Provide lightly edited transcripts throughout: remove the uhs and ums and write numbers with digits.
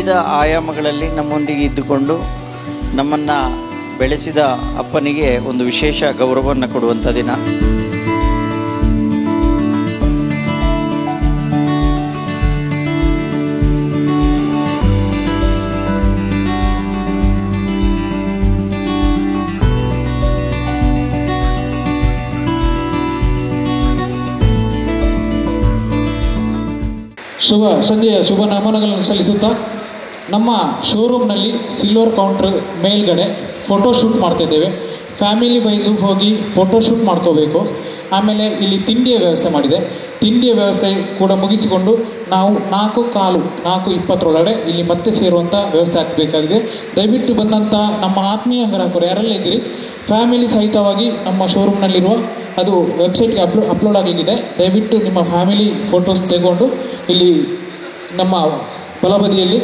ವಿವಿಧ ಆಯಾಮಗಳಲ್ಲಿ ನಮ್ಮೊಂದಿಗೆ ಇದ್ದುಕೊಂಡು ನಮ್ಮನ್ನು ಬೆಳೆಸಿದ ಅಪ್ಪನಿಗೆ ಒಂದು ವಿಶೇಷ ಗೌರವವನ್ನು ಕೊಡುವಂಥ ದಿನ. ಶುಭ ಸಂಜೆಯ ಶುಭ ನಮನಗಳನ್ನು ಸಲ್ಲಿಸುತ್ತಾ ನಮ್ಮ ಶೋರೂಮ್ನಲ್ಲಿ ಸಿಲ್ವರ್ ಕೌಂಟರ್ ಮೇಲ್ಗಡೆ ಫೋಟೋಶೂಟ್ ಮಾಡ್ತಾಯಿದ್ದೇವೆ. ಫ್ಯಾಮಿಲಿ ವೈಸು ಹೋಗಿ ಫೋಟೋಶೂಟ್ ಮಾಡ್ಕೋಬೇಕು. ಆಮೇಲೆ ಇಲ್ಲಿ ತಿಂಡಿಯ ವ್ಯವಸ್ಥೆ ಮಾಡಿದೆ. ತಿಂಡಿಯ ವ್ಯವಸ್ಥೆ ಕೂಡ ಮುಗಿಸಿಕೊಂಡು ನಾವು 4:20 ಇಲ್ಲಿ ಮತ್ತೆ ಸೇರುವಂಥ ವ್ಯವಸ್ಥೆ ಆಗಬೇಕಾಗಿದೆ. ದಯವಿಟ್ಟು ಬಂದಂಥ ನಮ್ಮ ಆತ್ಮೀಯ ಗ್ರಾಹಕರು ಯಾರೆಲ್ಲ ಇದ್ದೀರಿ, ಫ್ಯಾಮಿಲಿ ಸಹಿತವಾಗಿ ನಮ್ಮ ಶೋರೂಮ್ನಲ್ಲಿರುವ ಅದು ವೆಬ್ಸೈಟ್ಗೆ ಅಪ್ಲೋಡ್ ಆಗಲಿಕ್ಕಿದೆ. ದಯವಿಟ್ಟು ನಿಮ್ಮ ಫ್ಯಾಮಿಲಿ ಫೋಟೋಸ್ ತೆಗೆದುಕೊಂಡು ಇಲ್ಲಿ ನಮ್ಮ ಬಲಬದಿಯಲ್ಲಿ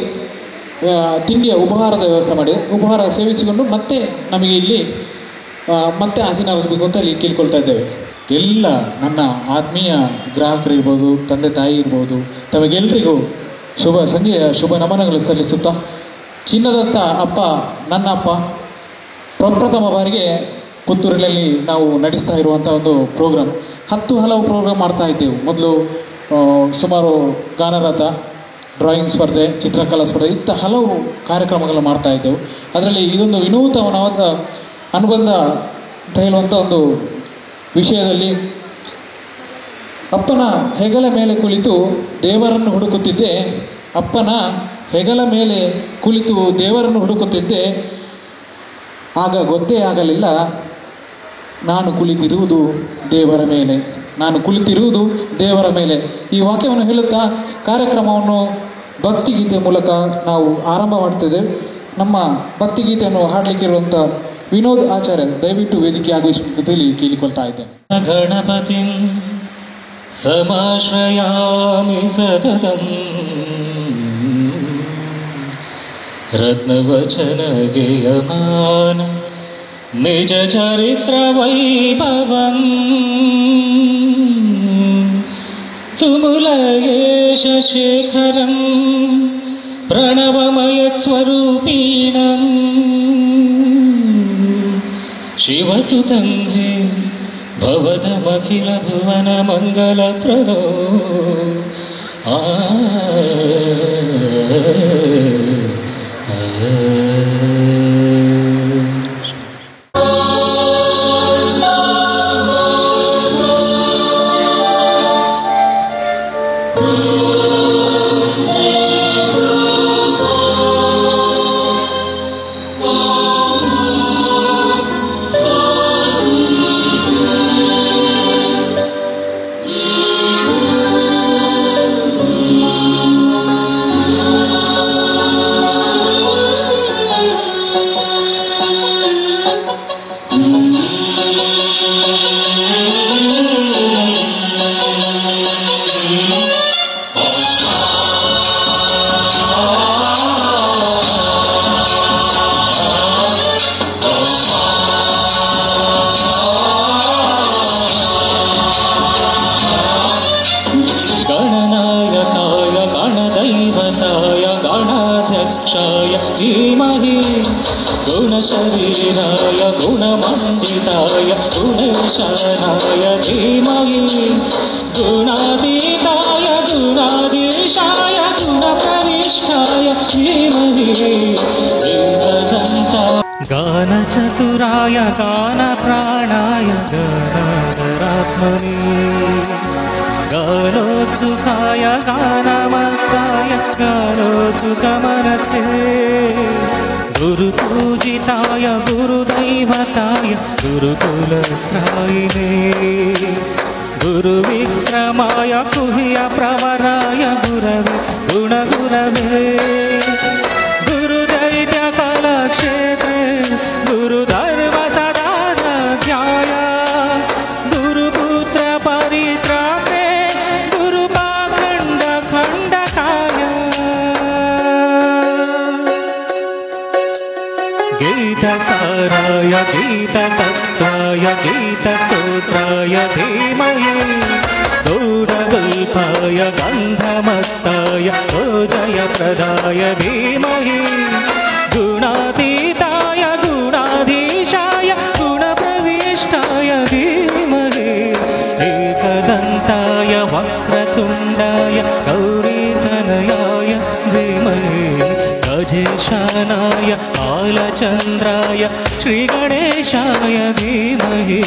ತಿಂಡಿಯ ಉಪಹಾರದ ವ್ಯವಸ್ಥೆ ಮಾಡಿದೆ. ಉಪಹಾರ ಸೇವಿಸಿಕೊಂಡು ಮತ್ತೆ ನಮಗೆ ಇಲ್ಲಿ ಮತ್ತೆ ಆಸೀನರಾಗಬೇಕು ಅಂತ ಇಲ್ಲಿ ಕೇಳ್ಕೊಳ್ತಾ ಇದ್ದೇವೆ. ಎಲ್ಲ ನನ್ನ ಆತ್ಮೀಯ ಗ್ರಾಹಕರಿರ್ಬೋದು, ತಂದೆ ತಾಯಿ ಇರ್ಬೋದು, ತಮಗೆಲ್ಲರಿಗೂ ಶುಭ ಸಂಜೆಯ ಶುಭ ನಮನಗಳು ಸಲ್ಲಿಸುತ್ತಾ, ಚಿನ್ನದಂಥ ಅಪ್ಪ ನನ್ನ ಅಪ್ಪ ಪ್ರಪ್ರಥಮ ಬಾರಿಗೆ ಪುತ್ತೂರಿನಲ್ಲಿ ನಾವು ನಡೆಸ್ತಾ ಇರುವಂಥ ಒಂದು ಪ್ರೋಗ್ರಾಮ್. ಹಲವು ಪ್ರೋಗ್ರಾಮ್ ಮಾಡ್ತಾ ಇದ್ದೆವು. ಮೊದಲು ಸುಮಾರು ಗಾನರಥ, ಡ್ರಾಯಿಂಗ್ ಸ್ಪರ್ಧೆ, ಚಿತ್ರಕಲಾ ಸ್ಪರ್ಧೆ, ಇಂಥ ಹಲವು ಕಾರ್ಯಕ್ರಮಗಳನ್ನು ಮಾಡ್ತಾ ಇದ್ದೆವು. ಅದರಲ್ಲಿ ಇದೊಂದು ವಿನೂತನವಾದ ಅನುಬಂಧ ಅಂತ ಹೇಳುವಂಥ ಒಂದು ವಿಷಯದಲ್ಲಿ ಅಪ್ಪನ ಹೆಗಲ ಮೇಲೆ ಕುಳಿತು ದೇವರನ್ನು ಹುಡುಕುತ್ತಿದ್ದೆ. ಅಪ್ಪನ ಹೆಗಲ ಮೇಲೆ ಕುಳಿತು ದೇವರನ್ನು ಹುಡುಕುತ್ತಿದ್ದೆ. ಆಗ ಗೊತ್ತೇ ಆಗಲಿಲ್ಲ ನಾನು ಕುಳಿತಿರುವುದು ದೇವರ ಮೇಲೆ, ನಾನು ಕುಳಿತಿರುವುದು ದೇವರ ಮೇಲೆ. ಈ ವಾಕ್ಯವನ್ನು ಹೇಳುತ್ತಾ ಕಾರ್ಯಕ್ರಮವನ್ನು ಭಕ್ತಿಗೀತೆ ಮೂಲಕ ನಾವು ಆರಂಭ ಮಾಡ್ತಿದ್ದೇವೆ. ನಮ್ಮ ಭಕ್ತಿಗೀತೆಯನ್ನು ಹಾಡಲಿಕ್ಕಿರುವಂಥ ವಿನೋದ್ ಆಚಾರ್ಯ ದಯವಿಟ್ಟು ವೇದಿಕೆ ಆಗಮಿಸಲಿ ಕೇಳಿಕೊಳ್ತಾ ಇದ್ದೇನೆ. ಗಣಪತಿ ಸಮಾಶ್ರಯಾಮಿ ಸತತಂ ರತ್ನವಚನ ಗೇಯಮಾನ ನಿಜ ಚರಿತ್ರ ವೈಭವಂ ತುಮುಲಯೇಶ ಶೇಖರಂ ಪ್ರಣವಮಯ ಸ್ವರೂಪೀಣಂ ಶಿವಸುತಂ ಹೇ ಭವದಮಖಿಲ ಭುವನ ಮಂಗಲಪ್ರದೋ धीमहि गुणशरीराय गुणमण्डिताय गुणेशानाय धीमहि गुणातीताय गुणाधीशाय गुणप्रविष्टाय धीमहि गानचतुराय गानप्राणाय गानान्तरात्मने गानोत्सुकाय गानमत्ताय गानोत्सुकमनसे गुरुपूजिताय गुरुदैवताय गुरुकुलस्त्रायिने गुरुविक्रमाय गुह्यप्रवराय गुरवे गुणगुरवे गुरुदैत्यकलक्षेत्रे गुरुधर्मसदानध्याय गुरुपुत्र परित्रात्रे गुरुपाखण्डखण्डकाय गीतसाराय गीततत्त्वाय गीतस्तोत्राय धीमहि गौडगल्पाय गन्धमत्ताय जयप्रदाय ओ जयप्रदाय धीमहि गुणातीताय गुणाधीशाय गुणप्रविष्टाय धीमहि एकदन्ताय वक्रतुण्डाय गौरीतनयाय धीमहि गजेशानाय बालचन्द्राय श्रीगणेशाय धीमहि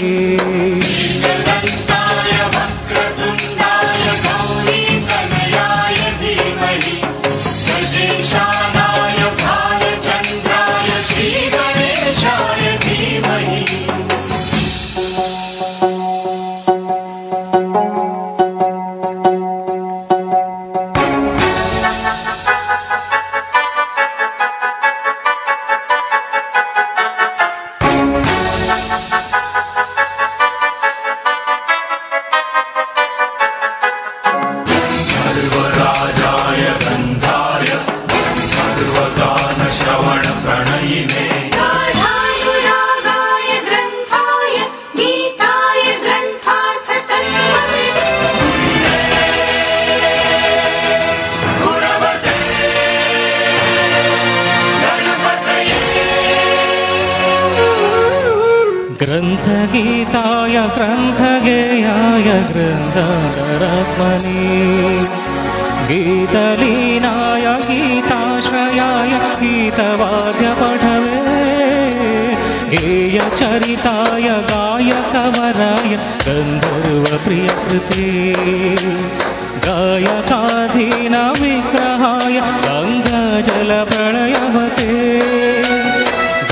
ग्रन्थगीताय ग्रन्थगेयाय ग्रन्थाधरात्मने गीतलीनाय गीताश्रयाय गीतवाद्यपठवे गेयचरिताय गायकवराय गन्धर्वप्रियकृते गायकाधीनविग्रहाय गङ्गाजलप्रलयवते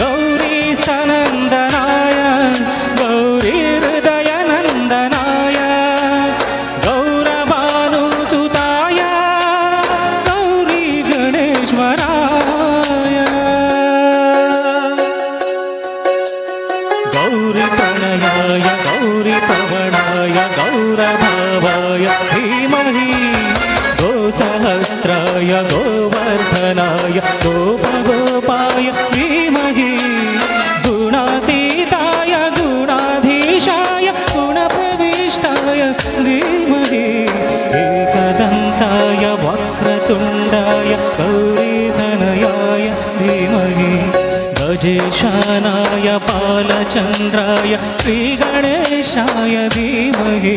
गौरीस्तनन्दनाय गौरीहृदयनन्दनाय गौरभानुसुताय गौरीगणेश्वराय गौरीप्रणयाय गौरीपवनाय गौरभावाय धीमहि गोसहस्राय गोवर्धनाय गोपगोपाय धीमहि गुणातीताय गुणाधीशाय गुणप्रविष्टाय धीमहि एकदन्ताय वक्रतुण्डाय गौरीधनयाय धीमहि गजेशानाय बालचन्द्राय श्रीगणेशाय धीमहि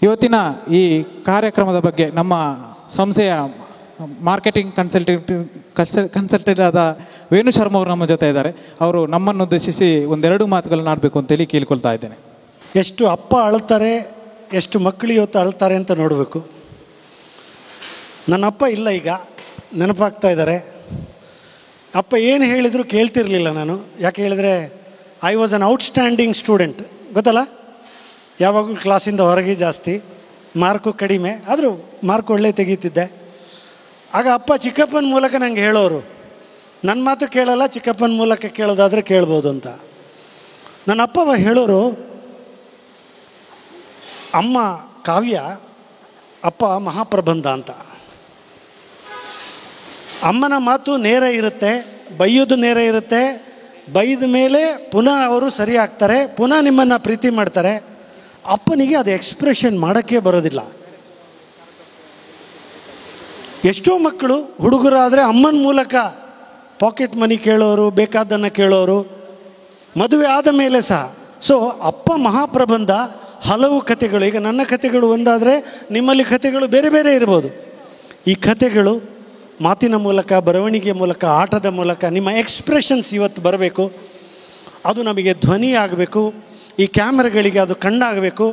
ಇವತ್ತಿನ ಈ ಕಾರ್ಯಕ್ರಮದ ಬಗ್ಗೆ ನಮ್ಮ ಸಂಸ್ಥೆಯ ಮಾರ್ಕೆಟಿಂಗ್ ಕನ್ಸಲ್ಟೆಂಟ್ ಆದ ವೇಣು ಶರ್ಮಾ ಅವರು ನಮ್ಮ ಜೊತೆ ಇದ್ದಾರೆ. ಅವರು ನಮ್ಮನ್ನು ಉದ್ದೇಶಿಸಿ ಒಂದೆರಡು ಮಾತುಗಳನ್ನ ಆಡಬೇಕು ಅಂತೇಳಿ ಕೇಳ್ಕೊಳ್ತಾ ಇದ್ದೇನೆ. ಎಷ್ಟು ಅಪ್ಪ ಅಳ್ತಾರೆ, ಎಷ್ಟು ಮಕ್ಕಳು ಇವತ್ತು ಅಳ್ತಾರೆ ಅಂತ ನೋಡಬೇಕು. ನನ್ನ ಅಪ್ಪ ಇಲ್ಲ, ಈಗ ನೆನಪಾಗ್ತಾ ಇದ್ದಾರೆ. ಅಪ್ಪ ಏನು ಹೇಳಿದ್ರು ಕೇಳ್ತಿರ್ಲಿಲ್ಲ ನಾನು. ಯಾಕೆ ಹೇಳಿದರೆ I was an outstanding student, ಗೊತ್ತಲ್ಲ, ಯಾವಾಗಲೂ ಕ್ಲಾಸಿಂದ ಹೊರಗೆ ಜಾಸ್ತಿ, ಮಾರ್ಕು ಕಡಿಮೆ, ಆದರೂ ಮಾರ್ಕ್ ಒಳ್ಳೆ ತೆಗೀತಿದ್ದೆ. ಆಗ ಅಪ್ಪ ಚಿಕ್ಕಪ್ಪನ ಮೂಲಕ ನನಗೆ ಹೇಳೋರು, ನನ್ನ ಮಾತು ಕೇಳಲ್ಲ, ಚಿಕ್ಕಪ್ಪನ ಮೂಲಕ ಕೇಳೋದಾದರೆ ಕೇಳ್ಬೋದು ಅಂತ. ನನ್ನ ಅಪ್ಪ ಹೇಳೋರು, ಅಮ್ಮ ಕಾವ್ಯ, ಅಪ್ಪ ಮಹಾಪ್ರಬಂಧ ಅಂತ. ಅಮ್ಮನ ಮಾತು ನೇರ ಇರುತ್ತೆ, ಬೈಯೋದು ನೇರ ಇರುತ್ತೆ. ಬೈದ ಮೇಲೆ ಪುನಃ ಅವರು ಸರಿ ಆಗ್ತಾರೆ, ಪುನಃ ನಿಮ್ಮನ್ನು ಪ್ರೀತಿ ಮಾಡ್ತಾರೆ. ಅಪ್ಪನಿಗೆ ಅದು ಎಕ್ಸ್ಪ್ರೆಷನ್ ಮಾಡೋಕ್ಕೆ ಬರೋದಿಲ್ಲ. ಎಷ್ಟೋ ಮಕ್ಕಳು ಹುಡುಗರಾದರೆ ಅಮ್ಮನ ಮೂಲಕ ಪಾಕೆಟ್ ಮನಿ ಕೇಳೋರು, ಬೇಕಾದ್ದನ್ನು ಕೇಳೋರು, ಮದುವೆ ಆದ ಮೇಲೆ ಸಹ. ಸೊ ಅಪ್ಪ ಮಹಾಪ್ರಬಂಧ, ಹಲವು ಕಥೆಗಳು. ಈಗ ನನ್ನ ಕಥೆಗಳು ಒಂದಾದರೆ ನಿಮ್ಮಲ್ಲಿ ಕಥೆಗಳು ಬೇರೆ ಬೇರೆ ಇರ್ಬೋದು. ಈ ಕಥೆಗಳು ಮಾತಿನ ಮೂಲಕ, ಬರವಣಿಗೆ ಮೂಲಕ, ಆಟದ ಮೂಲಕ ನಿಮ್ಮ ಎಕ್ಸ್ಪ್ರೆಷನ್ಸ್ ಇವತ್ತು ಬರಬೇಕು. ಅದು ನಮಗೆ ಧ್ವನಿ ಆಗಬೇಕು, ಈ ಕ್ಯಾಮ್ರಾಗಳಿಗೆ ಅದು ಕಣ್ಣಾಗಬೇಕು.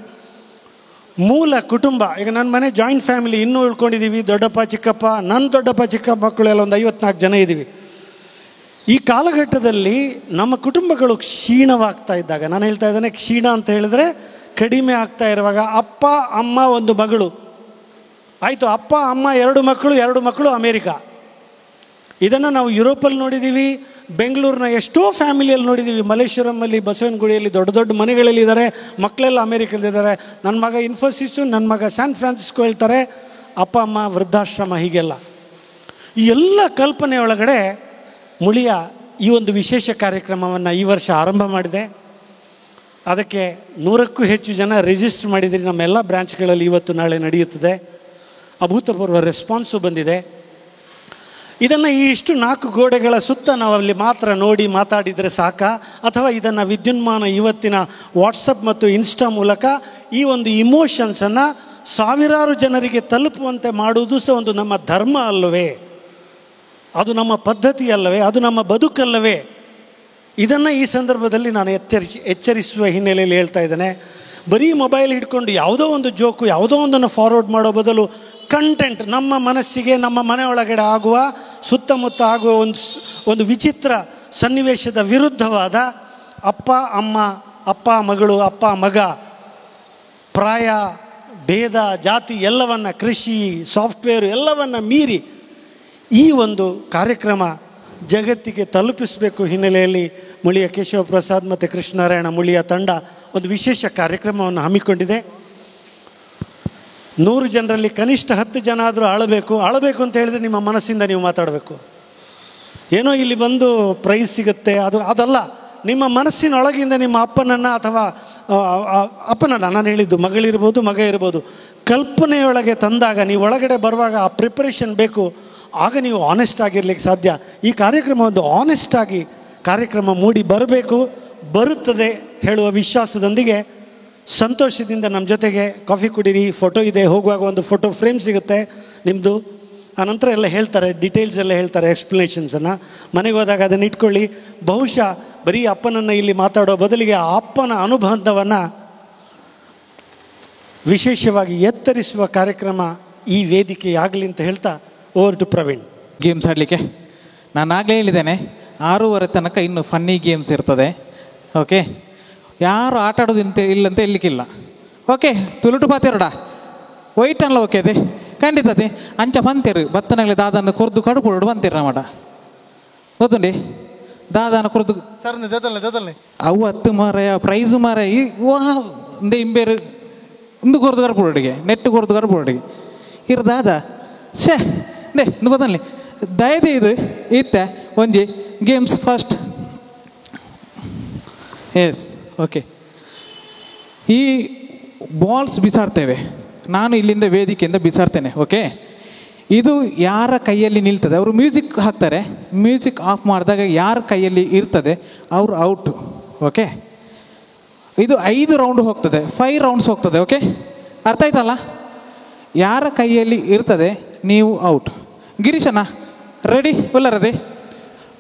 ಮೂಲ ಕುಟುಂಬ. ಈಗ ನನ್ನ ಮನೆ ಜಾಯಿಂಟ್ ಫ್ಯಾಮಿಲಿ ಇನ್ನೂ ಉಳ್ಕೊಂಡಿದ್ದೀವಿ. ದೊಡ್ಡಪ್ಪ ಚಿಕ್ಕಪ್ಪ, ನನ್ನ ದೊಡ್ಡಪ್ಪ ಚಿಕ್ಕಪ್ಪ ಮಕ್ಕಳೆಲ್ಲ ಒಂದು 54 ಜನ ಇದ್ದೀವಿ. ಈ ಕಾಲಘಟ್ಟದಲ್ಲಿ ನಮ್ಮ ಕುಟುಂಬಗಳು ಕ್ಷೀಣವಾಗ್ತಾ ಇದ್ದಾಗ, ನಾನು ಹೇಳ್ತಾ ಇದ್ದೇನೆ ಕ್ಷೀಣ ಅಂತ ಹೇಳಿದ್ರೆ ಕಡಿಮೆ ಆಗ್ತಾ ಇರುವಾಗ, ಅಪ್ಪ ಅಮ್ಮ ಒಂದು ಮಗಳು ಆಯಿತು, ಅಪ್ಪ ಅಮ್ಮ 2 ಮಕ್ಕಳು ಅಮೇರಿಕಾ. ಇದನ್ನು ನಾವು ಯುರೋಪಲ್ಲಿ ನೋಡಿದ್ದೀವಿ, ಬೆಂಗಳೂರಿನ ಎಷ್ಟೋ ಫ್ಯಾಮಿಲಿಯಲ್ಲಿ ನೋಡಿದ್ದೀವಿ. ಮಲ್ಲೇಶ್ವರಮಲ್ಲಿ, ಬಸವನಗುಡಿಯಲ್ಲಿ ದೊಡ್ಡ ದೊಡ್ಡ ಮನೆಗಳಲ್ಲಿ ಇದ್ದಾರೆ, ಮಕ್ಕಳೆಲ್ಲ ಅಮೇರಿಕಲ್ಲಿದ್ದಾರೆ. ನನ್ನ ಮಗ ಇನ್ಫೋಸಿಸು, ನನ್ನ ಮಗ ಸ್ಯಾನ್ ಫ್ರಾನ್ಸಿಸ್ಕೋ ಹೇಳ್ತಾರೆ, ಅಪ್ಪ ಅಮ್ಮ ವೃದ್ಧಾಶ್ರಮ. ಹೀಗೆಲ್ಲ ಈ ಎಲ್ಲ ಕಲ್ಪನೆಯೊಳಗಡೆ ಮುಳಿಯ ಈ ಒಂದು ವಿಶೇಷ ಕಾರ್ಯಕ್ರಮವನ್ನು ಈ ವರ್ಷ ಆರಂಭ ಮಾಡಿದೆ. ಅದಕ್ಕೆ 100ಕ್ಕೂ ಹೆಚ್ಚು ಜನ ರಿಜಿಸ್ಟರ್ ಮಾಡಿದ್ದೀರಿ. ನಮ್ಮೆಲ್ಲ ಬ್ರಾಂಚ್ಗಳಲ್ಲಿ ಇವತ್ತು ನಾಳೆ ನಡೆಯುತ್ತದೆ. ಅಭೂತಪೂರ್ವ ರೆಸ್ಪಾನ್ಸು ಬಂದಿದೆ. ಇದನ್ನು ಈ ಇಷ್ಟು 4 ಗೋಡೆಗಳ ಸುತ್ತ ನಾವು ಅಲ್ಲಿ ಮಾತ್ರ ನೋಡಿ ಮಾತಾಡಿದರೆ ಸಾಕ, ಅಥವಾ ಇದನ್ನು ವಿದ್ಯುನ್ಮಾನ ಇವತ್ತಿನ ವಾಟ್ಸಪ್ ಮತ್ತು ಇನ್ಸ್ಟಾ ಮೂಲಕ ಈ ಒಂದು ಇಮೋಷನ್ಸನ್ನು ಸಾವಿರಾರು ಜನರಿಗೆ ತಲುಪುವಂತೆ ಮಾಡುವುದು ಸಹ ಒಂದು ನಮ್ಮ ಧರ್ಮ ಅಲ್ಲವೇ? ಅದು ನಮ್ಮ ಪದ್ಧತಿ ಅಲ್ಲವೇ? ಅದು ನಮ್ಮ ಬದುಕಲ್ಲವೇ? ಇದನ್ನು ಈ ಸಂದರ್ಭದಲ್ಲಿ ನಾನು ಎಚ್ಚರಿಸುವ ಹಿನ್ನೆಲೆಯಲ್ಲಿ ಹೇಳ್ತಾ ಇದ್ದೇನೆ. ಬರೀ ಮೊಬೈಲ್ ಹಿಡ್ಕೊಂಡು ಯಾವುದೋ ಒಂದು ಜೋಕು, ಯಾವುದೋ ಒಂದನ್ನು ಫಾರ್ವರ್ಡ್ ಮಾಡೋ ಬದಲು ಕಂಟೆಂಟ್, ನಮ್ಮ ಮನಸ್ಸಿಗೆ, ನಮ್ಮ ಮನೆಯೊಳಗಡೆ ಆಗುವ, ಸುತ್ತಮುತ್ತ ಆಗುವ ಒಂದು ವಿಚಿತ್ರ ಸನ್ನಿವೇಶದ ವಿರುದ್ಧವಾದ ಅಪ್ಪ ಅಮ್ಮ, ಅಪ್ಪ ಮಗಳು, ಅಪ್ಪ ಮಗ, ಪ್ರಾಯ ಭೇದ ಜಾತಿ ಎಲ್ಲವನ್ನ, ಕೃಷಿ ಸಾಫ್ಟ್ವೇರು ಎಲ್ಲವನ್ನ ಮೀರಿ ಈ ಒಂದು ಕಾರ್ಯಕ್ರಮ ಜಗತ್ತಿಗೆ ತಲುಪಿಸಬೇಕು ಹಿನ್ನೆಲೆಯಲ್ಲಿ ಮುಳಿಯ ಕೇಶವ ಪ್ರಸಾದ್ ಮತ್ತು ಕೃಷ್ಣನಾರಾಯಣ ಮುಳಿಯ ತಂಡ ಒಂದು ವಿಶೇಷ ಕಾರ್ಯಕ್ರಮವನ್ನು ಹಮ್ಮಿಕೊಂಡಿದೆ. 100 ಜನರಲ್ಲಿ ಕನಿಷ್ಠ 10 ಜನ ಆದರೂ ಅಳಬೇಕು ಅಂತ ಹೇಳಿದರೆ ನಿಮ್ಮ ಮನಸ್ಸಿಂದ ನೀವು ಮಾತಾಡಬೇಕು. ಏನೋ ಇಲ್ಲಿ ಬಂದು ಪ್ರೈಸ್ ಸಿಗುತ್ತೆ ಅದಲ್ಲ. ನಿಮ್ಮ ಮನಸ್ಸಿನೊಳಗಿಂದ ನಿಮ್ಮ ಅಪ್ಪನನ್ನು ಅಥವಾ ನಾನು ಹೇಳಿದ್ದು ಮಗಳಿರ್ಬೋದು, ಮಗ ಇರ್ಬೋದು, ಕಲ್ಪನೆಯೊಳಗೆ ತಂದಾಗ ನೀವು ಒಳಗಡೆ ಬರುವಾಗ ಆ ಪ್ರಿಪರೇಷನ್ ಬೇಕು. ಆಗ ನೀವು ಆನೆಸ್ಟ್ ಆಗಿರ್ಲಿಕ್ಕೆ ಸಾಧ್ಯ. ಈ ಕಾರ್ಯಕ್ರಮ ಒಂದು ಆನೆಸ್ಟ್ ಆಗಿ ಕಾರ್ಯಕ್ರಮ ಮೂಡಿ ಬರುತ್ತದೆ ಹೇಳುವ ವಿಶ್ವಾಸದೊಂದಿಗೆ ಸಂತೋಷದಿಂದ ನಮ್ಮ ಜೊತೆಗೆ ಕಾಫಿ ಕುಡೀರಿ. ಫೋಟೋ ಇದೆ, ಹೋಗುವಾಗ ಒಂದು ಫೋಟೋ ಫ್ರೇಮ್ ಸಿಗುತ್ತೆ ನಿಮ್ಮದು. ಆನಂತರ ಎಲ್ಲ ಹೇಳ್ತಾರೆ, ಡೀಟೇಲ್ಸ್ ಎಲ್ಲ ಹೇಳ್ತಾರೆ, ಎಕ್ಸ್ಪ್ಲನೇಷನ್ಸನ್ನು. ಮನೆಗೆ ಹೋದಾಗ ಅದನ್ನು ಇಟ್ಕೊಳ್ಳಿ. ಬಹುಶಃ ಬರೀ ಅಪ್ಪನನ್ನು ಇಲ್ಲಿ ಮಾತಾಡೋ ಬದಲಿಗೆ ಆ ಅಪ್ಪನ ಅನುಬಂಧವನ್ನು ವಿಶೇಷವಾಗಿ ಎತ್ತರಿಸುವ ಕಾರ್ಯಕ್ರಮ ಈ ವೇದಿಕೆಯಾಗಲಿ ಅಂತ ಹೇಳ್ತಾ ಓವರ್ ಟು ಪ್ರವೀಣ್. ಗೇಮ್ಸ್ ಆಡಲಿಕ್ಕೆ ನಾನು ಆಗಲೇ ಹೇಳಿದ್ದೇನೆ, 6:30 ತನಕ ಇನ್ನು ಫನ್ನಿ ಗೇಮ್ಸ್ ಇರ್ತದೆ. ಓಕೆ, ಯಾರು ಆಟ ಆಡೋದು ಇಲ್ಲಂತ ಇಲ್ಲಿಕ್ಕಿಲ್ಲ. ಓಕೆ, ತುಳುಟು ಪಾತಿರಡ ವೈಟ್ ಅಲ್ಲ. ಓಕೆ, ಅದೇ ಖಂಡಿತತೆ ಅಂಚ ಬಂತೀರು ಬತ್ತನಾಗಲಿ ದಾದಾನ ಕೊರ್ದು ಕಡುಪುಡು ಬಂತೀರ ಮಾಡ ಗೊತ್ತುಂಡಿ ದಾದಾನ ಕೊರ್ದು ಸರ್ ಅವು 10 ಮಾರ ಪ್ರೈಸು ಮಾರ ಇಂದೆ ಇಂಬೇರು ಒಂದು ಕೊರ್ದು ಕಡುಪುಡಿಗೆ ನೆಟ್ಟು ಕೊರ್ದು ಕಡುಪುಡಿಗೆ ಇರ್ದಾದ ಶೇ ದೇ ಬದಲಿ ದಯದೆ ಇದು ಇತ್ತ ಒಂಜಿ ಗೇಮ್ಸ್ ಫಸ್ಟ್. Yes, okay. ಈ ಬಾಲ್ಸ್ ಬಿಸಾಡ್ತೇವೆ, ನಾನು ಇಲ್ಲಿಂದ ವೇದಿಕೆಯಿಂದ ಬಿಸಾಡ್ತೇನೆ. ಓಕೆ, ಇದು ಯಾರ ಕೈಯಲ್ಲಿ ನಿಲ್ತದೆ ಅವರು ಮ್ಯೂಸಿಕ್ ಹಾಕ್ತಾರೆ. ಮ್ಯೂಸಿಕ್ ಆಫ್ ಮಾಡಿದಾಗ ಯಾರ ಕೈಯಲ್ಲಿ ಇರ್ತದೆ ಅವರು ಔಟು. ಓಕೆ, ಇದು 5 ರೌಂಡ್ ಹೋಗ್ತದೆ, 5 ರೌಂಡ್ಸ್ ಹೋಗ್ತದೆ. ಓಕೆ, ಅರ್ಥ ಆಯ್ತಲ್ಲ? ಯಾರ ಕೈಯಲ್ಲಿ ಇರ್ತದೆ ನೀವು ಔಟ್. ಗಿರೀಶಣ್ಣ ರೆಡಿ ಉಲ್ಲರದೆ?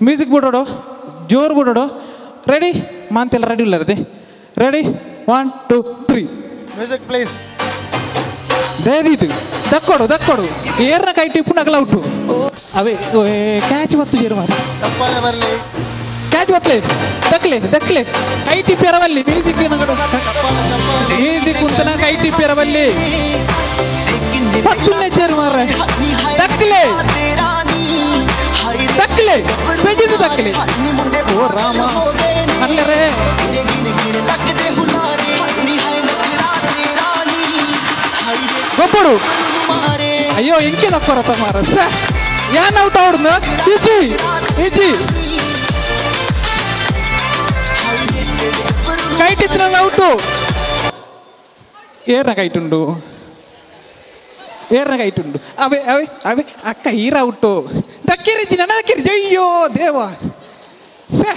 ಮ್ಯೂಸಿಕ್ ಬಿಡೋಡು, ಜೋರು ಬಿಡೋಡು. ರೆಡಿ ಮಾಂತೆಲ್ಲ ರೆಡಿ ಉಲ್ಲರದೆ? Ready 1 2 3 music please. ದೇದೀತು ದಕ್ಕೊಡು ಏರ್ನ ಕೈ ಟಿಪ್ಪು ನಗಲ ಔಟು. ಅವೇ ಕ್ಯಾಚ್ ಬತ್ತು ಜೇರು ಮಾರಿ ತಪ್ಪನೆ ಬರಲಿ. ಕ್ಯಾಚ್ ಬತ್ತಲೆ ದಕ್ಲೆ ಕೈ ಟಿಪ್ಪೆರವಲ್ಲಿ ಮ್ಯೂಸಿಕ್ ಕುಂತನ ಕೈ ಟಿಪ್ಪೆರವಲ್ಲಿ ಪತ್ತುನ್ನೆ ಚೇರು ಮಾರ್ರೆ ದಕ್ಲೆ ಬೆಜಿದು ದಕ್ಲೆ. ಓ ರಾಮ ಅಲ್ಲರೇ ಗೊಬ್ಬಡು. ಅಯ್ಯೋ ಎಂಕೆ ದಕ್ಕರತ್ತ ಮಾರ ಏನ್ ಔಟ್ ಆಡುದ ಇಜಿ ಕೈಟ್ ಇತ್ರ ಔಟು. ಏರ್ನ ಕೈಟುಂಡು ಅವೇ ಅಕ್ಕ ಹೀರ ಔಟು. ದಕ್ಕಿರಿಜಿ ನನ್ನ ದಕ್ಕಿರಿಜಿ. ಅಯ್ಯೋ ದೇವ ಸೇ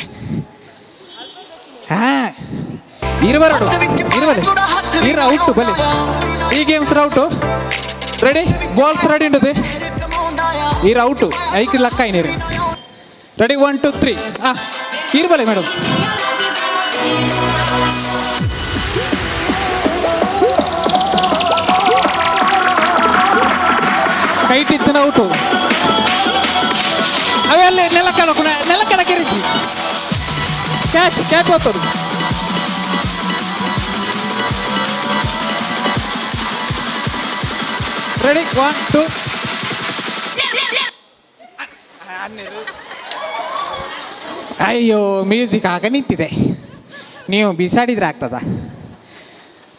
ಇರುವರಡು ಹೀರ ಔಟು ಬಲೆ. ಈ games out ready, balls ready ಉಂಟದೆ ಹೀರ ಔಟು. ಐದು ಲಕ್ಕ ಐನೀರು ರೆಡಿ 1 2 3 ಇರ್ಬಲೆ ಮೇಡಮ್. ಜನ ಔಟು. ಅವೆಲ್ಲಿ ನೆಲ ಕೆಳಕ್ಕೆ ರೀತಿ ಕ್ಯಾಚ್ ಹೋಗ್ತದೆ. ರೆಡಿ 1 2. ಅಯ್ಯೋ ಮ್ಯೂಸಿಕ್ ಆಗ ನಿಂತಿದೆ. ನೀವು ಬಿಸಾಡಿದ್ರೆ ಆಗ್ತದ?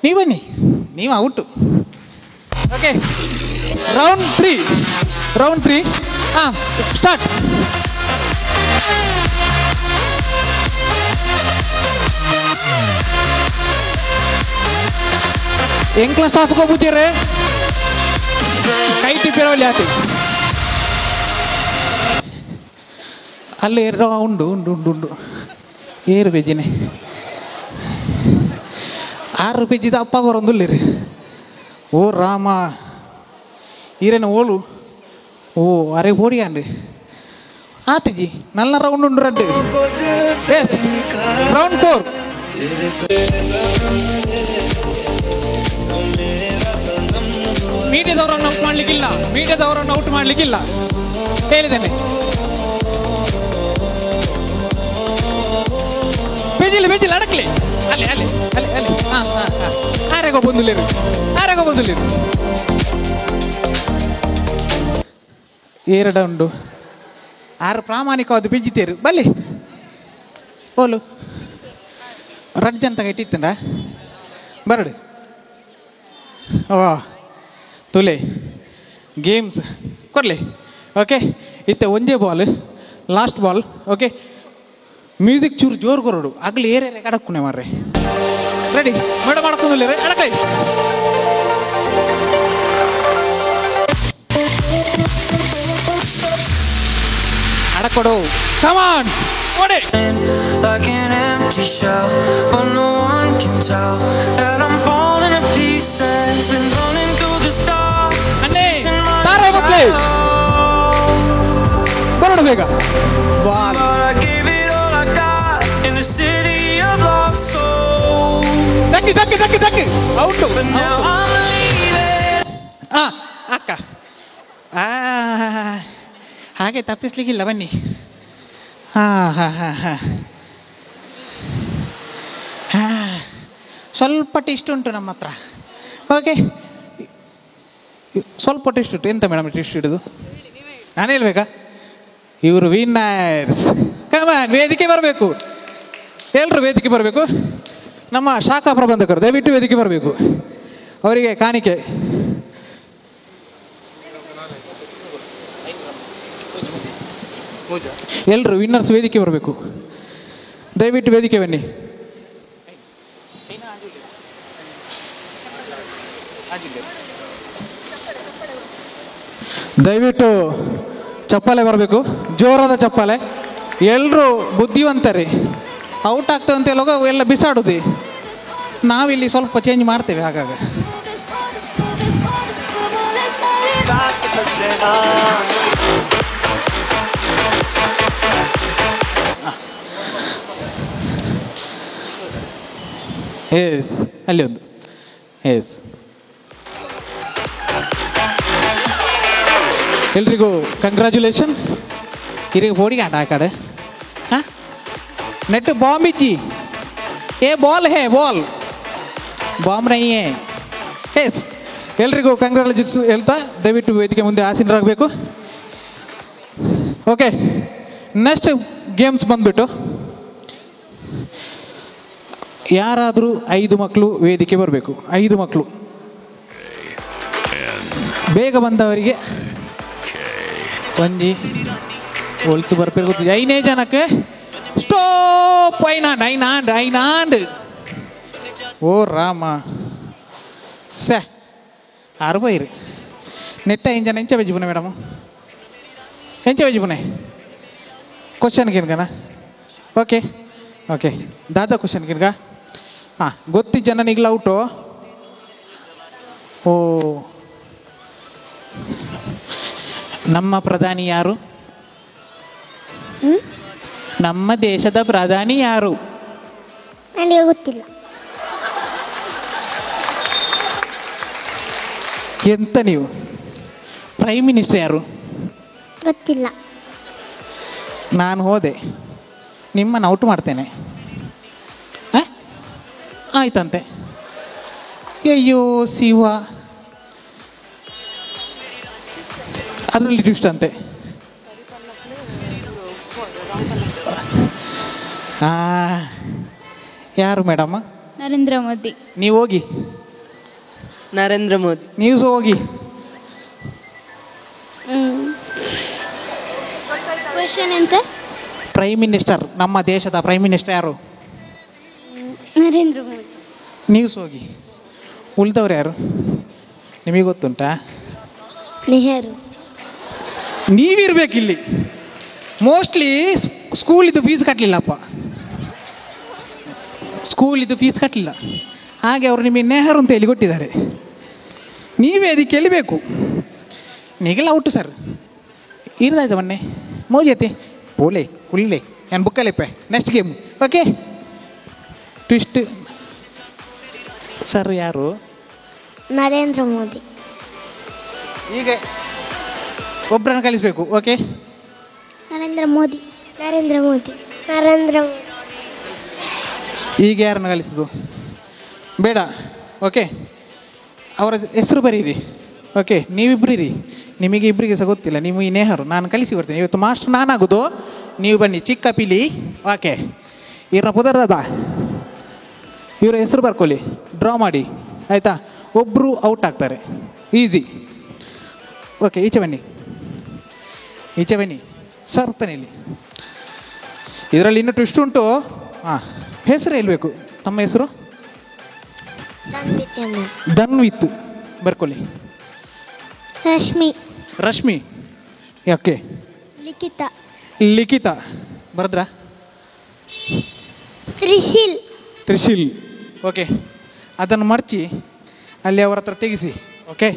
ನೀವು ಬನ್ನಿ, ನೀವು ಔಟು. ಓಕೆ, ರೌಂಡ್ 3 ಹಾಂ ಸ್ಟಾರ್ಟ್. ಎಂಕ್ಲ ಸ್ಟಾಫ್ಗೆ ಹೋಗ್ಬಿಟ್ಟಿರ್ರೆ ಕೈ ಟಿಪ್ಪಿರೋಲ್ಲಿ ಆತಿ. ಅಲ್ಲಿ ಉಂಡು ಏರು ಬೇಜಿನೇ 6 ಪೇಜಿದ ಅಪ್ಪಾಗೋರೊಂದುಲ್ಲಿರಿ. ಓ ರಾಮ ಈರೇನು ಓಲು ಓ ಅರೆ ಓಡಿಯಾನ್ರಿ ಆತಿಜಿ ನಲ್ಲ ರೌಂಡ್ ಉಂಡು ರಡ್ಡು. Yes round 4. ಮೀಡಿಯಾದವರನ್ನು ಔಟ್ ಮಾಡಲಿಕ್ಕಿಲ್ಲ ಹೇಳಿದ್ದೇನೆ. ಬೇಜಿಲ್ಲ ಅಡಕ್ಲಿ ಅಲ್ಲಿ ಹಾಂ ಆರೆಗೋ ಬಂದುಲಿರು. ಎರಡು ಉಂಡು 6 ಪ್ರಾಮಾಣಿಕವಾದ ಬಿಂಜಿತೇರು ಬಲ್ಲಿ ಓಲು ರಡ್ಜಂತ ಇಟ್ಟಿತ್ತಂಡ ಬರಡು. ಓ ತುಲೆ ಗೇಮ್ಸ್ ಕೊಡಲಿ. ಓಕೆ ಇತ್ತೆ ಒಂದೇ ball last ball. Okay music ಚೂರು ಜೋರು ಕೊರಡು ಆಗ್ಲಿ ಏರೇ ಅಡಕ್ಕುನೆ ಮಾರ್ರೆ. ರೆಡಿ ಮೇಡ ಮಾಡ್ಕೊಂಡಿಲ್ಲ ರೀ ಅಡಕೈ. ಅಡಕೊಡು ಕಮಾನ್ ಓಡಿ. Like an empty shell, but no one can tell that I'm falling to pieces. Been running through the dark, chasing my desire. ಬರೋಣ ಬೇಗ. But I gave it all I got in the city of lost souls. ದಕ್ಕಿ out. But now I'm leaving. ಅಕ್ಕ ಹಾಗೆ ತಪ್ಪಿಸ್ಲಿಕ್ಕಿಲ್ಲ ಬನ್ನಿ. ಸ್ವಲ್ಪ test ಉಂಟು ನಮ್ಮ ಹತ್ರ. ಓಕೆ ಸ್ವಲ್ಪ ಟೆಸ್ಟ್ ಉಂಟು. ಎಂತ ಮೇಡಮ್ ಟೆಸ್ಟ್ ಇಡೋದು ನಾನು ಹೇಳ್ಬೇಕಾ? ಇವರು ವಿನ್ನರ್ಸ್. ಕಮಾನ್ ವೇದಿಕೆ ಬರಬೇಕು, ಎಲ್ಲರೂ ವೇದಿಕೆ ಬರಬೇಕು. ನಮ್ಮ ಶಾಖಾ ಪ್ರಬಂಧಕರು ದಯವಿಟ್ಟು ವೇದಿಕೆ ಬರಬೇಕು. ಅವರಿಗೆ ಕಾಣಿಕೆ. ಎಲ್ಲರೂ ವಿನ್ನರ್ಸ್ ವೇದಿಕೆ ಬರಬೇಕು. ದಯವಿಟ್ಟು ವೇದಿಕೆ ಬನ್ನಿ. ದಯವಿಟ್ಟು ಚಪ್ಪಾಳೆ ಬರಬೇಕು, ಜೋರಾದ ಚಪ್ಪಾಳೆ. ಎಲ್ಲರೂ ಬುದ್ಧಿವಂತರಿ. ಔಟ್ ಆಗ್ತೇವೆ ಅಂತ ಹೇಳುವಾಗ ಎಲ್ಲ ಬಿಸಾಡುದು. ನಾವಿಲ್ಲಿ ಸ್ವಲ್ಪ ಚೇಂಜ್ ಮಾಡ್ತೇವೆ ಆಗಾಗ. ಎಸ್ ಅಲ್ಲಿ ಒಂದು ಎಸ್. ಎಲ್ರಿಗೂ ಕಂಗ್ರ್ಯಾಚುಲೇಷನ್ಸ್. ಹಿರಿಗೆ ಬೋಡಿಗೆ ಆಟ ಆ ಕಡೆ ಹಾಂ ನೆಟ್ ಬಾಂಬ್ ಇಜ್ಜಿ ಏ ಬಾಲ್ ಹೇ ಬಾಲ್ ಬಾಂಬ್ ನೈ ಹೇ. ಎಸ್ ಎಲ್ರಿಗೂ ಕಂಗ್ರ್ಯಾಚುಲೇಷನ್ಸ್ ಹೇಳ್ತಾ ದಯವಿಟ್ಟು ವೇದಿಕೆ ಮುಂದೆ ಆಸೀನರಾಗಬೇಕು. ಓಕೆ ನೆಕ್ಸ್ಟ್ ಗೇಮ್ಸ್ ಬಂದ್ಬಿಟ್ಟು ಯಾರಾದರೂ 5 ಮಕ್ಕಳು ವೇದಿಕೆ ಬರಬೇಕು. 5 ಮಕ್ಕಳು ಬೇಗ ಬಂದವರಿಗೆ ಒಂಜಿ ಒಲ್ತು ಬರ್ಬೇಕು. 5ನೇ ಜನಕ್ಕೆ ಸ್ಟಾಪ್. ಐನಾಂಡ್ ಓ ರಾಮ ಸೆ 60 ನೆಟ್ಟ ಇಂಜನ ಎಂಚ ಬೆಜ್ಜಿಪುನೆ ಮೇಡಮ್ ಎಂಚ ಬೆಜ್ಜಿಪುನೆ ಕ್ವಶನ್ ಕಿನ್ಗನ. ಓಕೆ ಓಕೆ ದಾದಾ ಕ್ವಶನ್ ಕಿನ್ಗ ಹಾಂ ಗೊತ್ತಿ ಜನ ನಿಗ್ಲ ಔಟು. ಓ ನಮ್ಮ ಪ್ರಧಾನಿ ಯಾರು? ನಮ್ಮ ದೇಶದ ಪ್ರಧಾನಿ ಯಾರು? ನನಗೆ ಗೊತ್ತಿಲ್ಲ. ಎಂತ ನೀವು ಪ್ರೈಮ್ ಮಿನಿಸ್ಟರ್ ಯಾರು? ಗೊತ್ತಿಲ್ಲ. ನಾನು ಹೋದೆ, ನಿಮ್ಮನ್ನು ಔಟ್ ಮಾಡ್ತೇನೆ. ಆಯ್ತಂತೆ. ಅಯ್ಯೋ ಶಿವ, ಅದರಲ್ಲಿ ಟ್ವಿಸ್ಟ್ ಅಂತೆ. ಯಾರು ಮೇಡಮ್? ನರೇಂದ್ರ ಮೋದಿ. ನೀವು ಹೋಗಿ. ನರೇಂದ್ರ ಮೋದಿ. ನೀವು ಹೋಗಿ. ಕ್ವೆಶ್ಚನ್ ಎಂತ? ಪ್ರೈಮ್ ಮಿನಿಸ್ಟರ್, ನಮ್ಮ ದೇಶದ ಪ್ರೈಮ್ ಮಿನಿಸ್ಟರ್ ಯಾರು? ನರೇಂದ್ರ ಮೋದಿ. ನೀವು ಹೋಗಿ. ಉಳಿದವ್ರು ಯಾರು ನಿಮಗೆ ಗೊತ್ತುಂಟಾ? ನೆಹರು. ನೀವಿರ್ಬೇಕಿಲ್ಲಿ. ಮೋಸ್ಟ್ಲಿ ಸ್ಕೂಲಿದ್ದು ಫೀಸ್ ಕಟ್ಟಲಿಲ್ಲಪ್ಪ, ಸ್ಕೂಲಿದ್ದು ಫೀಸ್ ಕಟ್ಟಲಿಲ್ಲ, ಹಾಗೆ ಅವರು ನಿಮಗೆ ನೆಹರು ಅಂತ ಹೇಳಿ ಕೊಟ್ಟಿದ್ದಾರೆ. ನೀವೇ ಅದಕ್ಕೆ ಗೆಲ್ಲಬೇಕು. ನೀಗೆಲ್ಲ ಔಟು ಸರ್. ಇರ್ದಾಯ್ತು ಮೊನ್ನೆ ಮೋಜೈತಿ ಪೋಲೆ ಕುಳ್ಳೆ ನಾನು ಬುಕ್ಕಲೆಪ್ಪೆ. Next game. Okay, twist. Sir ಯಾರು? ನರೇಂದ್ರ ಮೋದಿ. ಈಗ ಒಬ್ಬರನ್ನು ಕಳಿಸ್ಬೇಕು. ಓಕೆ, ನರೇಂದ್ರ ಮೋದಿ. ನರೇಂದ್ರ ಮೋದಿ. ನರೇಂದ್ರ ಮೋದಿ. ಈಗ ಯಾರನ್ನು ಕಲಿಸೋದು ಬೇಡ. ಓಕೆ, ಅವರ ಹೆಸರು ಬರೀರಿ. ಓಕೆ, ನೀವಿಬ್ಬರು ಇರಿ. ನಿಮಗೆ ಇಬ್ಬರಿಗೆ ಸಹ ಗೊತ್ತಿಲ್ಲ. ನೀವು ಈ ನೆಹರು, ನಾನು ಕಲಿಸಿ ಬರ್ತೇನೆ. ಇವತ್ತು ಮಾಸ್ಟರ್ ನಾನಾಗೋದು, ನೀವು ಬನ್ನಿ. ಚಿಕ್ಕ ಪಿಲಿ. ಓಕೆ, ಇವ್ರನ್ನ ಪುದರ್ದಾದ ಇವರ ಹೆಸರು ಬರ್ಕೊಳ್ಳಿ, ಡ್ರಾ ಮಾಡಿ. ಆಯಿತಾ? ಒಬ್ಬರು ಔಟ್ ಆಗ್ತಾರೆ. ಈಸಿ. ಓಕೆ, ಈಚೆ ಬನ್ನಿ, ಈಚೆ ಬನ್ನಿ. ಸರ್ತಾನೆ ಇಲ್ಲಿ. ಇದರಲ್ಲಿ ಇನ್ನೂ ಟ್ವಿಸ್ಟ್ ಉಂಟು. ಹಾಂ, ಹೆಸರು ಹೇಳ್ಬೇಕು. ತಮ್ಮ ಹೆಸರು? ಧನ್ವಿತ್. ಬರ್ಕೊಳ್ಳಿ. ರಶ್ಮಿ. ರಶ್ಮಿ. ಓಕೆ. ಲಿಖಿತ. ಲಿಖಿತ. ಬರದ್ರಾ? ತ್ರಿಶಿಲ್. ತ್ರಿಶಿಲ್. ಓಕೆ, ಅದನ್ನು ಮಡಚಿ ಅಲ್ಲಿ ಅವರ ಹತ್ರ ತೆಗಿಸಿ. ಓಕೆ,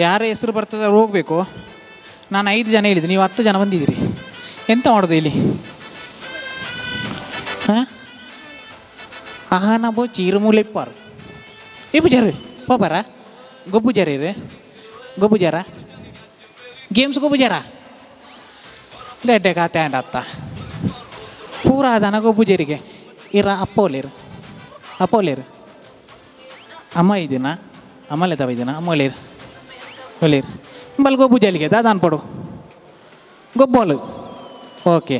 ಯಾರ ಹೆಸರು ಬರ್ತದೆ ಅವ್ರು ಹೋಗಬೇಕು. ನಾನು 5 ಜನ ಹೇಳಿದೆ, ನೀವು 10 ಜನ ಬಂದಿದ್ದೀರಿ. ಎಂತ ಮಾಡೋದು ಇಲ್ಲಿ? ಹಾಂ, ಆಹಾನಬೋ ಚೀರುಮೂಲೆಪ್ಪಾರು ಇಬ್ಬು ಜರ ಪೋಬಾರ ಗೊಬ್ಬು ಜರ ಇರಿ. ಗೊಬ್ಬು ಜರ ಗೇಮ್ಸ್ ಗೊಬ್ಬು ಜರ ದಡ್ಡೆ ಖಾತೆ ಅಂಡ ಅತ್ತ ಪೂರಾ ದನ ಗೊಬ್ಬು ಜರಿಗೆ ಇರ ಅಪ್ಪೋಲೇರು. ಅಪ್ಪೋಲೇರು ಅಮ್ಮ ಇದೀನ ಅಮ್ಮಲೆ ತವ ಇದೀನ ಅಮ್ಮಲೇರು ಒಲೇರು ಬಲ್ ಗೊಬ್ಬು ಜಲಿಗೆ ದಾದಾನ್ ಪಡು ಗೊಬ್ಬೋಲು. ಓಕೆ,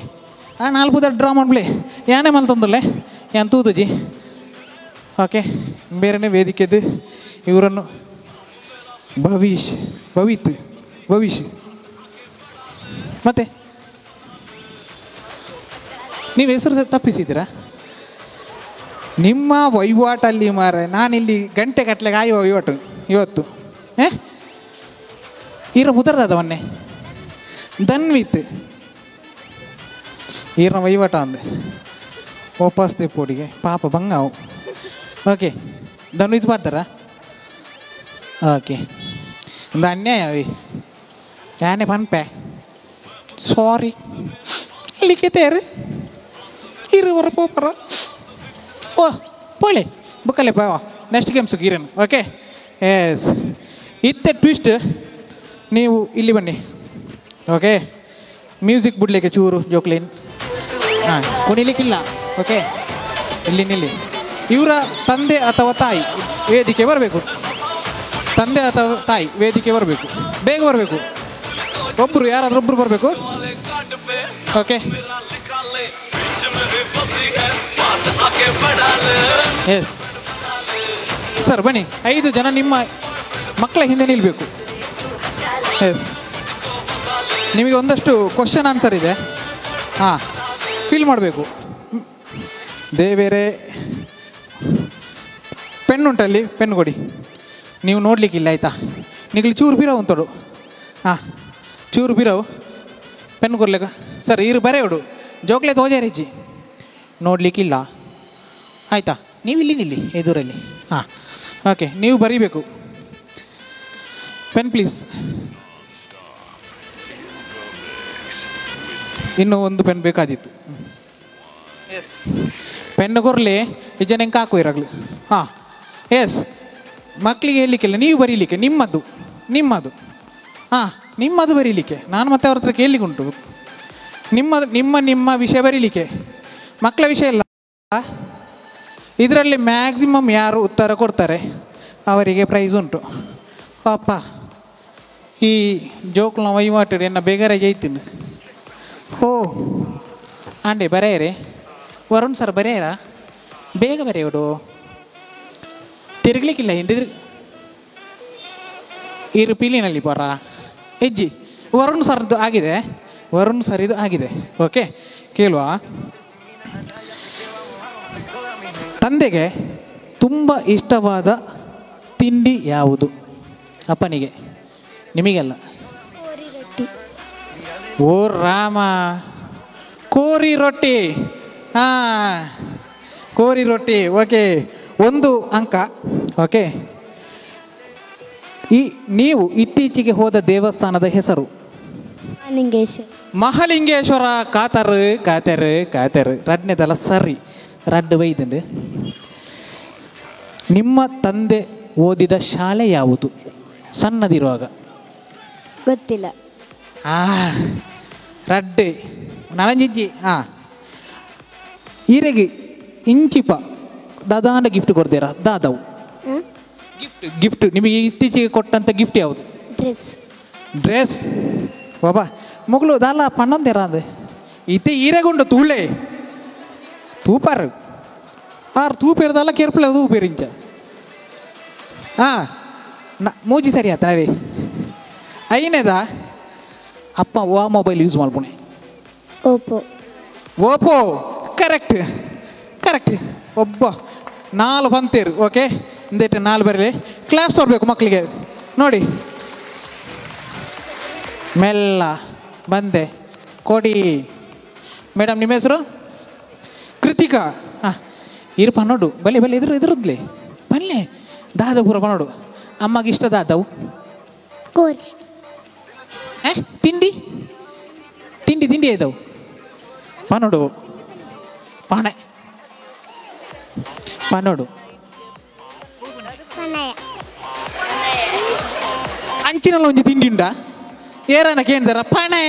4 ಡ್ರಾ ಮಾಡ್ಬಿಡಿ. ಯಾನೇ ಮಲ್ ತೊಂದರಲೆ ಯಾನ್ ತೂತುಜಿ. ಓಕೆ, ಬೇರೆನೇ ವೇದಿಕೆದು ಇವರನ್ನು ಭವಿಷ್ ಮತ್ತೆ ನೀವು ಹೆಸರು ತಪ್ಪಿಸಿದ್ದೀರಾ? ನಿಮ್ಮ ವಹಿವಾಟಲ್ಲಿ ಮಾರ ನಾನಿಲ್ಲಿ ಗಂಟೆ ಕಟ್ಲೆಗೆ ಆಯುವ ವಹಿವಾಟು ಇವತ್ತು. ಈರ ಮುದರ್ದಾದ ಮೊನ್ನೆ ಧನ್ವಿತ್ ಈರ್ನ ವಹಿವಾಟ ಅಂದೆ ವಾಪಸ್ ತೆಪ್ಪೋಡಿಗೆ ಪಾಪ ಬಂಗಾವು. ಓಕೆ, ಧನ್ವಿತ್ ಮಾಡ್ತಾರಾ? ಓಕೆ, ಒಂದು ಅನ್ಯಾಯ ಯಾನೇ ಪನ್ಪೆ ಸಾರಿ ಲಿಖಿತೇರು ಇರುವರ ಪೋಪರ. ಓ ಪೋಳೆ ಬುಕ್ಕಲೆ ಪಾವ. ನೆಕ್ಸ್ಟ್ ಗೇಮ್ಸ್ ಗೀರನ್. ಓಕೆ, ಎಸ್ ಇತ್ತೆ ಟ್ವಿಸ್ಟ್. ನೀವು ಇಲ್ಲಿ ಬನ್ನಿ. ಓಕೆ, ಮ್ಯೂಸಿಕ್ ಬಿಡ್ಲಿಕ್ಕೆ ಚೂರು ಜೋಕ್ಲೇನ್. ಹಾಂ, ಕುಣಿಲಿಕ್ಕಿಲ್ಲ. ಓಕೆ, ಇಲ್ಲಿ ನಿಲ್ಲಿ. ಇವರ ತಂದೆ ಅಥವಾ ತಾಯಿ ವೇದಿಕೆ ಬರಬೇಕು. ತಂದೆ ಅಥವಾ ತಾಯಿ ವೇದಿಕೆ ಬರಬೇಕು. ಬೇಗ ಬರಬೇಕು. ಒಬ್ಬರು ಯಾರಾದ್ರೂ ಒಬ್ಬರು ಬರಬೇಕು. ಓಕೆ, ಎಸ್ ಸರ್ ಬನ್ನಿ. 5 ಜನ ನಿಮ್ಮ ಮಕ್ಕಳ ಹಿಂದೆ ನಿಲ್ಲಬೇಕು. ಎಸ್, ನಿಮಗೆ ಒಂದಷ್ಟು ಕ್ವಶನ್ ಆನ್ಸರ್ ಇದೆ. ಹಾಂ, ಫಿಲ್ ಮಾಡಬೇಕು. ದೇವೇರೆ ಪೆನ್ ಉಂಟಲ್ಲಿ, ಪೆನ್ ಕೊಡಿ. ನೀವು ನೋಡಲಿಕ್ಕಿಲ್ಲ ಆಯಿತಾ? ನಿಗಲಿ ಚೂರು ಬಿರವು ಅಂತೋಡು. ಹಾಂ, ಚೂರು ಬಿರವು ಪೆನ್ ಕೊರ್ಲೇಕ ಸರ್. ಇರು ಬರೇ ಉಡು ಜೋಕ್ಲೆ ತೋಜಾರಿಜ್ಜಿ ನೋಡಲಿಕ್ಕಿಲ್ಲ ಆಯಿತಾ? ನೀವು ಇಲ್ಲಿ ನಿಲ್ಲಿ ಎದುರಲ್ಲಿ. ಹಾಂ, ಓಕೆ, ನೀವು ಬರೀಬೇಕು. Pen please. ಇನ್ನೂ ಒಂದು ಪೆನ್ ಬೇಕಾದಿತ್ತು. ಎಸ್, ಪೆನ್ ಕೊರಲಿ ಇಜ್ಜನ ಹೆಂಗೆ ಹಾಕುವಿರಾಗಲಿ. ಹಾಂ, ಎಸ್, ಮಕ್ಕಳಿಗೆ ಹೇಳಲಿಕ್ಕಿಲ್ಲ, ನೀವು ಬರೀಲಿಕ್ಕೆ ನಿಮ್ಮದು. ನಿಮ್ಮದು. ಹಾಂ, ನಿಮ್ಮದು ಬರೀಲಿಕ್ಕೆ ನಾನು ಮತ್ತೆ ಅವ್ರ ಹತ್ರ ಕೇಳಲಿಕ್ಕುಂಟು. ನಿಮ್ಮ ವಿಷಯ ಬರೀಲಿಕ್ಕೆ, ಮಕ್ಕಳ ವಿಷಯ ಇಲ್ಲ. ಇದರಲ್ಲಿ ಮ್ಯಾಕ್ಸಿಮಮ್ ಯಾರು ಉತ್ತರ ಕೊಡ್ತಾರೆ ಅವರಿಗೆ ಪ್ರೈಸ್ ಉಂಟು. ಪಾಪ ಈ ಜೋಕ್ಲ ವಹಿವಾಟು ಎನ್ನ ಬೇಗರೆ ಜೈತೀನಿ. ಓ ಆಂಡೆ ಬರೆಯರೆ ವರುಣ್ ಸರ್ ಬರೆಯರ ಬೇಗ ಬರೆಯೋಡು, ತಿರುಗಲಿಕ್ಕಿಲ್ಲ ಹಿಂದೆ ಇರು ಪೀಲಿನಲ್ಲಿ ಬರ ಹೆಜ್ಜಿ. ವರುಣ್ ಸರ್ದು ಆಗಿದೆ, ವರುಣ್ ಸರ್ ಇದು ಆಗಿದೆ. ಓಕೆ, ಕೇಳುವ. ತಂದೆಗೆ ತುಂಬ ಇಷ್ಟವಾದ ತಿಂಡಿ ಯಾವುದು? ಅಪ್ಪನಿಗೆ, ನಿಮಗೆಲ್ಲ. ಓ ರಾಮ, ಕೋರಿ ರೊಟ್ಟಿ. ಹಾಂ, ಕೋರಿ ರೊಟ್ಟಿ. ಓಕೆ, 1 ಅಂಕ. ಓಕೆ, ನೀವು ಇತ್ತೀಚೆಗೆ ಹೋದ ದೇವಸ್ಥಾನದ ಹೆಸರು? ಮಹಾಲಿಂಗೇಶ್ವರ. ಕಾತರು ರಡ್ನೆದಲ್ಲ ಸರಿ, ರಡ್ಡು ಬೈದಂದೆ. ನಿಮ್ಮ ತಂದೆ ಓದಿದ ಶಾಲೆ ಯಾವುದು ಸಣ್ಣದಿರುವಾಗ? ಗೊತ್ತಿಲ್ಲ. ರಡ್ಡೆ ನನಂಜಿಜ್ಜಿ. ಈರೆಗೆ ಇಂಚಿಪ ದಾದಾಂಡ ಗಿಫ್ಟ್ ಕೊಡ್ತೀರಾ? ದಾದವು ಗಿಫ್ಟ್ ನಿಮಗೆ ಇತ್ತೀಚೆಗೆ ಕೊಟ್ಟಂಥ ಗಿಫ್ಟ್ ಯಾವುದು? ಡ್ರೆಸ್. ಬಾಬಾ ಮೊಗಲು ದಾಲ ಪಣ್ಣೊಂದೇರ ಅದು ಇತ್ತೆ ಈರೆಗುಂಡು ತೂಳೆ ತೂಪಾರು ಆರು ತೂಪೇರ್ದಲ್ಲ ಕೇರ್ಪುಳ ತೂಪೇರಿಂಚ. ಮೂಜಿ ಸರಿ ಆತ ಅವೇ ಐನೇದ ಅಪ್ಪ ಓ ಮೊಬೈಲ್ ಯೂಸ್ ಮಾಡ್ಬೋಣೆ. ಓಪೋ. ಕರೆಕ್ಟ್. ಒಬ್ಬ 4 ಬಂತೇರು. ಓಕೆ, ಒಂದೇಟು 4 ಬರಲಿ. ಕ್ಲಾಸ್ ಬರಬೇಕು ಮಕ್ಕಳಿಗೆ. ನೋಡಿ, ಮೆಲ್ಲ ಬಂದೆ ಕೊಡಿ. ಮೇಡಮ್ ನಿಮ್ಮ ಹೆಸರು? ಕೃತಿಕಾ. ಇರು ಪನ್ನೋಡು ಬಲೆ ಎದುರುದ್ಲಿ ಬನ್ನಿ. ದಾದ ಪೂರ ಪನ್ನೋಡು. ಅಮ್ಮಗೆ ಇಷ್ಟ ದಾದವು? ತಿಂಡಿ ಇದ್ದವು ಪನ್ನೋಡು. ಪನ್ನೋಡು ಅಂಚಿನಲ್ಲ ಒಂಜಿ ತಿಂಡಿ ಉಂಡ ಏರನ ಕೇಳ್ತಾರ ಪಣೆ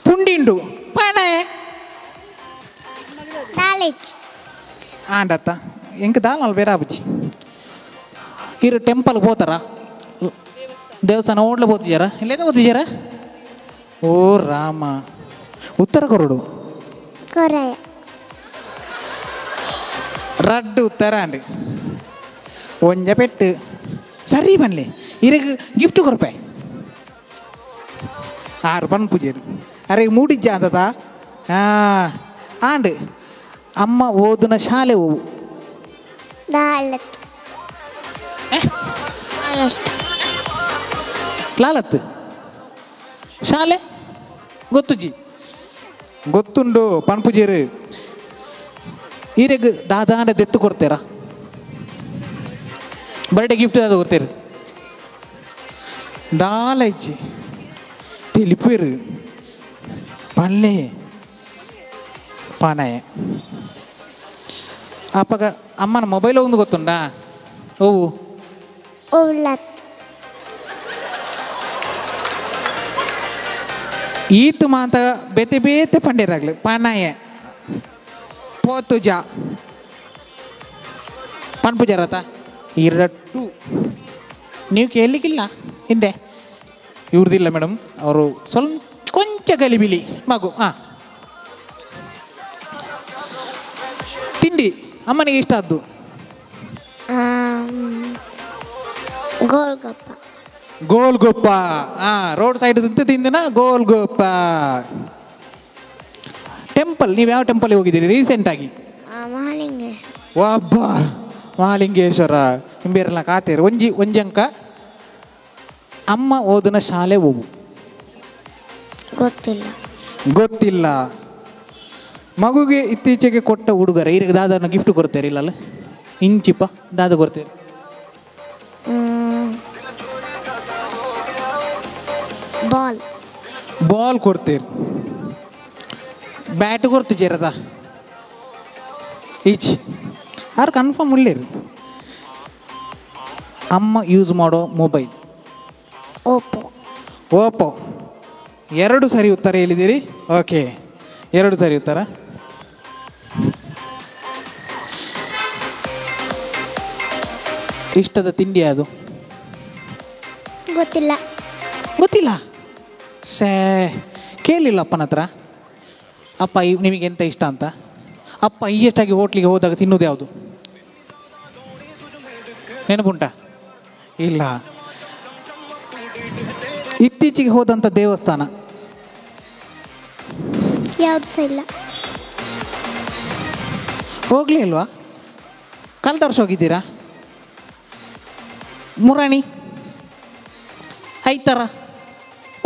ಪುಂಡಿಂಡು ಪಣೆ ಆಂಡತ್ತ ಎಂಕ ದಾಲ್ ಬೇರೆ ಆಬುಜಿ ಇರು ಟೆಂಪಲ್ಗೆ ಹೋತಾರ ದೇವಸ್ಥಾನ ಓಡ್ಲ ಹೋತಿದ್ದಾರ ಇಲ್ಲೇದ ಹೋತಿದ್ದಾರ? ಓ ರಾಮ. ಉತ್ತರ ಕೊರಡು ರಡ್ಡು ಉತ್ತರ ಅಂಡಿ ಒಂಜ ಪೆಟ್ಟು ಸರಿ ಬನ್ನಿ. ಇರಗೆ ಗಿಫ್ಟ್ ಕೊರಪೆ 6 ಪನ್ ಪೂಜೆರು ಅರೆ ಮೂಡಿಜ್ಜ ಅಂತದ. ಆಂಡ್ ಅಮ್ಮ ಓದಿನ ಶಾಲೆ ಹೋವು? ಲಾಲತ್ ಶಾಲೆ ಗೊತ್ತುಜಿ ಗೊತ್ತುಂಡು ಪನ್ಪುಜೇರು. ಈರೆಗ್ ದಾದಾಂಡ ದೆತ್ತು ಕೊಡ್ತೀರ? ಬರ್ಡೇ ಗಿಫ್ಟ್ ಅದು ಕೊಡ್ತೀರ? ದಾಲ ಇಚ್ಚಿ ತಿಳಿಪೇರು ಪಳ್ಳೆ ಪಾನಾಯ. ಅಪ್ಪಗ ಅಮ್ಮನ ಮೊಬೈಲ್ ಒಂದು ಗೊತ್ತುಂಡಾ? ಓವು ಈತು ಮಾತ ಬೇತೆ ಬೇತೆ ಪಂಡೇರಾಗ್ಲಿ ಪಾನಾಯ ಪೋತುಜ ಪನ್ಪುಜಾರತ ಇರಟ್ಟು. ನೀವು ಕೇಳಲಿಕ್ಕಿಲ್ಲ ಹಿಂದೆ ಇವ್ರದಿಲ್ಲ ಮೇಡಮ್, ಅವರು ಸ್ವಲ್ಪ ಕೊಂಚ ಗಲಿಬಿಲಿ ಮಗು. ತಿಂಡಿ ಅಮ್ಮನಿಗೆ ಇಷ್ಟ ಆದ್ದು? ಗೋಲ್ಗೊಪ್ಪ. ರೋಡ್ ಸೈಡ್ ತಿಂದಿನ ಗೋಲ್ಗೊಪ್ಪ. ಟೆಂಪಲ್ ನೀವು ಯಾವ ಟೆಂಪಲ್ಗೆ ಹೋಗಿದ್ದೀರಿ ರೀಸೆಂಟಾಗಿ? ಒಬ್ಬ ಮಹಾಲಿಂಗೇಶ್ವರ ಹಿಂಬೇರೆಲ್ಲ ಕಾತೇರು. ಒಂಜಿ ಅಂಕ. ಅಮ್ಮ ಓದಿನ ಶಾಲೆ ಹೋಗು? ಗೊತ್ತಿಲ್ಲ. ಮಗುಗೆ ಇತ್ತೀಚೆಗೆ ಕೊಟ್ಟ ಉಡುಗೊರೆ ಈಗ ದಾದನ ಗಿಫ್ಟ್ ಕೊಡ್ತೇರಿ? ಇಲ್ಲಲ್ಲ ಇಂಚಿಪ್ಪ ದಾದ ಕೊಡ್ತೇರಿ? ಬಾಲ್ ಕೊಡ್ತೇರಿ? ಬ್ಯಾಟ್ ಕೊಡ್ತಿದ್ದೀರದ ಈಚಿ ಯಾರು ಕನ್ಫರ್ಮ್ ಉಳ್ಳೇರಿ? ಅಮ್ಮ ಯೂಸ್ ಮಾಡೋ ಮೊಬೈಲ್ ಓಪೋ. ಓಪೋ. 2 ಸರಿ ಉತ್ತರ ಹೇಳಿದ್ದೀರಿ. ಓಕೆ, 2 ಸರಿ ಉತ್ತರ. ಇಷ್ಟದ ತಿಂಡಿ ಅದು ಗೊತ್ತಿಲ್ಲ. ಗೊತ್ತಿಲ್ಲ. ಸೇ, ಕೇಳಿಲ್ಲ ಅಪ್ಪನ ಹತ್ರ. ಅಪ್ಪ ನಿಮಗೆ ಎಂತ ಇಷ್ಟ ಅಂತ. ಅಪ್ಪ ಹೈಯೆಸ್ಟಾಗಿ ಹೋಟ್ಲಿಗೆ ಹೋದಾಗ ತಿನ್ನೋದು ಯಾವುದು ನೆನಪುಂಟಾ? ಇಲ್ಲ. ಇತ್ತೀಚೆಗೆ ಹೋದಂಥ ದೇವಸ್ಥಾನ ಯಾವುದು ಸಹ ಇಲ್ಲ. ಹೋಗ್ಲೇ ಇಲ್ವಾ? ಕಳೆದ ವರ್ಷ ಹೋಗಿದ್ದೀರಾ? ಮುರಾಣಿ ಐತಾರ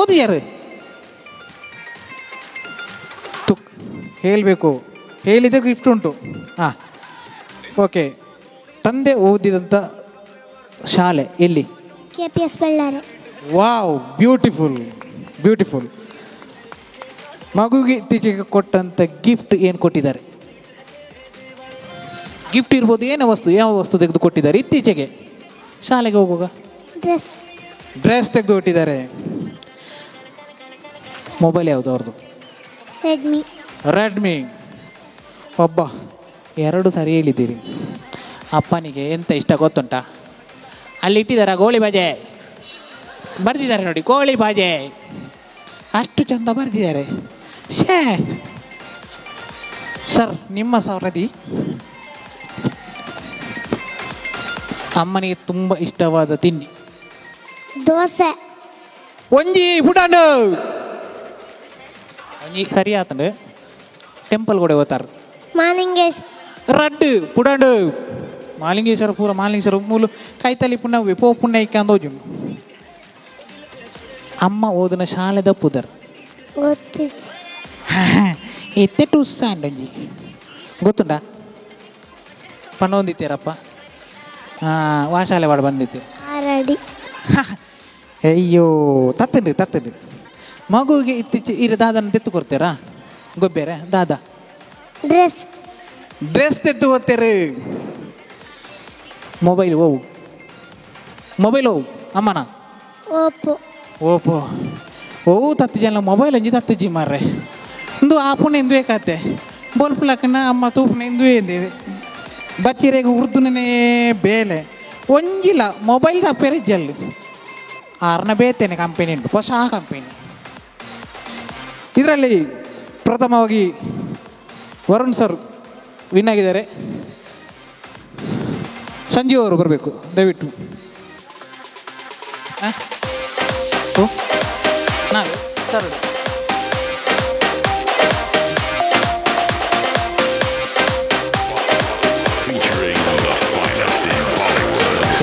ಓದಿಯಾರು ತುಕ್ ಹೇಳಬೇಕು, ಹೇಳಿದರೆ ಗಿಫ್ಟ್ ಉಂಟು. ಹಾಂ, ಓಕೆ. ತಂದೆ ಓದಿದಂಥ ಶಾಲೆ ಎಲ್ಲಿ? KPS Ballari. Wow, beautiful beautiful. ಮಗುವಿಗೆ ಇತ್ತೀಚೆಗೆ ಕೊಟ್ಟಂಥ ಗಿಫ್ಟ್ ಏನು ಕೊಟ್ಟಿದ್ದಾರೆ? ಗಿಫ್ಟ್ ಇರ್ಬೋದು, ಏನೋ ವಸ್ತು, ಯಾವ ವಸ್ತು ತೆಗೆದು ಕೊಟ್ಟಿದ್ದಾರೆ ಇತ್ತೀಚೆಗೆ ಶಾಲೆಗೆ ಹೋಗುವಾಗ? ಡ್ರೆಸ್ ತೆಗೆದು ಕೊಟ್ಟಿದ್ದಾರೆ. ಮೊಬೈಲ್ ಯಾವುದು ಅವ್ರದ್ದು? ರೆಡ್ಮಿ. ಒಬ್ಬ 2 ಸರಿ ಹೇಳಿದ್ದೀರಿ. ಅಪ್ಪನಿಗೆ ಎಂತ ಇಷ್ಟ ಗೊತ್ತುಂಟಾ? ಅಲ್ಲಿ ಇಟ್ಟಿದ್ದಾರೆ ಗೋಳಿ ಬಾಜೆ ಬರ್ದಿದ್ದಾರೆ ನೋಡಿ, ಕೋಳಿ ಬಾಜೆ ಅಷ್ಟು ಚಂದ ಬರ್ದಿದ್ದಾರೆ. ಶೇ ಸರ್, ನಿಮ್ಮ ಸರದಿ. ಅಮ್ಮನಿಗೆ ತುಂಬ ಇಷ್ಟವಾದ ತಿಂಡಿ? ದೋಸೆ. ಒಂಜಿ ಪುಟಾಂಡು ಒಂಜಿ ಸರಿ ಆತಂಡು. ಟೆಂಪಲ್ ಕೂಡ ಹೋಗ್ತಾರೆ. ಮಾಲಿಂಗೇಶ್ ರಡ್ಡು ಪುಡಾಂಡು ಮಾಲಿಂಗೇಶ್ವರ ಪೂರ ಮಾಲಿಂಗೇಶ್ವರ ಮೂಲು ಕೈತಲಿ ಪುಣ್ಯ ಪೋ ಪುಣ್ಯ ಇಕ್ಕಂದೋಜು. ಅಮ್ಮ ಓದಿನ ಶಾಲೆದ ಪುದರ್ ಎತ್ತೆ ಟುಸ್ಸ ಅಂಡೊಂಜಿ ಗೊತ್ತುಂಟಾ? ಪಣ್ಣೊಂದಿತ್ತೀರಪ್ಪ? ಹಾಂ, ಆ ಶಾಲೆ ಮಾಡಿ ಬಂದಿತ್ತು. ಅಯ್ಯೋ, ತತ್ತಂಡು ಮಗುವಿಗೆ ಇತ್ತೀಚೆ ಇರ ದಾದನ ತೆತ್ತು ಕೊಡ್ತೀರಾ? ಗೊಬ್ಬೇರೆ ದಾದ ಡ್ರೆಸ್ ತೆತ್ತು ಕೊಡ್ತೀರಿ. ಮೊಬೈಲ್ ಹೋವು ಅಮ್ಮನ ಓಪೋ ಓವು ತತ್ತು ಜನ ಮೊಬೈಲ್ ಅಂಜಿ ತತ್ತಜ್ಜಿ ಮಾರ್ರೆ ಇಂದು ಆ ಪುಣ್ಯ ಎಂದು ಬೇಕಾತೆ ಬೋಲ್ಪುಲಕ್ಕನ ಅಮ್ಮ ತೂಪುನ ಎಂದು ಎಂದಿದೆ ಬಚ್ಚಿರೇಗ ಉರ್ದುನೇ ಬೇಲೆ ಒಂಜಿಲ್ಲ ಮೊಬೈಲ್ ತಪ್ಪೇರೆ ಜಲ್ಲು 6ನೇ ಬೇತೇನೆ ಕಂಪೆನಿ ಉಂಟು, ಹೊಸ ಕಂಪೆನಿ. ಇದರಲ್ಲಿ ಪ್ರಥಮವಾಗಿ ವರುಣ್ ಸರ್ ವಿನ್ ಆಗಿದ್ದಾರೆ. ಸಂಜೀವ್ ಅವರು ಬರಬೇಕು ದಯವಿಟ್ಟು. ನಾನು sir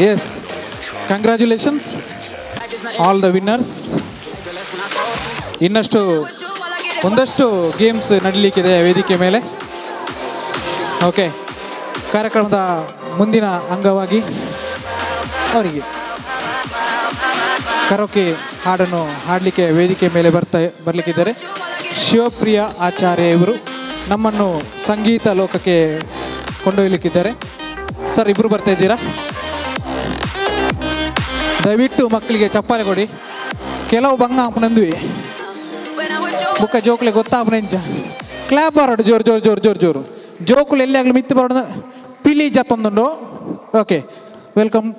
yes, congratulations all the winners. ಇನ್ನಷ್ಟು ಒಂದಷ್ಟು ಗೇಮ್ಸ್ ನಡೀಲಿಕ್ಕಿದೆ ವೇದಿಕೆ ಮೇಲೆ. ಓಕೆ, ಕಾರ್ಯಕ್ರಮದ ಮುಂದಿನ ಅಂಗವಾಗಿ ಅವರಿಗೆ ಕರೋಕೆ ಹಾಡನ್ನು ಹಾಡಲಿಕ್ಕೆ ವೇದಿಕೆ ಮೇಲೆ ಬರಲಿಕ್ಕಿದ್ದಾರೆ. ಶಿವಪ್ರಿಯ ಆಚಾರ್ಯ ಇವರು ನಮ್ಮನ್ನು ಸಂಗೀತ ಲೋಕಕ್ಕೆ ಕೊಂಡೊಯ್ಯಲಿಕ್ಕಿದ್ದಾರೆ. ಸರ್, ಇಬ್ಬರು ಬರ್ತಾ ಇದ್ದೀರಾ? ದಯವಿಟ್ಟು ಮಕ್ಕಳಿಗೆ ಚಪ್ಪಾಳೆ ಕೊಡಿ. ಕೆಲವು ಬಂಗ ಆಪನಂದ್ವಿ ಬುಕ್ಕ ಜೋಕ್ಲೆ ಗೊತ್ತಾಪನೆಂಚ ಕ್ಲಾಪ್ ಬರೋಡು ಜೋರು ಜೋರು ಜೋರು ಜೋರು ಜೋರು ಜೋಕುಲು ಎಲ್ಲಿ ಆಗಲಿ ಮಿತ್ತು ಬರೋದು ಪಿಲಿ ಜತ್ತೊಂದುಂಡು. Okay, welcome.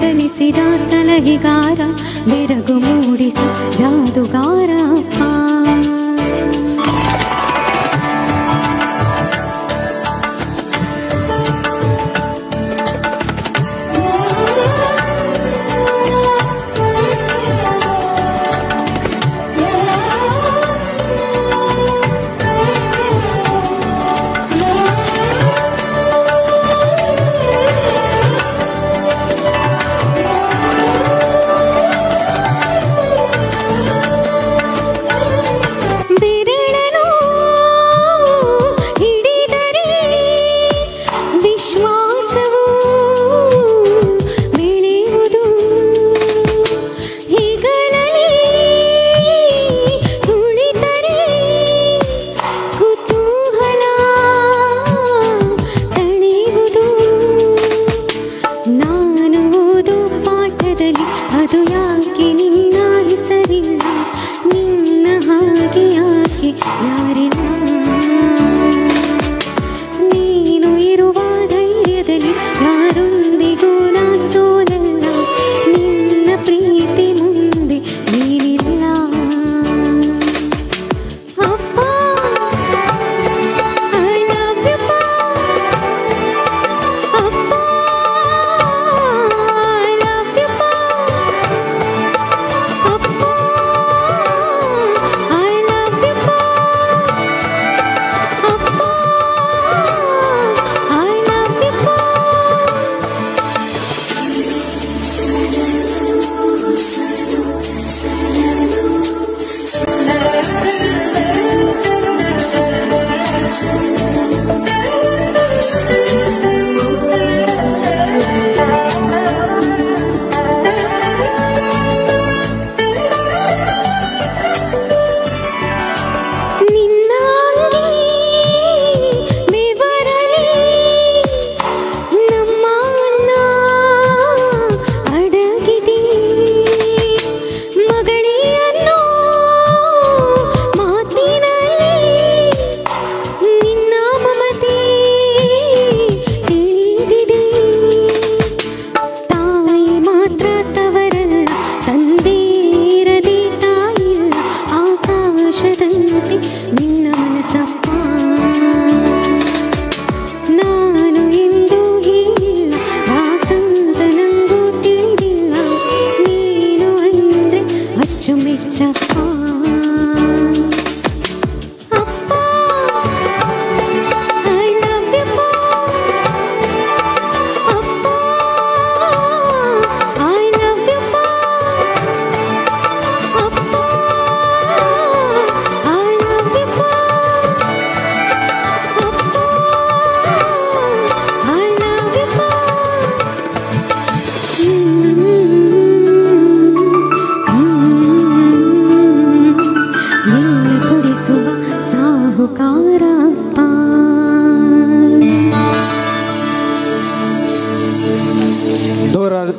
ಕಲಿಸಿದ ಸಲಹಿಗಾರ ಬೆರಗು ಮೂಡಿಸ ಜಾದುಗಾರ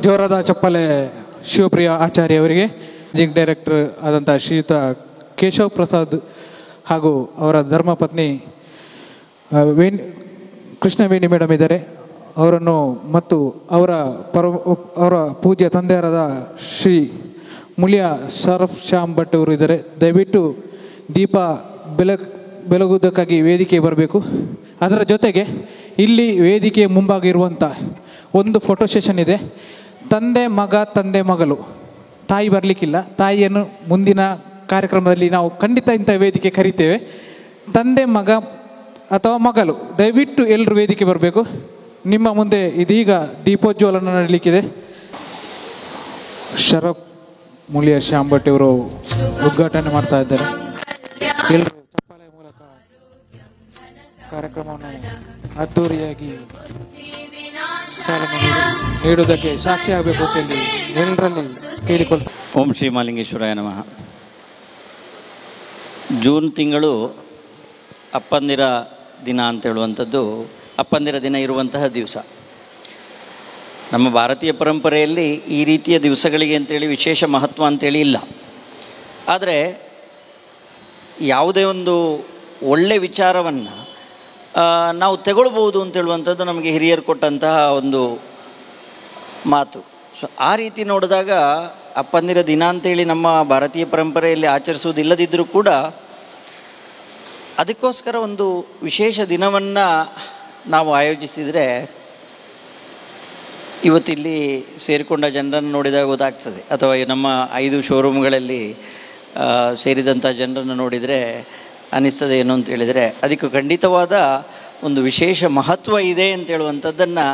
ಜೋರಾದ ಚಪ್ಪಲೆ ಶಿವಪ್ರಿಯ ಆಚಾರ್ಯ ಅವರಿಗೆ, ಮ್ಯೂಸಿಕ್ ಡೈರೆಕ್ಟರ್ ಆದಂಥ ಶ್ರೀಯುತ ಕೇಶವ್ ಪ್ರಸಾದ್ ಹಾಗೂ ಅವರ ಧರ್ಮಪತ್ನಿ ಕೃಷ್ಣವೇಣಿ ಮೇಡಮ್ ಇದ್ದಾರೆ. ಅವರನ್ನು ಮತ್ತು ಅವರ ಪೂಜ್ಯ ತಂದೆಯರಾದ ಶ್ರೀ ಮುಳಿಯ ಶರಫ್ ಶ್ಯಾಮ್ ಭಟ್ ಅವರು ಇದ್ದಾರೆ. ದಯವಿಟ್ಟು ದೀಪ ಬೆಳಗುವುದಕ್ಕಾಗಿ ವೇದಿಕೆ ಬರಬೇಕು. ಅದರ ಜೊತೆಗೆ ಇಲ್ಲಿ ವೇದಿಕೆ ಮುಂಭಾಗಿರುವಂಥ ಒಂದು ಫೋಟೋ ಸೆಷನ್ ಇದೆ. ತಂದೆ ಮಗ ತಂದೆ ಮಗಳು, ತಾಯಿ ಬರಲಿಕ್ಕಿಲ್ಲ, ತಾಯಿಯನ್ನು ಮುಂದಿನ ಕಾರ್ಯಕ್ರಮದಲ್ಲಿ ನಾವು ಖಂಡಿತ ಇಂಥ ವೇದಿಕೆ ಕರಿತೇವೆ. ತಂದೆ ಮಗ ಅಥವಾ ಮಗಳು ದಯವಿಟ್ಟು ಎಲ್ಲರೂ ವೇದಿಕೆ ಬರಬೇಕು. ನಿಮ್ಮ ಮುಂದೆ ಇದೀಗ ದೀಪೋಜ್ವಲನ ನಡೀಲಿಕ್ಕಿದೆ. ಶರಫ್ ಮುಳಿಯ ಶ್ಯಾಮ್ ಭಟ್ ಅವರು ಉದ್ಘಾಟನೆ ಮಾಡ್ತಾ ಇದ್ದಾರೆ. ಎಲ್ಲರೂ ಚಪ್ಪಾಳೆಯ ಮೂಲಕ ಕಾರ್ಯಕ್ರಮವನ್ನು ಅದ್ದೂರಿಯಾಗಿ ಚಾಲನೆ ನೀಡುವುದಕ್ಕೆ ಸಾಕ್ಷಿ ಆಗಬೇಕು ಅಂತ ಎಲ್ಲರಲ್ಲಿ ಕೇಳಿಕೊಳ್ತಾರೆ. ಓಂ ಶ್ರೀ ಮಾಲಿಂಗೇಶ್ವರಾಯ ನಮಃ. ಜೂನ್ ತಿಂಗಳು ಅಪ್ಪಂದಿರ ದಿನ ಅಂತ ಹೇಳುವಂಥದ್ದು ಅಪ್ಪಂದಿರ ದಿನ ಇರುವಂತಹ ದಿವಸ. ನಮ್ಮ ಭಾರತೀಯ ಪರಂಪರೆಯಲ್ಲಿ ಈ ರೀತಿಯ ದಿವಸಗಳಿಗೆ ಅಂತೇಳಿ ವಿಶೇಷ ಮಹತ್ವ ಅಂತೇಳಿ ಇಲ್ಲ. ಆದರೆ ಯಾವುದೇ ಒಂದು ಒಳ್ಳೆ ವಿಚಾರವನ್ನು ನಾವು ತಗೊಳ್ಬೋದು ಅಂತೇಳುವಂಥದ್ದು ನಮಗೆ ಹಿರಿಯರು ಕೊಟ್ಟಂತಹ ಒಂದು ಮಾತು. ಸೊ ಆ ರೀತಿ ನೋಡಿದಾಗ ಅಪ್ಪಂದಿರ ದಿನ ಅಂತೇಳಿ ನಮ್ಮ ಭಾರತೀಯ ಪರಂಪರೆಯಲ್ಲಿ ಆಚರಿಸುವುದಿಲ್ಲದಿದ್ದರೂ ಕೂಡ ಅದಕ್ಕೋಸ್ಕರ ಒಂದು ವಿಶೇಷ ದಿನವನ್ನು ನಾವು ಆಯೋಜಿಸಿದರೆ ಇವತ್ತಿಲ್ಲಿ ಸೇರಿಕೊಂಡ ಜನರನ್ನು ನೋಡಿದಾಗ ಗೊತ್ತಾಗ್ತದೆ, ಅಥವಾ ನಮ್ಮ 5 ಶೋರೂಮ್ಗಳಲ್ಲಿ ಸೇರಿದಂಥ ಜನರನ್ನು ನೋಡಿದರೆ ಅನ್ನಿಸ್ತದೆ ಏನು ಅಂತ ಹೇಳಿದರೆ ಅದಕ್ಕೆ ಖಂಡಿತವಾದ ಒಂದು ವಿಶೇಷ ಮಹತ್ವ ಇದೆ ಅಂತೇಳುವಂಥದ್ದನ್ನು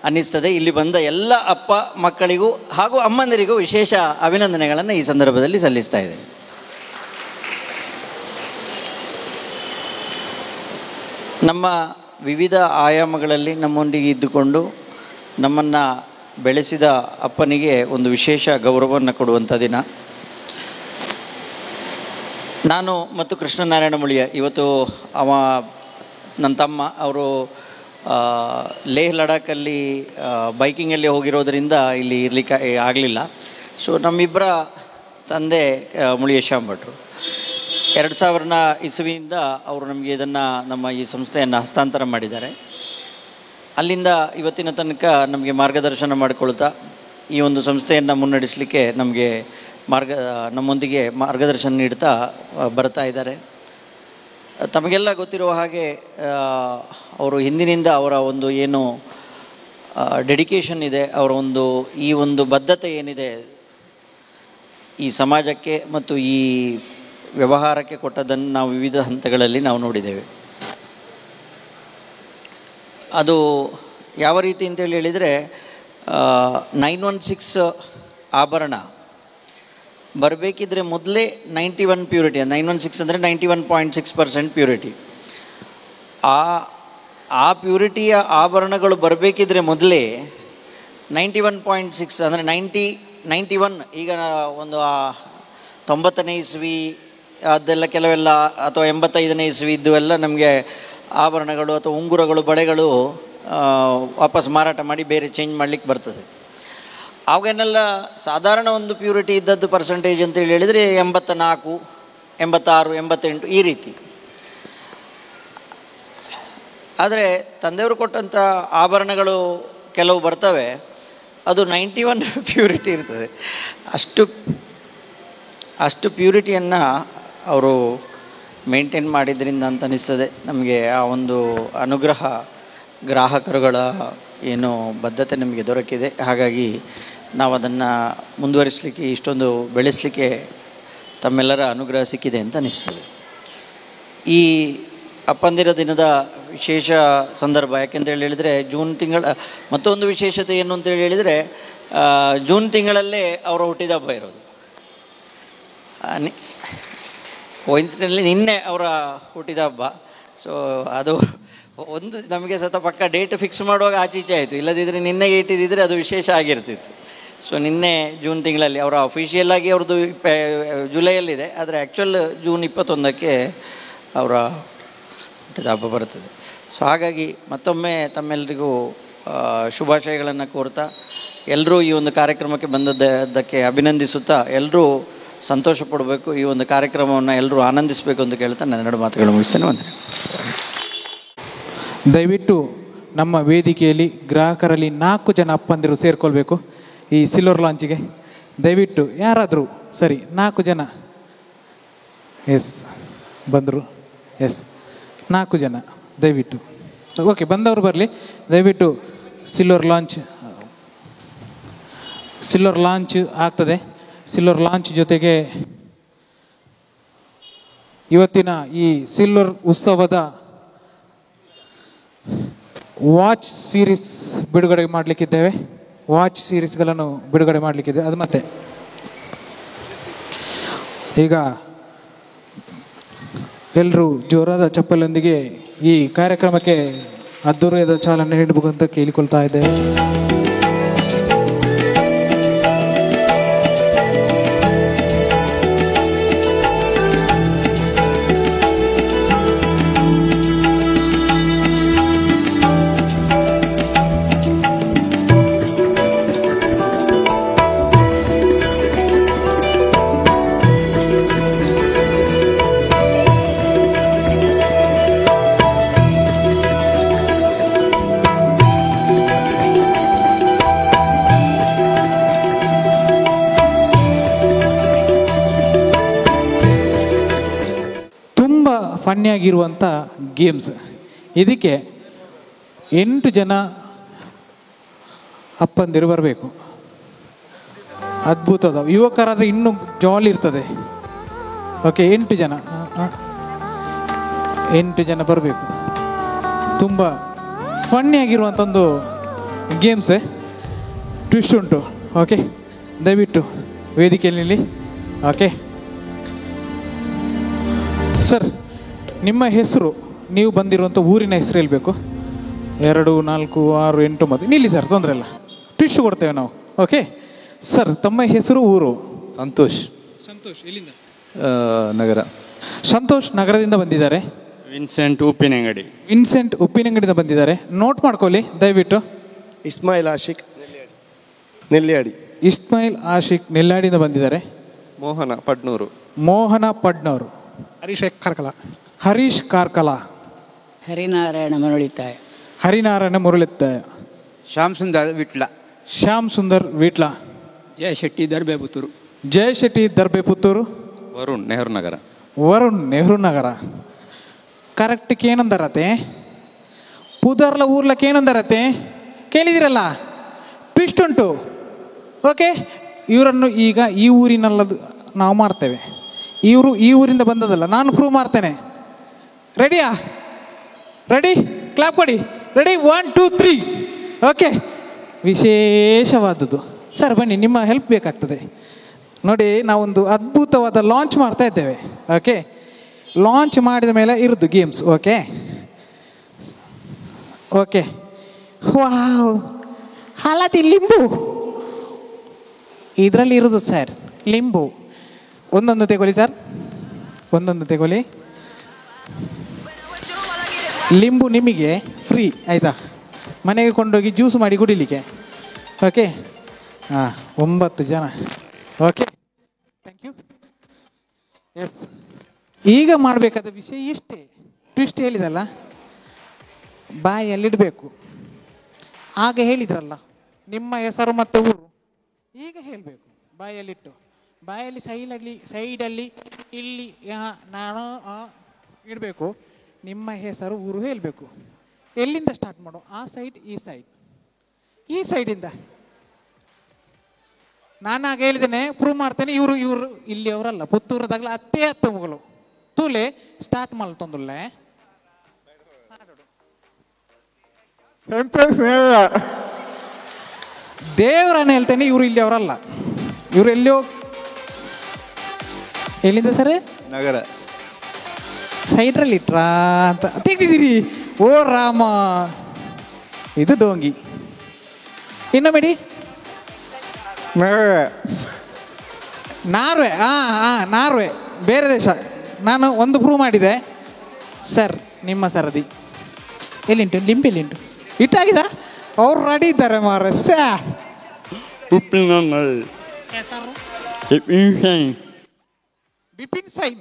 ಅನ್ನಿಸ್ತದೆ. ಇಲ್ಲಿ ಬಂದ ಎಲ್ಲ ಅಪ್ಪ ಮಕ್ಕಳಿಗೂ ಹಾಗೂ ಅಮ್ಮಂದಿರಿಗೂ ವಿಶೇಷ ಅಭಿನಂದನೆಗಳನ್ನು ಈ ಸಂದರ್ಭದಲ್ಲಿ ಸಲ್ಲಿಸ್ತಾ ಇದ್ದೇನೆ. ನಮ್ಮ ವಿವಿಧ ಆಯಾಮಗಳಲ್ಲಿ ನಮ್ಮೊಂದಿಗೆ ಇದ್ದುಕೊಂಡು ನಮ್ಮನ್ನು ಬೆಳೆಸಿದ ಅಪ್ಪನಿಗೆ ಒಂದು ವಿಶೇಷ ಗೌರವವನ್ನು ಕೊಡುವಂಥ ದಿನ. ನಾನು ಮತ್ತು ಕೃಷ್ಣನಾರಾಯಣ ಮುಳಿಯ ಇವತ್ತು ನನ್ನ ತಮ್ಮ ಅವರು ಲೇಹ್ ಲಡಾಖಲ್ಲಿ ಬೈಕಿಂಗಲ್ಲಿ ಹೋಗಿರೋದರಿಂದ ಇಲ್ಲಿ ಇರಲಿಕ್ಕೆ ಆಗಲಿಲ್ಲ. ಸೊ ನಮ್ಮಿಬ್ಬರ ತಂದೆ ಮುಳಿಯಶ್ಯಾಮ್ ಭಟ್ರು 2000 ಇಸವಿಯಿಂದ ಅವರು ನಮಗೆ ಇದನ್ನು ನಮ್ಮ ಈ ಸಂಸ್ಥೆಯನ್ನು ಹಸ್ತಾಂತರ ಮಾಡಿದ್ದಾರೆ. ಅಲ್ಲಿಂದ ಇವತ್ತಿನ ತನಕ ನಮಗೆ ಮಾರ್ಗದರ್ಶನ ಮಾಡಿಕೊಳ್ತಾ ಈ ಒಂದು ಸಂಸ್ಥೆಯನ್ನು ಮುನ್ನಡೆಸಲಿಕ್ಕೆ ನಮ್ಮೊಂದಿಗೆ ಮಾರ್ಗದರ್ಶನ ನೀಡ್ತಾ ಬರ್ತಾ ಇದ್ದಾರೆ. ತಮಗೆಲ್ಲ ಗೊತ್ತಿರುವ ಹಾಗೆ ಅವರು ಹಿಂದಿನಿಂದ ಅವರ ಒಂದು ಏನು ಡೆಡಿಕೇಶನ್ ಇದೆ, ಅವರ ಈ ಒಂದು ಬದ್ಧತೆ ಏನಿದೆ ಈ ಸಮಾಜಕ್ಕೆ ಮತ್ತು ಈ ವ್ಯವಹಾರಕ್ಕೆ ಕೊಟ್ಟದನ್ನು ನಾವು ವಿವಿಧ ಹಂತಗಳಲ್ಲಿ ನಾವು ನೋಡಿದ್ದೇವೆ. ಅದು ಯಾವ ರೀತಿ ಅಂತೇಳಿ ಹೇಳಿದರೆ 916 ಆಭರಣ ಬರಬೇಕಿದ್ರೆ ಮೊದಲೇ 91 ಪ್ಯೂರಿಟಿ, 916 ಅಂದರೆ 91.6% ಪ್ಯೂರಿಟಿ. ಆ ಪ್ಯೂರಿಟಿಯ ಆಭರಣಗಳು ಬರಬೇಕಿದ್ರೆ ಮೊದಲೇ 91.6 ಅಂದರೆ 91. ಈಗ ಒಂದು 90ನೇ ಇಸ್ವಿ ಅದೆಲ್ಲ ಕೆಲವೆಲ್ಲ ಅಥವಾ 85ನೇ ಇಸ್ವಿ ಇದ್ದು ಎಲ್ಲ ನಮಗೆ ಆಭರಣಗಳು ಅಥವಾ ಉಂಗುರಗಳು ಬಳೆಗಳು ವಾಪಸ್ ಮಾರಾಟ ಮಾಡಿ ಬೇರೆ ಚೇಂಜ್ ಮಾಡಲಿಕ್ಕೆ ಬರ್ತದೆ. ಅವಾಗೇನೆಲ್ಲ ಸಾಧಾರಣ ಒಂದು ಪ್ಯೂರಿಟಿ ಇದ್ದದ್ದು ಪರ್ಸೆಂಟೇಜ್ ಅಂತೇಳಿ ಹೇಳಿದರೆ 84, 86, 88 ಈ ರೀತಿ. ಆದರೆ ತಂದೆಯವರು ಕೊಟ್ಟಂಥ ಆಭರಣಗಳು ಕೆಲವು ಬರ್ತವೆ, ಅದು 91 ಪ್ಯೂರಿಟಿ ಇರ್ತದೆ. ಅಷ್ಟು ಪ್ಯೂರಿಟಿಯನ್ನು ಅವರು ಮೇಂಟೈನ್ ಮಾಡಿದ್ರಿಂದ ಅಂತ ಅನಿಸ್ತದೆ ನಮಗೆ. ಆ ಒಂದು ಅನುಗ್ರಹ ಗ್ರಾಹಕರುಗಳ ಏನು ಬದ್ಧತೆ ನಮಗೆ ದೊರಕಿದೆ. ಹಾಗಾಗಿ ನಾವು ಅದನ್ನು ಮುಂದುವರಿಸಲಿಕ್ಕೆ, ಇಷ್ಟೊಂದು ಬೆಳೆಸಲಿಕ್ಕೆ ತಮ್ಮೆಲ್ಲರ ಅನುಗ್ರಹ ಸಿಕ್ಕಿದೆ ಅಂತ ಅನಿಸ್ತದೆ. ಈ ಅಪ್ಪಂದಿರ ದಿನದ ವಿಶೇಷ ಸಂದರ್ಭ ಯಾಕೆಂತೇಳಿ ಹೇಳಿದರೆ ಜೂನ್ ತಿಂಗಳ ಮತ್ತೊಂದು ವಿಶೇಷತೆ ಏನು ಅಂತೇಳಿ ಹೇಳಿದರೆ ಜೂನ್ ತಿಂಗಳಲ್ಲೇ ಅವರ ಹುಟ್ಟಿದ ಹಬ್ಬ ಇರೋದು. ಕೋಇನ್ಸಿಡೆಂಟ್ಲಿ ನಿನ್ನೆ ಅವರ ಹುಟ್ಟಿದ ಹಬ್ಬ. ಸೊ ಅದು ಒಂದು ನಮಗೆ ಪಕ್ಕ ಡೇಟ್ ಫಿಕ್ಸ್ ಮಾಡುವಾಗ ಆಚೀಚೆ ಆಯಿತು, ಇಲ್ಲದಿದ್ದರೆ ನಿನ್ನೆಗೆ ಇಟ್ಟಿದ್ದರೆ ಅದು ವಿಶೇಷ ಆಗಿರ್ತಿತ್ತು. ಸೊ ನಿನ್ನೆ ಜೂನ್ ತಿಂಗಳಲ್ಲಿ ಅವರ ಅಫಿಷಿಯಲ್ ಆಗಿ ಅವ್ರದ್ದು ಜುಲೈಯಲ್ಲಿದೆ, ಆದರೆ ಆ್ಯಕ್ಚುಲ್ ಜೂನ್ 21ಕ್ಕೆ ಅವರ ಹುಟ್ಟಿದ ಹಬ್ಬ ಬರ್ತದೆ. ಸೊ ಹಾಗಾಗಿ ಮತ್ತೊಮ್ಮೆ ತಮ್ಮೆಲ್ಲರಿಗೂ ಶುಭಾಶಯಗಳನ್ನು ಕೋರ್ತಾ ಎಲ್ಲರೂ ಈ ಒಂದು ಕಾರ್ಯಕ್ರಮಕ್ಕೆ ಬಂದದ್ದಕ್ಕೆ ಅಭಿನಂದಿಸುತ್ತಾ ಎಲ್ಲರೂ ಸಂತೋಷ ಪಡಬೇಕು, ಈ ಒಂದು ಕಾರ್ಯಕ್ರಮವನ್ನು ಎಲ್ಲರೂ ಆನಂದಿಸಬೇಕು ಅಂತ ಕೇಳ್ತಾ ನನ್ನ 2 ಮಾತುಗಳು ಮುಗಿಸ್ತೇನೆ. ವಂದನೆ. ದಯವಿಟ್ಟು ನಮ್ಮ ವೇದಿಕೆಯಲ್ಲಿ ಗ್ರಾಹಕರಲ್ಲಿ 4 ಜನ ಅಪ್ಪಂದಿರು ಸೇರಿಕೊಳ್ಬೇಕು ಈ ಸಿಲ್ವರ್ ಲಾಂಚಿಗೆ. ದಯವಿಟ್ಟು ಯಾರಾದರೂ ಸರಿ 4 ಜನ. ಎಸ್ ಬಂದರು. ಎಸ್ 4 ಜನ ದಯವಿಟ್ಟು. ಓಕೆ, ಬಂದವರು ಬರಲಿ ದಯವಿಟ್ಟು. ಸಿಲ್ವರ್ ಲಾಂಚ್ ಆಗ್ತದೆ. ಸಿಲ್ವರ್ ಲಾಂಚ್ ಜೊತೆಗೆ ಇವತ್ತಿನ ಈ ಸಿಲ್ವರ್ ಉತ್ಸವದ ವಾಚ್ ಸೀರೀಸ್ ಬಿಡುಗಡೆ ಮಾಡಲಿಕ್ಕಿದ್ದೇವೆ. ವಾಚ್ ಸೀರೀಸ್ಗಳನ್ನು ಬಿಡುಗಡೆ ಮಾಡಲಿಕ್ಕಿದೆ. ಅದು ಮತ್ತೆ ಈಗ ಎಲ್ಲರೂ ಜೋರಾದ ಚಪ್ಪಲೊಂದಿಗೆ ಈ ಕಾರ್ಯಕ್ರಮಕ್ಕೆ ಅದ್ದೂರಿಯಾದ ಚಾಲನೆ ನೀಡಬೇಕು ಅಂತ ಕೇಳಿಕೊಳ್ತಾ ಇದ್ದೇವೆ. ಫನ್ನಿಯಾಗಿರುವಂಥ ಗೇಮ್ಸ್. ಇದಕ್ಕೆ 8 ಜನ ಅಪ್ಪಂದಿರು ಬರಬೇಕು. ಅದ್ಭುತದ ಯುವಕರಾದರೆ ಇನ್ನೂ ಜಾಲಿ ಇರ್ತದೆ. ಓಕೆ, 8 ಜನ 8 ಜನ ಬರಬೇಕು. ತುಂಬ ಫನ್ನಿಯಾಗಿರುವಂಥ ಒಂದು ಗೇಮ್ಸ್, ಟ್ವಿಸ್ಟ್ ಉಂಟು. ಓಕೆ, ದಯವಿಟ್ಟು ವೇದಿಕೆಯಲ್ಲಿ. ಓಕೆ ಸರ್, ನಿಮ್ಮ ಹೆಸರು, ನೀವು ಬಂದಿರುವಂಥ ಊರಿನ ಹೆಸರು ಹೇಳಬೇಕು. 2, 4, 6, 8, 9 ನಿಲ್ಲಿ ಸರ್, ತೊಂದರೆ ಇಲ್ಲ, ಟ್ವಿಸ್ಟ್ ಕೊಡ್ತೇವೆ ನಾವು. ಓಕೆ ಸರ್, ತಮ್ಮ ಹೆಸರು, ಊರು? ಸಂತೋಷ್. ಸಂತೋಷ್ ಎಲ್ಲಿಂದ? ನಗರ. ಸಂತೋಷ್ ನಗರದಿಂದ ಬಂದಿದ್ದಾರೆ. ವಿನ್ಸೆಂಟ್ ಉಪ್ಪಿನಂಗಡಿ. ವಿನ್ಸೆಂಟ್ ಉಪ್ಪಿನಂಗಡಿಯಿಂದ ಬಂದಿದ್ದಾರೆ. ನೋಟ್ ಮಾಡ್ಕೊಳ್ಳಿ ದಯವಿಟ್ಟು. ಇಸ್ಮಾಯಿಲ್ ಆಶಿಕ್ ನೆಲ್ಯಾಡಿ. ಇಸ್ಮಾಯಿಲ್ ಆಶಿಕ್ ನೆಲ್ಯಾಡಿಯಿಂದ ಬಂದಿದ್ದಾರೆ. ಮೋಹನ ಪಡ್ನೂರು. ಮೋಹನ ಪಡ್ನೂರು. ಹರೀಶ್ ಕಾರ್ಕಳ. ಹರೀಶ್ ಕಾರ್ಕಳ. ಹರಿನಾರಾಯಣ ಮುರಳಿತಾಯ. ಹರಿನಾರಾಯಣ ಮುರಳಿತಾಯ. ಶ್ಯಾಮ್ ಸುಂದರ್ ವಿಟ್ಲ. ಶ್ಯಾಮ್ ಸುಂದರ್ ವಿಟ್ಲ. ಜಯಶೆಟ್ಟಿ ದರ್ಬೆ ಪುತ್ತೂರು. ಜಯಶೆಟ್ಟಿ ದರ್ಬೆ ಪುತ್ತೂರು. ವರುಣ್ ನೆಹರು ನಗರ. ವರುಣ್ ನೆಹರು ನಗರ. ಕರೆಕ್ಟ್ ಏನಂದರತೆ? ಪುದರ್ಲ ಊರ್ಲಕ್ಕೆ ಏನಂದರತೆ ಕೇಳಿದಿರಲ್ಲ, ಟ್ವಿಸ್ಟ್ ಉಂಟು. ಓಕೆ, ಇವರನ್ನು ಈಗ ಈ ಊರಿನಲ್ಲದು ನಾವು ಮಾಡ್ತೇವೆ. ಇವರು ಈ ಊರಿಂದ ಬಂದದಲ್ಲ, ನಾನು ಪ್ರೂವ್ ಮಾಡ್ತೇನೆ. ರೆಡಿಯಾ? ರೆಡಿ? ಕ್ಲಾಪ್ ಕೊಡಿ. ರೆಡಿ? 1, 2, 3. ಓಕೆ, ವಿಶೇಷವಾದದ್ದು ಸರ್, ಬನ್ನಿ, ನಿಮ್ಮ ಹೆಲ್ಪ್ ಬೇಕಾಗ್ತದೆ. ನೋಡಿ, ನಾವೊಂದು ಅದ್ಭುತವಾದ ಲಾಂಚ್ ಮಾಡ್ತಾ ಇದ್ದೇವೆ. ಓಕೆ, ಲಾಂಚ್ ಮಾಡಿದ ಮೇಲೆ ಇರೋದು ಗೇಮ್ಸ್. Okay okay. ವಾವ್, ಹಳದಿ ಲಿಂಬು ಇದರಲ್ಲಿ ಇರೋದು ಸರ್, ಲಿಂಬು. ಒಂದೊಂದು ತಗೊಳ್ಳಿ ಸರ್, ಒಂದೊಂದು ತಗೊಳ್ಳಿ. ಲಿಂಬು ನಿಮಗೆ ಫ್ರೀ, ಆಯಿತಾ? ಮನೆಗೆ ಕೊಂಡೋಗಿ ಜ್ಯೂಸ್ ಮಾಡಿ ಕುಡಿಲಿಕ್ಕೆ. ಓಕೆ, ಹಾಂ, 9 ಜನ. Okay, thank you. ಎಸ್, ಈಗ ಮಾಡಬೇಕಾದ ವಿಷಯ ಇಷ್ಟೇ. ಟ್ವಿಸ್ಟ್ ಹೇಳಿದಲ್ಲ, ಬಾಯಲ್ಲಿಡಬೇಕು. ಆಗ ಹೇಳಿದ್ರಲ್ಲ ನಿಮ್ಮ ಹೆಸರು ಮತ್ತು ಊರು, ಈಗ ಹೇಳಬೇಕು ಬಾಯಲ್ಲಿಟ್ಟು. ಬಾಯಲ್ಲಿ ಸೈಡಲ್ಲಿ ಇಲ್ಲಿ ನಾನು ಇಡಬೇಕು. ನಿಮ್ಮ ಹೆಸರು ಊರು ಹೇಳಬೇಕು. ಎಲ್ಲಿಂದ ಸ್ಟಾರ್ಟ್ ಮಾಡೋ? ಆ ಸೈಡ್, ಈ ಸೈಡ್, ಈ ಸೈಡಿಂದ. ನಾನಾಗ ಹೇಳಿದ್ದೇನೆ, ಪ್ರೂವ್ ಮಾಡ್ತೇನೆ. ಇವರು ಇಲ್ಲಿ ಅವರಲ್ಲ, ಪುತ್ತೂರದಾಗಲ ಅತ್ತೆ ಮಗಳು ತೂಲೆ ಸ್ಟಾರ್ಟ್ ಮಾಡ್ತಂದುಲ್ಲೆ. ದೇವರನ್ನ ಹೇಳ್ತೇನೆ, ಇವರು ಇಲ್ಲಿ ಅವರಲ್ಲ, ಇವರು ಎಲ್ಲಿಯೋ. ಎಲ್ಲಿಂದ ಸರ್? ನಗರ. ಸೈಡ್ರಲ್ಲಿ ಇಟ್ರಾ ಅಂತ ತೆಗ್ದಿದ್ದೀರಿ. ಓ ರಾಮ, ಇದು ಡೋಂಗಿ. ಇನ್ನೊಮ್ಮೆಡಿ. ನಾರ್ವೆ. ನಾರ್ವೆ ಬೇರೆ ದೇಶ. ನಾನು ಒಂದು ಪ್ರೂವ್ ಮಾಡಿದೆ ಸರ್. ನಿಮ್ಮ ಸರದಿ ಎಲ್ಲಿಂಟು? ಲಿಂಬೆಲ್ಲಿಂಟು ಇಟ್ಟಾಗಿದ? ಅವ್ರು ರೆಡಿ ಇದ್ದಾರೆ ಮಾರ. ಬಿಪಿನ್ ಸೈನ್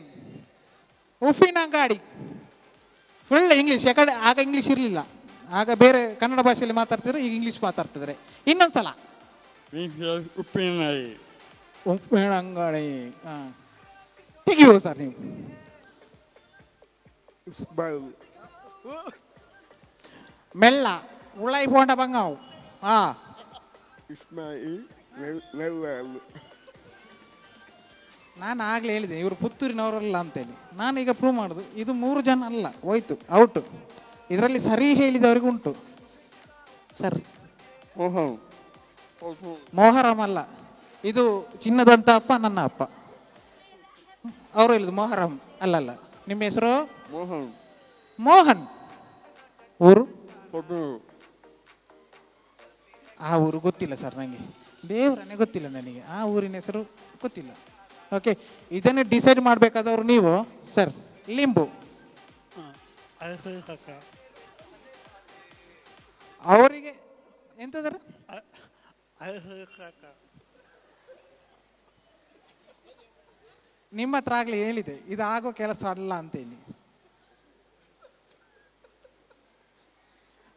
ಉಪ್ಪಿನಂಗಾಡಿ. Full English. ಯಾಕಂದ್ರೆ ಆಗ ಇಂಗ್ಲೀಷ್ ಇರಲಿಲ್ಲ, ಆಗ ಬೇರೆ ಕನ್ನಡ ಭಾಷೆಯಲ್ಲಿ ಮಾತಾಡ್ತಿದ್ರು, ಈಗ ಇಂಗ್ಲೀಷ್ ಮಾತಾಡ್ತಿದ್ದಾರೆ. ಇನ್ನೊಂದ್ಸಲ ಉಪ್ಪಿನಂಗಾಡಿ. ಹಾಂ, ತೆಗಿಯೋ ಸರ್ ನೀವು. ಮೆಲ್ಲ ಉಳೈ ಪೋಂಡ ಬಂಗಾವು. ಹಾಂ, ನಾನು ಆಗಲೇ ಹೇಳಿದೆ ಇವರು ಪುತ್ತೂರಿನವರಲ್ಲ ಅಂತೇಳಿ. ನಾನೀಗ ಪ್ರೂವ್ ಮಾಡೋದು, ಇದು 3 ಜನ ಅಲ್ಲ, ಹೋಯ್ತು, ಔಟು. ಇದರಲ್ಲಿ ಸರಿ ಹೇಳಿದವರಿಗೂ ಉಂಟು ಸರ್. ಮೊಹರಂ ಅಲ್ಲ, ಇದು ಚಿನ್ನದಂತ ಅಪ್ಪ, ನನ್ನ ಅಪ್ಪ. ಅವರು ಹೇಳಿದ್ದು ಮೊಹರಂ ಅಲ್ಲಲ್ಲ. ನಿಮ್ಮ ಹೆಸರು? ಮೋಹನ್. ಊರು? ಆ ಊರು ಗೊತ್ತಿಲ್ಲ ಸರ್ ನನಗೆ, ದೇವರನ್ನೇ ಗೊತ್ತಿಲ್ಲ ನನಗೆ, ಆ ಊರಿನ ಹೆಸರು ಗೊತ್ತಿಲ್ಲ. ಓಕೆ, ಇದನ್ನು ಡಿಸೈಡ್ ಮಾಡಬೇಕಾದವರು ನೀವು ಸರ್. ಲಿಂಬು. ಅವರಿಗೆ ಎಂತದರ? ನಿಮ್ಮ ಹತ್ರ ಆಗಲೇ ಹೇಳಿದೆ, ಇದು ಆಗೋ ಕೆಲಸ ಅಲ್ಲ ಅಂತೇಳಿ.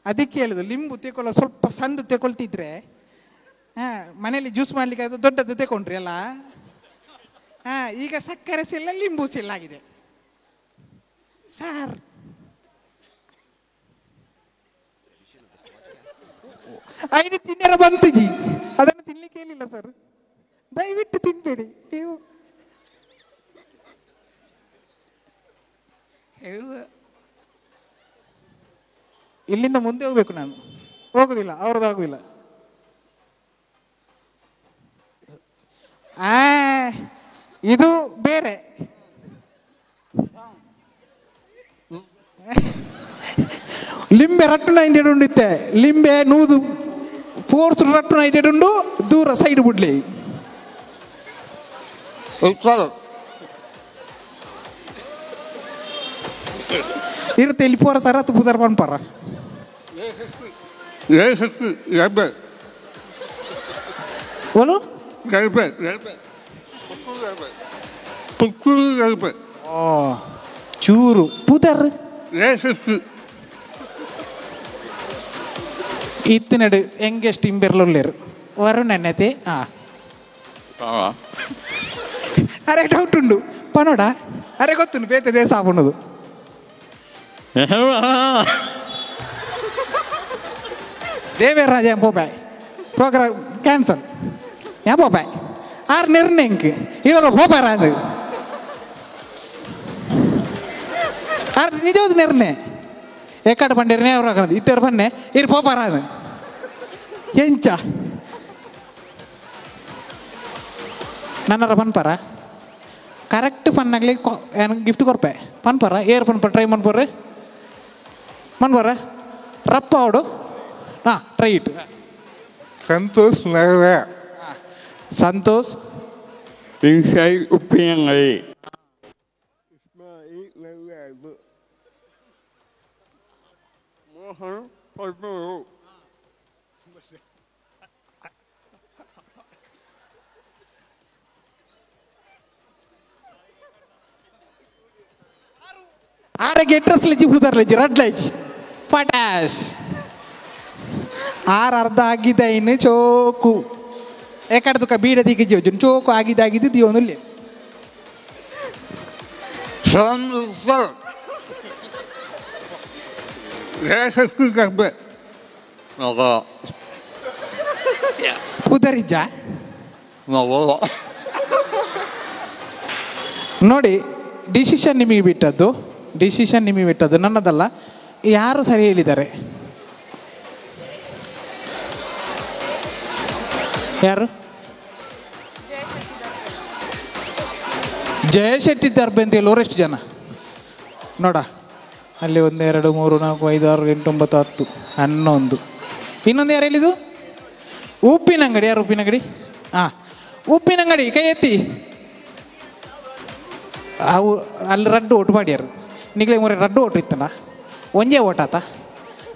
ಅದಕ್ಕೆ ಹೇಳಿದ್ರು, ಲಿಂಬು ತೆಕೊಳ್ಳೋ ಸ್ವಲ್ಪ ಸಣ್ಣದು ತೆಕೊಳ್ತಿದ್ರೆ ಮನೇಲಿ ಜ್ಯೂಸ್ ಮಾಡ್ಲಿಕ್ಕೆ ಅದು ದೊಡ್ಡದು ತೆಕೊಂಡ್ರಿ ಅಲ್ಲ. ಈಗ ಸಕ್ಕರೆ ಸಿಲ್ಲ, ಲಿಂಬು ಸಿಲ್ಲಾಗಿದೆ ಸರ್ ಐದು ತಿನ್ನರ ಬಂತು ಜಿ, ಅದನ್ನು ತಿನ್ಲಿಕ್ಕೆ ಹೇಳಿಲ್ಲ ಸರ್. ದಯವಿಟ್ಟು ತಿನ್ಬೇಡಿ ನೀವು. ಇಲ್ಲಿಂದ ಮುಂದೆ ಹೋಗ್ಬೇಕು ನಾನು, ಹೋಗುದಿಲ್ಲ, ಅವ್ರದ್ದು ಆಗುದಿಲ್ಲ. ಇದು ಬೇರೆ. ಲಿಂಬೆ ರಟ್ಟು 90 ಉಂಡಿತ್ತೆ, ಲಿಂಬೆ ನೂದು ಫೋರ್ಸ್ ರಟ್ಟು 90 ಉಂಡು, ದೂರ ಸೈಡ್ ಬಿಡ್ಲಿ. ಇರುತ್ತೆ ಇಲ್ಲಿ ಪೋರ ಸರ ತು ಬುದರ್ ಪನ್ಪಾರ बोलो ಚೂರು ಪುದರ್ ಇತ್ತಿನಡು ಎಂಗೆಸ್ಟ್ ಇಂಬೆರ್ಲೊಲ್ಲೇರು ವರುಣನ್ನತೆ. ಅರೆ ಡೌಟ್ ಉಂಡು ಪನೋಡ, ಅರೆ ಗೊತ್ತುಂಡು ಬೇತೆ ದೇಶ ಆಪುಣ್ಣದು. ದೇವೇರಾಜ ಎಂಬೋಬಾಯ್ ಪ್ರೋಗ್ರಾಮ್ ಕ್ಯಾನ್ಸಲ್ ಎಂಬೋಬಾಯ್ ಆರು ನಿರ್ಣಯಕ್ಕೆ ಇವಾಗ ಹೋಪಾರ ಅದು ಆರು ನಿಜವಾದ ನಿರ್ಣಯ ಎಕ್ಕಡ ಪಂಡಿರನೇ ಅವ್ರು ಹಾಕೋದು ಇತ್ತರು ಬನ್ನೆ ಇರು ಹೋಪಾರ ಅದು ಎಂಚ ನನ್ನರ ಪನ್ಪಾರ ಕರೆಕ್ಟ್ ಪನ್ನಾಗ್ಲಿ ಗಿಫ್ಟ್ ಕೊರ್ಪೆ ಪನ್ಪಾರ ಏರ್ ಪನ್ಪ ಟ್ರೈ ಮನ್ಪೋರ್ರಿ ಮನ್ಪಾರ ರಪ್ಪ ಅವಡು ಹಾಂ ಟ್ರೈ ಇಟ್ಟು ಸಂತೋಷ್ ನಗರ ಸಂತೋಷ್ ಇನ್ಸೈಡ್ ಉಪ್ಪಿನಂಗಡಿ ಮೋಹನ್ ಪಡ್ನೂರು ಆರೆಗೆ ಡ್ರೆಸ್ ಲೆಜ್ಜಿ ಬುದರ್ಲೆಜ್ಜಿ ರಡ್ ಲೆಜ್ಜಿ ಪಟಾಶ್ ಆರು ಅರ್ಧ ಆಗಿದ್ದ ಇನ್ನು ಚೋಕು ಎಕಡೆ ತುಕ ಬೀಡ ದಿಗ್ಗಿ ಚೋಕು ಆಗಿದ್ದು ದಿಯೋನಲ್ಲಿ ಪುದರಿಜ್ಜ ನೋಡಿ ಡಿಸಿಷನ್ ನಿಮಗೆ ಬಿಟ್ಟದ್ದು ನನ್ನದಲ್ಲ. ಯಾರು ಸರಿ ಹೇಳಿದ್ದಾರೆ? ಯಾರು? ಜಯಶೆಟ್ಟಿ ದರ್ಬೆ ಅಂತ ಹೇಳೋರು ಎಷ್ಟು ಜನ ನೋಡ ಅಲ್ಲಿ 1 2 3 4 5 6 8 9 10 11. ಇನ್ನೊಂದು ಯಾರು ಹೇಳಿದ್ದು? ಉಪ್ಪಿನಂಗಡಿ. ಯಾರು ಉಪ್ಪಿನಂಗಡಿ? ಹಾಂ ಉಪ್ಪಿನಂಗಡಿ ಕೈ ಎತ್ತಿ. ಅವು ಅಲ್ಲಿ ರಡ್ಡು ಓಟು ಮಾಡ್ಯಾರು. ನಿಗ್ಲೆ ಮೂರೇ ರಡ್ಡು ಓಟು ಇತ್ತಲ್ಲ, ಒಂಜೇ ಓಟ್ ಆತ.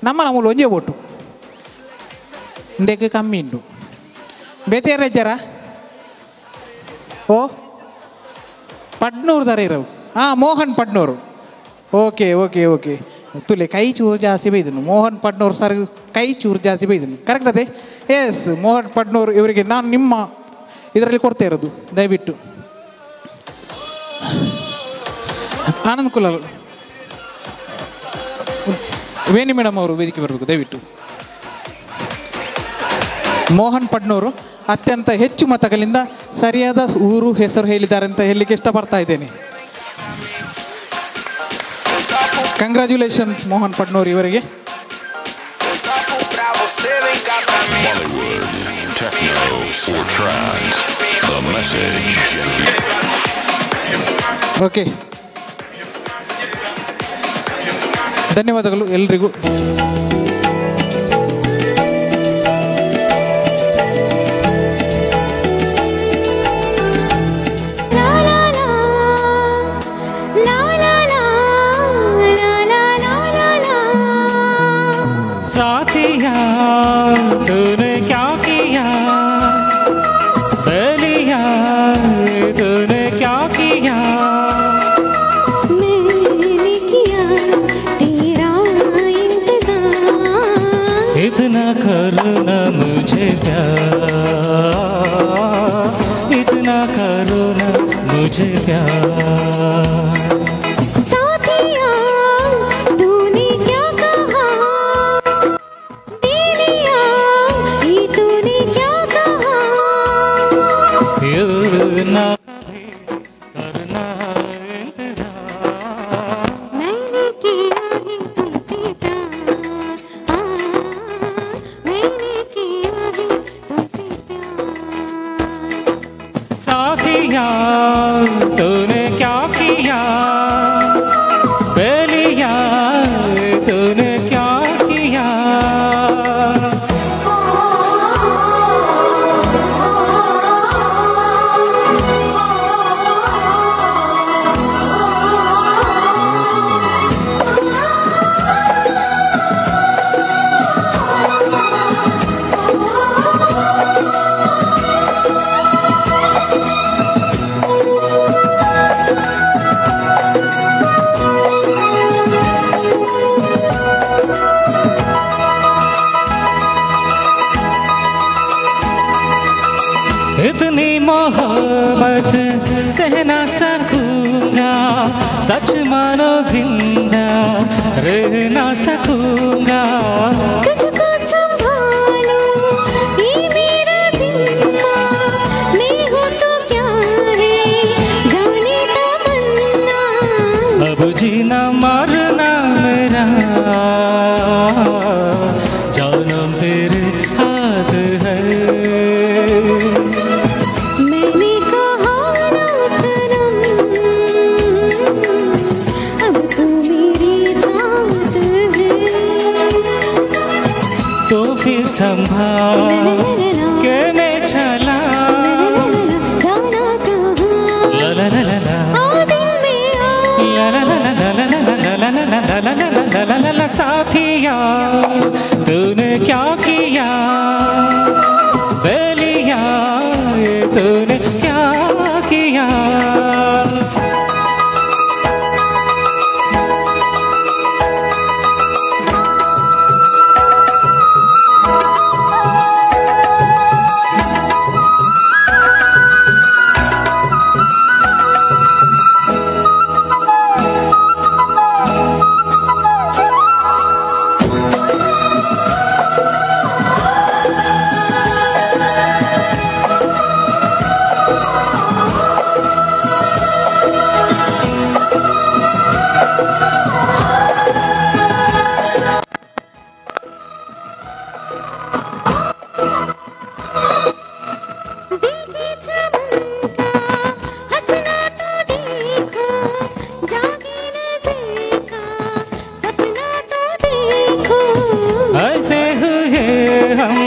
ನಮ್ಮೂಲು ಒಂಜೇ ಓಟು ಇಂದಕ್ಕೆ ಕಮ್ಮಿ ಉಂಟು. ಬೇತೆ ರಜ್ಜರ ಓ ಪಡ್ನೂರು ದಾರ ಇರವು. ಹಾಂ Mohan Padnur. Okay okay okay ತುಲೆ ಕೈ ಚೂರು ಜಾಸ್ತಿ ಬೈದನು. ಮೋಹನ್ ಪಡ್ನೂರು ಸರ್ ಕೈ ಚೂರು ಜಾಸ್ತಿ ಬೈದನು. ಕರೆಕ್ಟ್ ಅದೇ? ಎಸ್ ಮೋಹನ್ ಪಡ್ನೂರು ಇವರಿಗೆ ನಾನು ನಿಮ್ಮ ಇದರಲ್ಲಿ ಕೊಡ್ತಾ ಇರೋದು. ದಯವಿಟ್ಟು ಆನಂದ್ ಕುಲಾಲ್ ವೇಣಿ ಮೇಡಮ್ ಅವರು ವೇದಿಕೆ ಬರಬೇಕು ದಯವಿಟ್ಟು. ಮೋಹನ್ ಪಡ್ನೂರು ಅತ್ಯಂತ ಹೆಚ್ಚು ಮತಗಳಿಂದ ಸರಿಯಾದ ಊರು ಹೆಸರು ಹೇಳಿದ್ದಾರೆ ಅಂತ ಹೇಳಲಿಕ್ಕೆ ಇಷ್ಟಪಡ್ತಾ ಇದ್ದೇನೆ. ಕಂಗ್ರ್ಯಾಚುಲೇಷನ್ಸ್ ಮೋಹನ್ ಪಡ್ನೂರು ಇವರಿಗೆ. ಓಕೆ ಧನ್ಯವಾದಗಳು ಎಲ್ರಿಗೂ. साथिया तूने क्या किया, बलिया तूने क्या किया, मैंने किया तेरा इंतजार, इतना करना मुझे प्यार, इतना करना मुझे प्यार. साथिया इतनी मोहब्बत सह ना सकूंगा, सच मानो जिंदा रह ना सकूंगा। तुझको संभालो ये मेरा जिम्मा, मैं हूँ तो क्या है जाने तमन्ना। अब जीना मरना मेरा जानम तेरे हाथ है। मैंने कहा ना सनम, अब तू मेरे साथ है। तो फिर संभाल के मैं चला, जाना कहाँ ला ला ला ला ला, आ दिल में आ। ला ला ला ला ला ला ला ला ला ला ला ला ला ला ला ला। साथिया तूने क्या किया, बेलिया ये तूने क्या किया। ऐसे हुए हम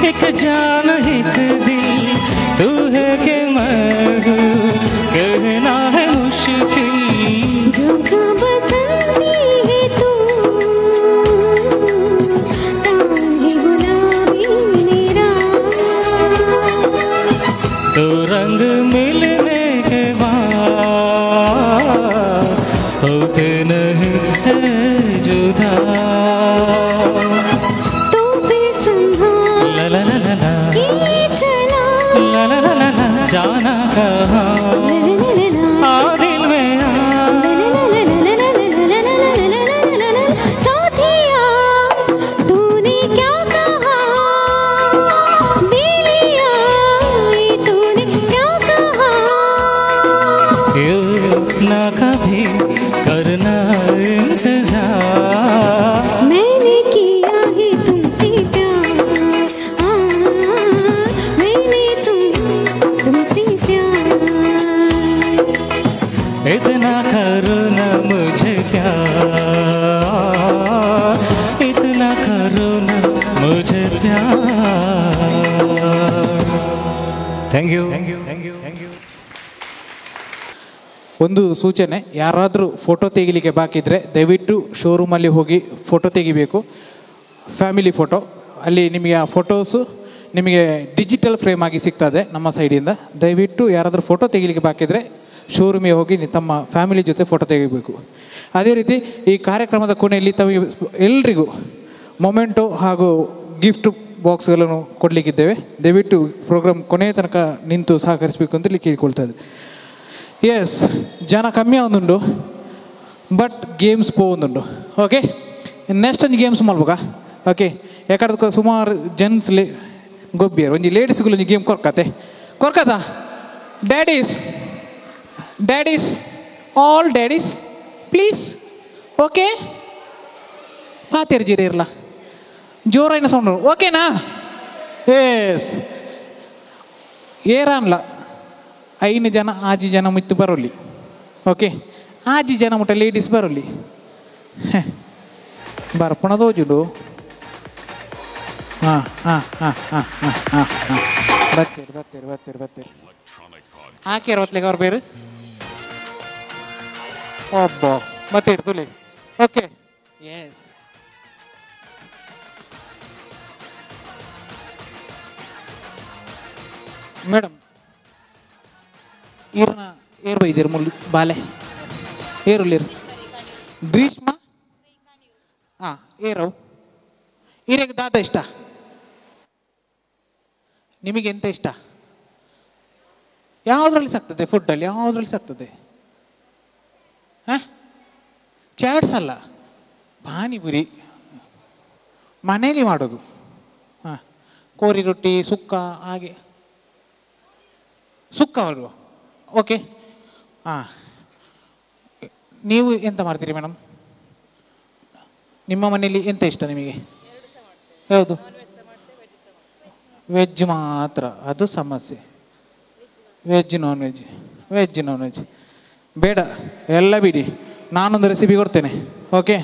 एक जान एक दिल, तू है कि मैं हूँ कहना है मुश्किल। जो बसंती है तू, ताही गुलाबी मेरा। तो रंग मिलने के बाद होते नहीं है जुदा। तो फिर संभाल ला ला ला ला ला, के चला, ला ला ला ला ला, जाना कहाँ आ दिल में आ। साथिया तूने क्या कहा, बेलिया ये तूने क्या कहा। यूं ना कभी करना इंतजार, मैंने किया है तुमसे प्यार, मैंने तुमसे प्यार। इतना करो ना मुझे प्यार, इतना करो ना मुझे प्यार। Thank you thank you thank you thank you. ಒಂದು ಸೂಚನೆ, ಯಾರಾದರೂ ಫೋಟೋ ತೆಗಿಲಿಕ್ಕೆ ಬಾಕಿ ಇದ್ದರೆ ದಯವಿಟ್ಟು ಶೋರೂಮಲ್ಲಿ ಹೋಗಿ ಫೋಟೋ ತೆಗಿಬೇಕು. ಫ್ಯಾಮಿಲಿ ಫೋಟೋ ಅಲ್ಲಿ ನಿಮಗೆ ಆ ಫೋಟೋಸು ನಿಮಗೆ ಡಿಜಿಟಲ್ ಫ್ರೇಮ್ ಆಗಿ ಸಿಗ್ತದೆ ನಮ್ಮ ಸೈಡಿಂದ. ದಯವಿಟ್ಟು ಯಾರಾದರೂ ಫೋಟೋ ತೆಗಿಲಿಕ್ಕೆ ಬಾಕಿ ಇದ್ದರೆ ಶೋರೂಮಿಗೆ ಹೋಗಿ ತಮ್ಮ ಫ್ಯಾಮಿಲಿ ಜೊತೆ ಫೋಟೋ ತೆಗಿಬೇಕು. ಅದೇ ರೀತಿ ಈ ಕಾರ್ಯಕ್ರಮದ ಕೊನೆಯಲ್ಲಿ ತಮಗೆ ಎಲ್ರಿಗೂ ಮೊಮೆಂಟೋ ಹಾಗೂ ಗಿಫ್ಟ್ ಬಾಕ್ಸ್ಗಳನ್ನು ಕೊಡಲಿಕ್ಕಿದ್ದೇವೆ. ದಯವಿಟ್ಟು ಪ್ರೋಗ್ರಾಮ್ ಕೊನೆಯ ತನಕ ನಿಂತು ಸಹಕರಿಸಬೇಕು ಅಂತೇಳಿ ಕೇಳ್ಕೊಳ್ತಾ ಇದ್ದೆ. ಎಸ್, ಜನ ಕಮ್ಮಿ ಆಗುಂಡು ಬಟ್ ಗೇಮ್ಸ್ ಪೋವುಂದುಂಡು. ಓಕೆ, ನೆಕ್ಸ್ಟ್ ಒಂಜಿ ಗೇಮ್ಸ್ ಮಲ್ಬೇಕಾ? ಓಕೆ, ಯಾಕಂದ್ರೆ ಸುಮಾರು ಜೆಂಟ್ಸ್ ಗೊಬ್ಬಿಯರು ಒಂಜಿ ಲೇಡೀಸ್ಗಳು ಒಂಜಿ ಗೇಮ್ ಕೊರ್ಕದ daddies all daddies please. Okay, ಪಾತಿರ್ಜಿರಿ ಇರಲ್ಲ ಜೋರೈನ ಸೌಂಡ್ ಓಕೆನಾ? ಎಸ್, ಏರನ್ಲ 5 ಜನ 6 ಜನ ಮುತ್ತು ಬರೋಲಿ. ಓಕೆ, 6 ಜನ ಮುಟ್ಟ ಲೇಡೀಸ್ ಬರೋಲಿ. ಬರ್ಪಣ ತೋಜುಡು. ಹಾಂ ಹಾಂ ಹಾಂ ಹಾಂ ಹಾಂ ಹಾಂ ಹಾಂ ಬರ್ತೀರಿ ಹಾಕಿರ ಹೊತ್ಲಿಗೆ ಅವ್ರ ಬೇರು ಒಬ್ಬ ಬರ್ತೀರಿ ತುಲಿ. ಓಕೆ, ಎಸ್, ಮೇಡಮ್ ಈರ್ನ ಏರ್ ಬೈದಿರು ಮುಳ್ಳು ಬಾಲೆ ಏರುಲ್ಲಿರು ಗ್ರೀಷ್ಮ ಹಾಂ ಏರವು ಈರೆಗೆ ದಾದ ಇಷ್ಟ ನಿಮಗೆ ಎಂತ ಇಷ್ಟ? ಯಾವುದ್ರಲ್ಲಿ ಸಾಕ್ತದೆ? ಫುಡ್ಡಲ್ಲಿ ಯಾವುದ್ರಲ್ಲಿ ಸಾಕ್ತದೆ? ಹಾಂ, ಚಾಟ್ಸ್ ಅಲ್ಲ, ಪಾನಿಪುರಿ ಮನೇಲಿ ಮಾಡೋದು. ಹಾಂ, ಕೋರಿ ರೊಟ್ಟಿ, ಸುಕ್ಕ, ಹಾಗೆ ಸುಕ್ಕ ಬರುವ. ಓಕೆ. ಹಾಂ, ನೀವು ಎಂತ ಮಾಡ್ತೀರಿ ಮೇಡಮ್? ನಿಮ್ಮ ಮನೇಲಿ ಎಂತ ಇಷ್ಟ ನಿಮಗೆ? ಯಾವುದು? ವೆಜ್ ಮಾತ್ರ, ಅದು ಸಮಸ್ಯೆ. Veg non veg, veg non veg ಬೇಡ, ಎಲ್ಲ ಬಿಡಿ. ನಾನೊಂದು ರೆಸಿಪಿ ಕೊಡ್ತೇನೆ. ಓಕೆ.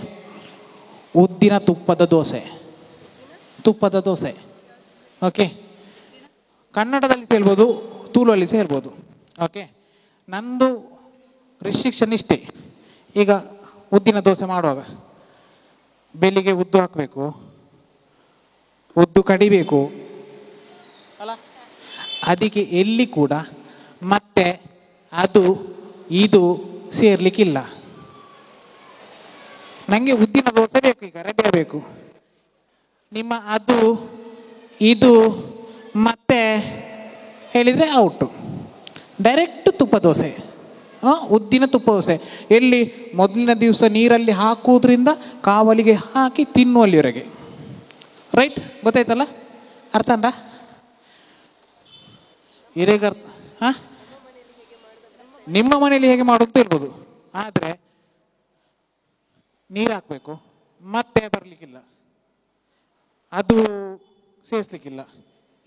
ಉದ್ದಿನ ತುಪ್ಪದ ದೋಸೆ. ತುಪ್ಪದ ದೋಸೆ. ಓಕೆ. ಕನ್ನಡದಲ್ಲಿ ಸಹ ಹೇಳ್ಬೋದು, ತುಳುವಲ್ಲಿ ಸಹ ಹೇಳ್ಬೋದು. ಓಕೆ. ನಂದು ರಿಸ್ಟ್ರಿಕ್ಷನ್ ಇಷ್ಟೇ. ಈಗ ಉದ್ದಿನ ದೋಸೆ ಮಾಡುವಾಗ ಬೆಳಿಗ್ಗೆ ಉದ್ದು ಹಾಕಬೇಕು, ಉದ್ದು ಕಡಿಬೇಕು ಅಲ್ಲ, ಅದಕ್ಕೆ ಎಲ್ಲಿ ಕೂಡ ಮತ್ತೆ ಅದು ಇದು ಸೇರ್ಲಿಕ್ಕಿಲ್ಲ. ನನಗೆ ಉದ್ದಿನ ದೋಸೆ ಬೇಕು, ಈಗ ರೆಡಿ ಆಗಬೇಕು. ನಿಮ್ಮ ಅದು ಇದು ಮತ್ತೆ ಹೇಳಿದರೆ ಔಟು. ಡೈರೆಕ್ಟ್ ತುಪ್ಪ ದೋಸೆ. ಉದ್ದಿನ ತುಪ್ಪ ದೋಸೆ ಎಲ್ಲಿ? ಮೊದಲಿನ ದಿವಸ ನೀರಲ್ಲಿ ಹಾಕುವುದರಿಂದ ಕಾವಲಿಗೆ ಹಾಕಿ ತಿನ್ನುವಲ್ಲಿವರೆಗೆ. ರೈಟ್? ಗೊತ್ತಾಯ್ತಲ್ಲ? ಅರ್ಥ ಅಂಡ ಹಿರೇಗ? ಹಾಂ, ನಿಮ್ಮ ಮನೇಲಿ ಹೇಗೆ ಮಾಡೋದು ಇರ್ಬೋದು, ಆದರೆ ನೀರು ಹಾಕಬೇಕು, ಮತ್ತೆ ಬರಲಿಕ್ಕಿಲ್ಲ, ಅದು ಸೇರಿಸ್ಲಿಕ್ಕಿಲ್ಲ,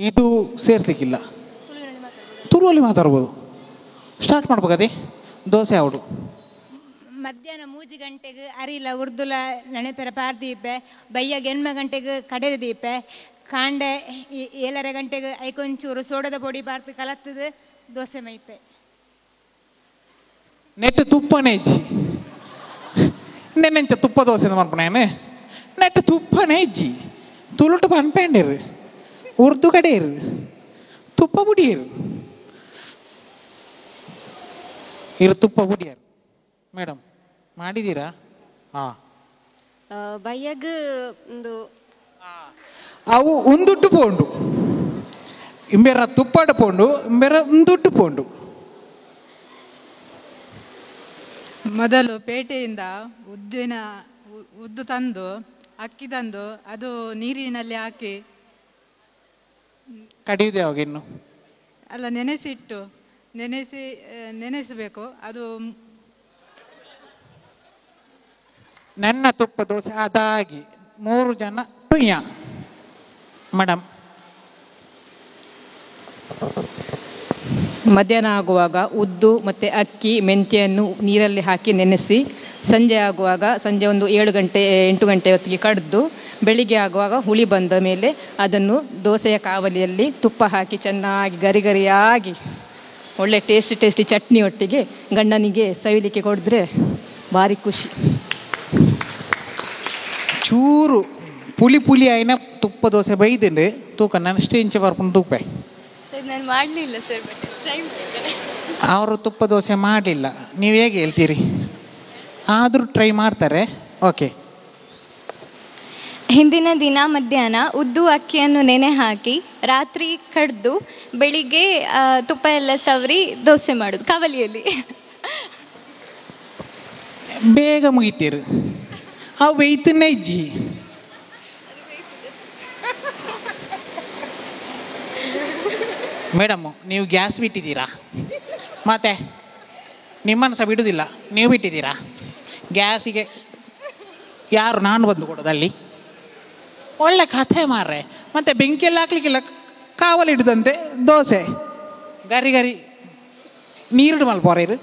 ಇದು ಸೇರಿಸ್ಲಿಕ್ಕಿಲ್ಲ. ತುಳುವಲ್ಲಿ ಮಾತಾಡ್ಬೋದು. ಸ್ಟಾರ್ಟ್ ಮಾಡ್ಬೇಕದೇ ದೋಸೆ ಅವಡು. ಮಧ್ಯಾಹ್ನ 3 ಗಂಟೆಗೆ ಅರಿಲ ಉರ್ದುಲ ನೆನಪೆರ ಪಾರ್ದೀಪೆ, ಬಯ್ಯಗೆ 8 ಗಂಟೆಗೆ ಕಡೆದ ದೀಪೆ, ಕಾಂಡೆ 7:30 ಗಂಟೆಗೆ ಐಕೊಂಚೂರು ಸೋಡದ ಪೊಡಿ ಪಾರ್ದು ಕಲತ್ತದು ದೋಸೆ ಮೈಪೆ. ನೆಟ್ಟು ತುಪ್ಪನೇ ಇಜ್ಜಿ ನೆನೆಂಚ ತುಪ್ಪ ದೋಸೆ ಮಾಡ್ಪಣೇನೆ. ನೆಟ್ಟು ತುಪ್ಪನೇ ಇಜ್ಜಿ ತುಳುಟು ಪನ್ಪೇಂಡಿರು, ಉರ್ದು ಕಡೆಯಿರು, ತುಪ್ಪ ಬುಡಿಯರು ಇರು, ತುಪ್ಪ ಬುಡಿಯರು. ಮೇಡಮ್ ಮಾಡಿದ್ದೀರಾ? ಹಾಂ. ಬಯ್ಯಗ ಒಂದು ಅವು ಒಂದುಟ್ಟು ಪೋಂಡು, ಇಂಬೆರ ತುಪ್ಪಾಡ ಪೋಂಡು, ಇಂಬೆರ ಒಂದುಟ್ಟು ಪೋಂಡು. ಮೊದಲು ಪೇಟೆಯಿಂದ ಉದ್ದು ತಂದು, ಅಕ್ಕಿ ತಂದು, ಅದು ನೀರಿನಲ್ಲಿ ಹಾಕಿ ಕಡಿಯುವುದು ಯಾವಾಗ? ಇನ್ನು ಅಲ್ಲ, ನೆನೆಸಬೇಕು. ಅದು ನನ್ನ ತುಪ್ಪ ದೋಸೆ ಅದಾಗಿ 3 ಜನ ಟುಯ್ಯ. ಮೇಡಮ್, ಮಧ್ಯಾಹ್ನ ಆಗುವಾಗ ಉದ್ದು ಮತ್ತು ಅಕ್ಕಿ ಮೆಂತ್ಯನ್ನು ನೀರಲ್ಲಿ ಹಾಕಿ ನೆನೆಸಿ, ಸಂಜೆ ಆಗುವಾಗ ಸಂಜೆ ಒಂದು 8 ಗಂಟೆ ಹೊತ್ತಿಗೆ ಕಡ್ದು, ಬೆಳಿಗ್ಗೆ ಆಗುವಾಗ ಹುಳಿ ಬಂದ ಮೇಲೆ ಅದನ್ನು ದೋಸೆಯ ಕಾವಲಿಯಲ್ಲಿ ತುಪ್ಪ ಹಾಕಿ ಚೆನ್ನಾಗಿ ಗರಿಗರಿಯಾಗಿ ಒಳ್ಳೆ ಟೇಸ್ಟಿ ಚಟ್ನಿ ಒಟ್ಟಿಗೆ ಗಂಡನಿಗೆ ಸವಿಲಿಕ್ಕೆ ಕೊಡಿದ್ರೆ ಭಾರಿ ಖುಷಿ. ಚೂರು ಪುಳಿ ಆಯ್ನ ತುಪ್ಪ ದೋಸೆ ಬೈದ್ರೆ ತೂಕ ನಾನು ಅಷ್ಟೇ ಇಂಚೆ ಬರ್ಕೊಂಡು ತೂಪ ಸರ್. ನಾನು ಮಾಡಲಿಲ್ಲ ಸರ್, ಬಟ್ ಟ್ರೈ ಮಾಡ್ತೇನೆ. ಅವರು ತುಪ್ಪ ದೋಸೆ ಮಾಡಲಿಲ್ಲ, ನೀವು ಹೇಗೆ ಹೇಳ್ತೀರಿ? ಆದರೂ ಟ್ರೈ ಮಾಡ್ತಾರೆ. ಓಕೆ. ಹಿಂದಿನ ದಿನ ಮಧ್ಯಾಹ್ನ ಉದ್ದು ಅಕ್ಕಿಯನ್ನು ನೆನೆ ಹಾಕಿ ರಾತ್ರಿ ಕಡ್ದು ಬೆಳಿಗ್ಗೆ ತುಪ್ಪ ಎಲ್ಲ ಸವರಿ ದೋಸೆ ಮಾಡೋದು ಕಾವಲಿಯಲ್ಲಿ. ಬೇಗ ಮುಗಿತೀರು. ಆ ವೈತನೇ ಇಜ್ಜಿ. ಮೇಡಮ್ಮು, ನೀವು ಗ್ಯಾಸ್ ಬಿಟ್ಟಿದ್ದೀರಾ? ಮತ್ತೆ ನಿಮ್ಮನ್ನು ಸಹ ಬಿಡುವುದಿಲ್ಲ, ನೀವು ಬಿಟ್ಟಿದ್ದೀರಾ ಗ್ಯಾಸಿಗೆ? ಯಾರು? ನಾನು ಬಂದು ಕೊಡೋದಲ್ಲಿ? ಒಳ್ಳೆ ಕಥೆ ಮಾರ್ರೆ. ಮತ್ತು ಬೆಂಕಿಯಲ್ಲಿ ಹಾಕ್ಲಿಕ್ಕಿಲ್ಲ, ಕಾವಲಿಡ್ದಂತೆ ದೋಸೆ ಗರಿ ನೀರಿಡು ಮಲ್ಪೋರು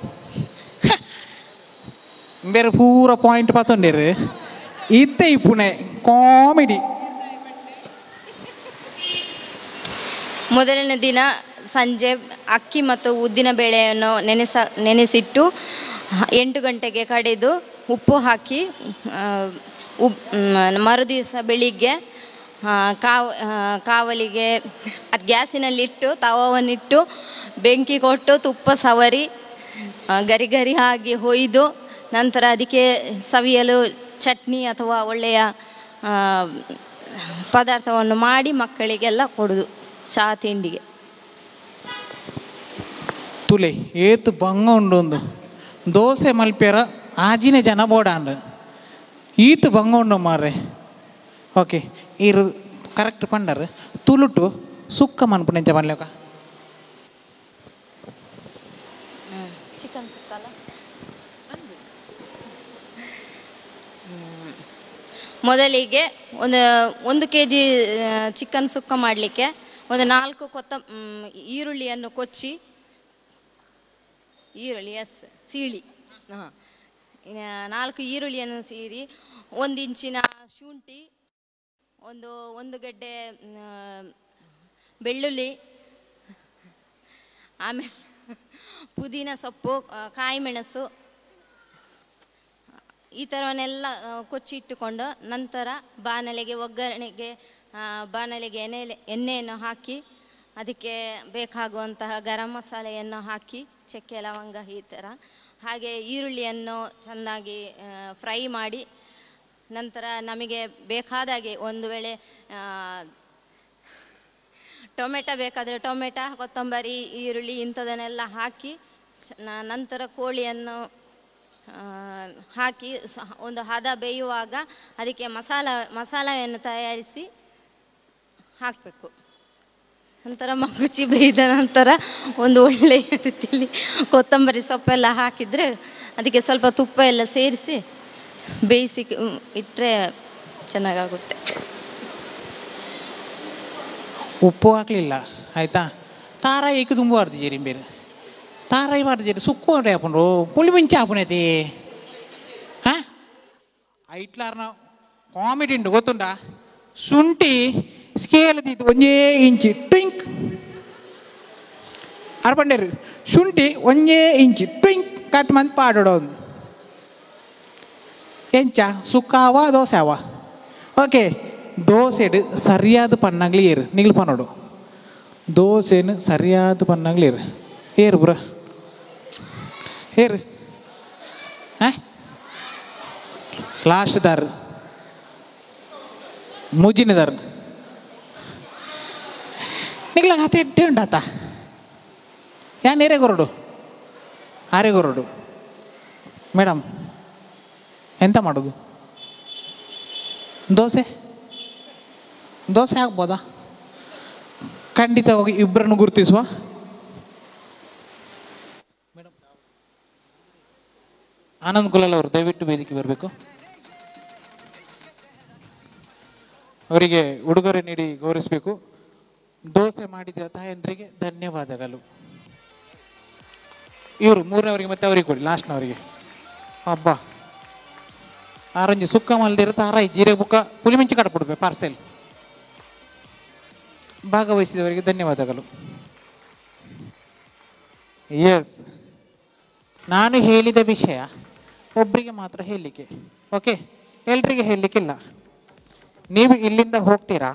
ಬೇರೆ ಪೂರ ಪಾಯಿಂಟ್ ಪತ್ತೊಂಡಿರು ಇತ್ತೆ ಇಪ್ಪುಣೆ ಕಾಮಿಡಿ. ಮೊದಲನೇ ದಿನ ಸಂಜೆ ಅಕ್ಕಿ ಮತ್ತು ಉದ್ದಿನ ಬೇಳೆಯನ್ನು ನೆನೆಸಿಟ್ಟು 8 ಗಂಟೆಗೆ ಕಡೆದು ಉಪ್ಪು ಹಾಕಿ ಮರುದಿವಸ ಬೆಳಿಗ್ಗೆ ಕಾವಲಿಗೆ ಅದು ಗ್ಯಾಸಿನಲ್ಲಿಟ್ಟು ತವವನ್ನಿಟ್ಟು ಬೆಂಕಿ ಕೊಟ್ಟು ತುಪ್ಪ ಸವರಿ ಗರಿ ಆಗಿ ಹೊಯ್ದು ನಂತರ ಅದಕ್ಕೆ ಸವಿಯಲು ಚಟ್ನಿ ಅಥವಾ ಒಳ್ಳೆಯ ಪದಾರ್ಥವನ್ನು ಮಾಡಿ ಮಕ್ಕಳಿಗೆಲ್ಲ ಕೊಡೋದು ಚಹಾ ತಿಂಡಿಗೆ. ತುಲೆ ಏತು ಬಂಗ ಉಂಡು ಒಂದು ದೋಸೆ ಮಲ್ಪೇರ ಆಜಿನ ಜನ ಬೋಡಾಂಡ್ ಈತು ಬಂಗ ಉಂಡು ಮಾರ್ರೆ. ಓಕೆ ಇರು ಕರೆಕ್ಟ್ ಪಂಡರ್ ತುಳುಟು ಸುಕ್ಕ ಮನ್ಪುಣೆಂಚ ಪನ್ಲೇಕ ಚಿಕನ್ ಸುಕ್ಕಲ್ಲ. ಮೊದಲಿಗೆ ಒಂದು ಕೆ ಜಿ ಚಿಕನ್ ಸುಕ್ಕ ಮಾಡಲಿಕ್ಕೆ ಒಂದು 4 ಈರುಳ್ಳಿಯನ್ನು ಕೊಚ್ಚಿ, ಸೀಳಿ 4 ಈರುಳ್ಳಿಯನ್ನು ಸೀರಿ, 1 ಇಂಚಿನ ಶುಂಠಿ, ಒಂದು ಗಡ್ಡೆ ಬೆಳ್ಳುಳ್ಳಿ, ಆಮೇಲೆ ಪುದೀನ ಸೊಪ್ಪು, ಕಾಯಿ ಮೆಣಸು, ಈ ಥರವನ್ನೆಲ್ಲ ಕೊಚ್ಚಿ ಇಟ್ಟುಕೊಂಡು ನಂತರ ಬಾಣಲೆಗೆ ಎಣ್ಣೆಯನ್ನು ಹಾಕಿ ಅದಕ್ಕೆ ಬೇಕಾಗುವಂತಹ ಗರಂ ಮಸಾಲೆಯನ್ನು ಹಾಕಿ, ಚಕ್ಕೆ ಲವಂಗ ಈ ಥರ, ಹಾಗೆ ಈರುಳ್ಳಿಯನ್ನು ಚೆನ್ನಾಗಿ ಫ್ರೈ ಮಾಡಿ, ನಂತರ ನಮಗೆ ಬೇಕಾದಾಗೆ ಒಂದು ವೇಳೆ ಟೊಮೆಟೊ ಬೇಕಾದರೆ ಟೊಮೆಟೊ, ಕೊತ್ತಂಬರಿ, ಈರುಳ್ಳಿ ಇಂಥದನ್ನೆಲ್ಲ ಹಾಕಿ ನಂತರ ಕೋಳಿಯನ್ನು ಹಾಕಿ ಒಂದು ಹದ ಬೇಯುವಾಗ ಅದಕ್ಕೆ ಮಸಾಲೆಯನ್ನು ತಯಾರಿಸಿ ಹಾಕಬೇಕು. ನಂತರ ಮಗುಚಿ ಬೇಯ್ದ ನಂತರ ಒಂದು ಒಳ್ಳೆಯ ರೀತಿಯಲ್ಲಿ ಕೊತ್ತಂಬರಿ ಸೊಪ್ಪೆಲ್ಲ ಹಾಕಿದರೆ ಅದಕ್ಕೆ ಸ್ವಲ್ಪ ತುಪ್ಪ ಎಲ್ಲ ಸೇರಿಸಿ ಬೇಯಿಸಿ ಇಟ್ಟರೆ ಚೆನ್ನಾಗಾಗುತ್ತೆ. ಉಪ್ಪು ಹಾಕಲಿಲ್ಲ ಆಯಿತಾ. ತಾರಾಯಿ ಏಕೆ ತುಂಬಾರ್ದು ಜೇರಿ ಬೇರೆ ತಾರಾಯಿ ಬಾರ್ದು ಜೇರಿ ಸುಕ್ಕು ಹೊಡೆ ಹಾಕೊಂಡ್ರು ಪುಳಿ ಮಿಂಚೆ ಹಾಪುನೈತಿ. ಹಾಂ ಐಟ್ಲಾರ್ನ ಕಾಮಿಡಿ ಉಂಟು ಗೊತ್ತುಂಟಾ. ಶುಂಠಿ ಸ್ಕೇಲ್ ದಿದ್ದು 1 ಇಂಚು ಟ್ವಿಂಕ್ ಅರ್ಪಂಡೇರು ಶುಂಠಿ 1 ಇಂಚು ಟ್ವಿಂಕ್ ಕಟ್ ಮಂತ್ ಪಾಡೋದು ಎಂಚ ಸುಕ್ಕಾವ ದೋಸೆ ಅವ. ಓಕೆ ದೋಸೆಡು ಸರಿಯಾದ ಪಣ್ಣಾಗ್ಲಿ ಏರು ನಿಗ್ಲು ಪನ್ನೋಡು ದೋಸೆನು ಸರಿಯಾದ ಪಣ್ಣಾಗ್ಲಿ ಏರು ಬ್ರ ಏರು. ಹಾಂ ಲಾಸ್ಟ್ ದಾರ್ ಮುಜಿನ ದಾರ್ ನಿಗ್ಲ ಹತ್ತೆ ಎಡ್ಡೆ ಉಂಟಾತ ಯಾನ್ ಏರೆಗೊರಡು ಆರೆಗೊರಡು ಮೇಡಮ್ ಎಂತ ಮಾಡೋದು? ದೋಸೆ ಆಗ್ಬೋದಾ? ಖಂಡಿತವಾಗಿ ಇಬ್ಬರನ್ನು ಗುರುತಿಸುವ. ಮೇಡಮ್ ಆನಂದ್ ಗುಲಾಲ್ ಅವರು ದಯವಿಟ್ಟು ವೇದಿಕೆ ಬರಬೇಕು. ಅವರಿಗೆ ಉಡುಗೊರೆ ನೀಡಿ ಗೌರವಿಸಬೇಕು. ದೋಸೆ ಮಾಡಿದ ತಾಯಂದ್ರಿಗೆ ಧನ್ಯವಾದಗಳು. ಇವರು 3ರವರಿಗೆ ಮತ್ತೆ ಅವರಿಗೆ ಕೊಡಿ, ಲಾಸ್ಟ್ನವರಿಗೆ. ಹಬ್ಬ ಆರಂಜಿ ಸುಕ್ಕ ಮಲ್ದಿರ ತಾರಾಯಿ ಜೀರೆ ಬುಕ್ಕ ಪುಲಿಮಿಂಚಿ ಕಟ್ಬಿಡ್ಬೇಕು ಪಾರ್ಸೆಲ್. ಭಾಗವಹಿಸಿದವರಿಗೆ ಧನ್ಯವಾದಗಳು. ಎಸ್, ನಾನು ಹೇಳಿದ ವಿಷಯ ಒಬ್ಬರಿಗೆ ಮಾತ್ರ ಹೇಳಲಿಕ್ಕೆ, ಓಕೆ? ಎಲ್ರಿಗೆ ಹೇಳಲಿಕ್ಕಿಲ್ಲ. ನೀವು ಇಲ್ಲಿಂದ ಹೋಗ್ತೀರಾ,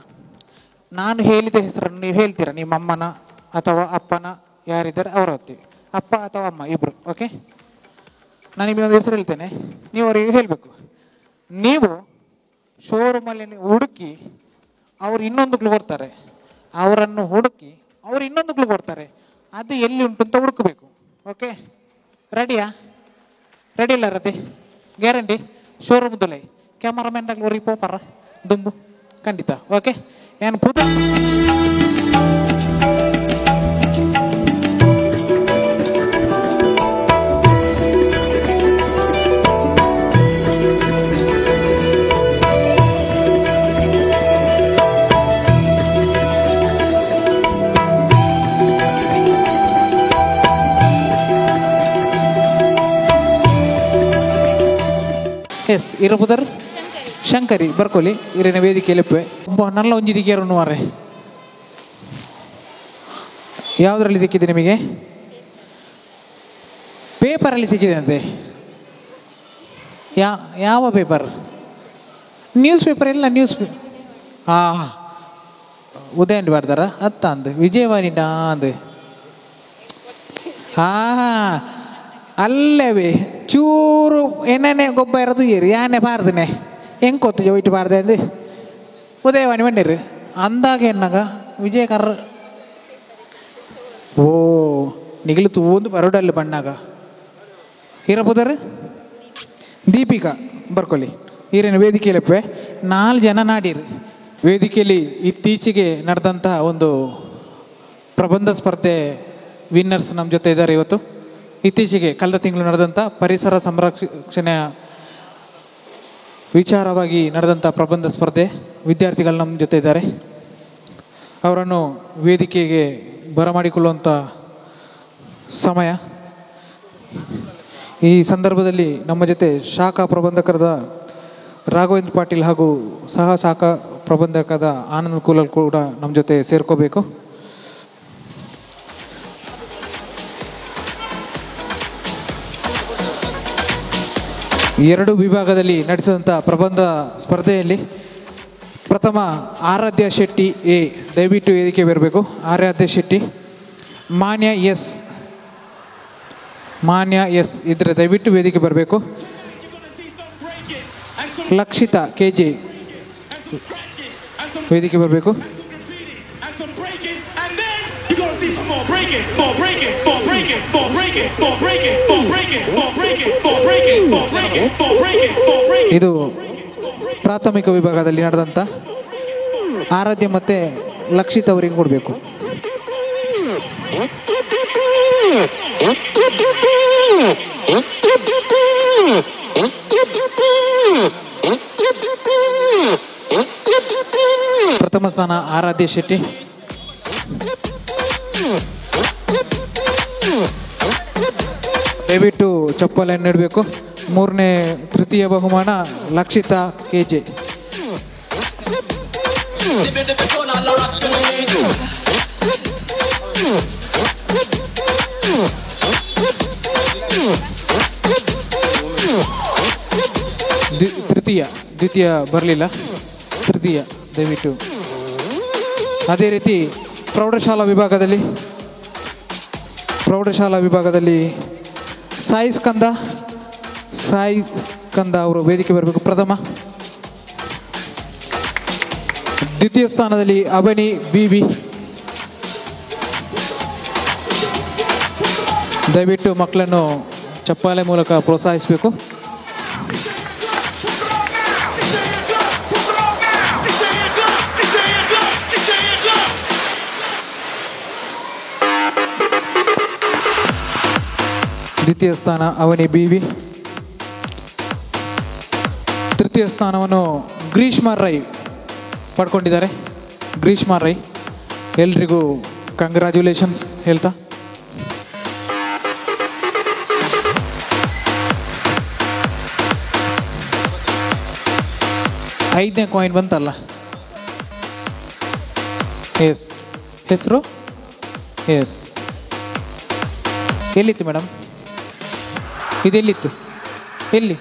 ನಾನು ಹೇಳಿದ ಹೆಸರನ್ನು ನೀವು ಹೇಳ್ತೀರಾ, ನಿಮ್ಮ ಅಮ್ಮನ ಅಥವಾ ಅಪ್ಪನ ಯಾರಿದ್ದಾರೆ ಅವರ ಹೊತ್ತೀವಿ, ಅಪ್ಪ ಅಥವಾ ಅಮ್ಮ ಇಬ್ಬರು, ಓಕೆ? ನಾನು ನಿಮಗೆ ಒಂದು ಹೆಸರು ಹೇಳ್ತೇನೆ, ನೀವು ಅವರಿಗೆ ಹೇಳಬೇಕು. ನೀವು ಶೋರೂಮಲ್ಲಿ ಹುಡುಕಿ ಅವರು ಇನ್ನೊಂದು ಕ್ಲೂ ಕೊಡ್ತಾರೆ, ಅವರನ್ನು ಹುಡುಕಿ ಅವರು ಇನ್ನೊಂದು ಕ್ಲೂ ಕೊಡ್ತಾರೆ, ಅದು ಎಲ್ಲಿ ಉಂಟು ಅಂತ ಹುಡುಕಬೇಕು, ಓಕೆ? ರೆಡಿಯಾ? ರೆಡಿ ಇಲ್ಲ ರತಿ? ಗ್ಯಾರಂಟಿ? ಶೋರೂಮ್ ದೊಲೆ ಕ್ಯಾಮರಾಮ್ಯಾನ್ದಾಗ ಅವ್ರಿಗೆ ಪೋಪಾರ ದುಂಬು ಖಂಡಿತ, ಓಕೆ? ಏನು ಪುದ ಎಸ್ ಇರಬುದರ್ ಶಂಕರಿ ಬರ್ಕೊಲಿ ಇರಿನ ವೇದಿಕೆಯಲ್ಲಿ ಒಬ್ಬ ನಲ್ಲ ಒಂಜಿದಿಕೇರನ್ನು ಮಾರ್ರೆ. ಯಾವುದರಲ್ಲಿ ಸಿಕ್ಕಿದೆ ನಿಮಗೆ? ಪೇಪರಲ್ಲಿ ಸಿಕ್ಕಿದೆ ಅಂತೆ. ಯಾವ ಪೇಪರ್? ನ್ಯೂಸ್ ಪೇಪರ್ ಇಲ್ಲ, ನ್ಯೂಸ್ ಉದಯ ಅಂಡ್ ಬರ್ತಾರ ಅತ್ತ ಅಂದು ವಿಜಯವಾಣಿ ಅಂದು ಅಲ್ಲವೇ ಚೂರು ಎಣ್ಣೆ ಗೊಬ್ಬ ಇರೋದು ಏರಿ ಯಾನೆ ಬಾರ್ದನೆ ಹೆಂಗೆ ಕೊತ್ತು ಜೋಯ್ತು ಬಾರ್ದೆ ಅಂದು ಉದಯವಾಣಿ ಬಂದಿರು ಅಂದಾಗ ಎಣ್ಣಾಗ ವಿಜಯಕರ್. ಓ ನಿಗಿಲು ತೂಂದು ಬರೋಡಲ್ಲಿ ಬಣ್ಣಾಗ ಇರಬೋದಾರೆ ದೀಪಿಕಾ ಬರ್ಕೊಳ್ಳಿ ಈರೇನು ವೇದಿಕೆಯಲ್ಲಪ್ಪೆ 4 ಜನ ನಾಡಿರಿ. ವೇದಿಕೆಯಲ್ಲಿ ಇತ್ತೀಚೆಗೆ ನಡೆದಂತಹ ಒಂದು ಪ್ರಬಂಧ ಸ್ಪರ್ಧೆ ವಿನ್ನರ್ಸ್ ನಮ್ಮ ಜೊತೆ ಇದ್ದಾರೆ ಇವತ್ತು. ಇತ್ತೀಚೆಗೆ ಕಳೆದ ತಿಂಗಳು ನಡೆದಂಥ ಪರಿಸರ ಸಂರಕ್ಷಣೆಯ ವಿಚಾರವಾಗಿ ನಡೆದಂಥ ಪ್ರಬಂಧ ಸ್ಪರ್ಧೆ ವಿದ್ಯಾರ್ಥಿಗಳು ನಮ್ಮ ಜೊತೆ ಇದ್ದಾರೆ. ಅವರನ್ನು ವೇದಿಕೆಗೆ ಬರಮಾಡಿಕೊಳ್ಳುವಂಥ ಸಮಯ. ಈ ಸಂದರ್ಭದಲ್ಲಿ ನಮ್ಮ ಜೊತೆ ಶಾಖಾ ಪ್ರಬಂಧಕರಾದ ರಾಘವೇಂದ್ರ ಪಾಟೀಲ್ ಹಾಗೂ ಸಹ ಶಾಖಾ ಪ್ರಬಂಧಕರಾದ ಆನಂದ್ ಕೂಲಲ್ ಕೂಡ ನಮ್ಮ ಜೊತೆ ಸೇರ್ಕೋಬೇಕು. ಎರಡು ವಿಭಾಗದಲ್ಲಿ ನಡೆಸಿದಂಥ ಪ್ರಬಂಧ ಸ್ಪರ್ಧೆಯಲ್ಲಿ ಪ್ರಥಮ ಆರಾಧ್ಯ ಶೆಟ್ಟಿ ಎ, ದಯವಿಟ್ಟು ವೇದಿಕೆ ಬರಬೇಕು. ಆರಾಧ್ಯ ಶೆಟ್ಟಿ. ಮಾನ್ಯ ಎಸ್ ಇದ್ರೆ ದಯವಿಟ್ಟು ವೇದಿಕೆ ಬರಬೇಕು. ಲಕ್ಷಿತಾ KJ ವೇದಿಕೆ ಬರಬೇಕು. ಇದು ಪ್ರಾಥಮಿಕ ವಿಭಾಗದಲ್ಲಿ ನಡೆದಂಥ ಆರಾಧ್ಯ ಮತ್ತೆ ಲಕ್ಷಿತ್ ಅವರಿಗೆ ಕೊಡಬೇಕು. ಪ್ರಥಮ ಸ್ಥಾನ ಆರಾಧ್ಯ ಶೆಟ್ಟಿ. ದಯವಿಟ್ಟು ಚಪ್ಪಲನ್ನು ನೀಡಬೇಕು. ಮೂರನೇ ತೃತೀಯ ಬಹುಮಾನ ಲಕ್ಷಿತಾ KJ. ದ್ವಿತೀಯ ಬರಲಿಲ್ಲ, ತೃತೀಯ ದಯವಿಟ್ಟು. ಅದೇ ರೀತಿ ಪ್ರೌಢಶಾಲಾ ವಿಭಾಗದಲ್ಲಿ ಸಾಯಿ ಸ್ಕಂದ ಅವರು ವೇದಿಕೆ ಬರಬೇಕು. ಪ್ರಥಮ. ದ್ವಿತೀಯ ಸ್ಥಾನದಲ್ಲಿ ಅವನಿ BB. ದಯವಿಟ್ಟು ಮಕ್ಕಳನ್ನು ಚಪ್ಪಾಳೆ ಮೂಲಕ ಪ್ರೋತ್ಸಾಹಿಸಬೇಕು. ದ್ವಿತೀಯ ಸ್ಥಾನ ಅವನಿ BB. ತೃತೀಯ ಸ್ಥಾನವನ್ನು ಗ್ರೀಷ್ಮಾ ರೈ ಪಡ್ಕೊಂಡಿದ್ದಾರೆ. ಗ್ರೀಷ್ಮಾ ರೈ ಎಲ್ರಿಗೂ ಕಂಗ್ರ್ಯಾಚುಲೇಷನ್ಸ್ ಹೇಳ್ತಾ, ಐದನೇ ಕಾಯಿನ್ ಬಂತಲ್ಲ. ಎಸ್, ಹೆಸರು ಎಸ್. ಎಲ್ಲಿತ್ತು ಮೇಡಮ್? ಇದೆಲ್ಲಿತ್ತು? ಎಲ್ಲಿ?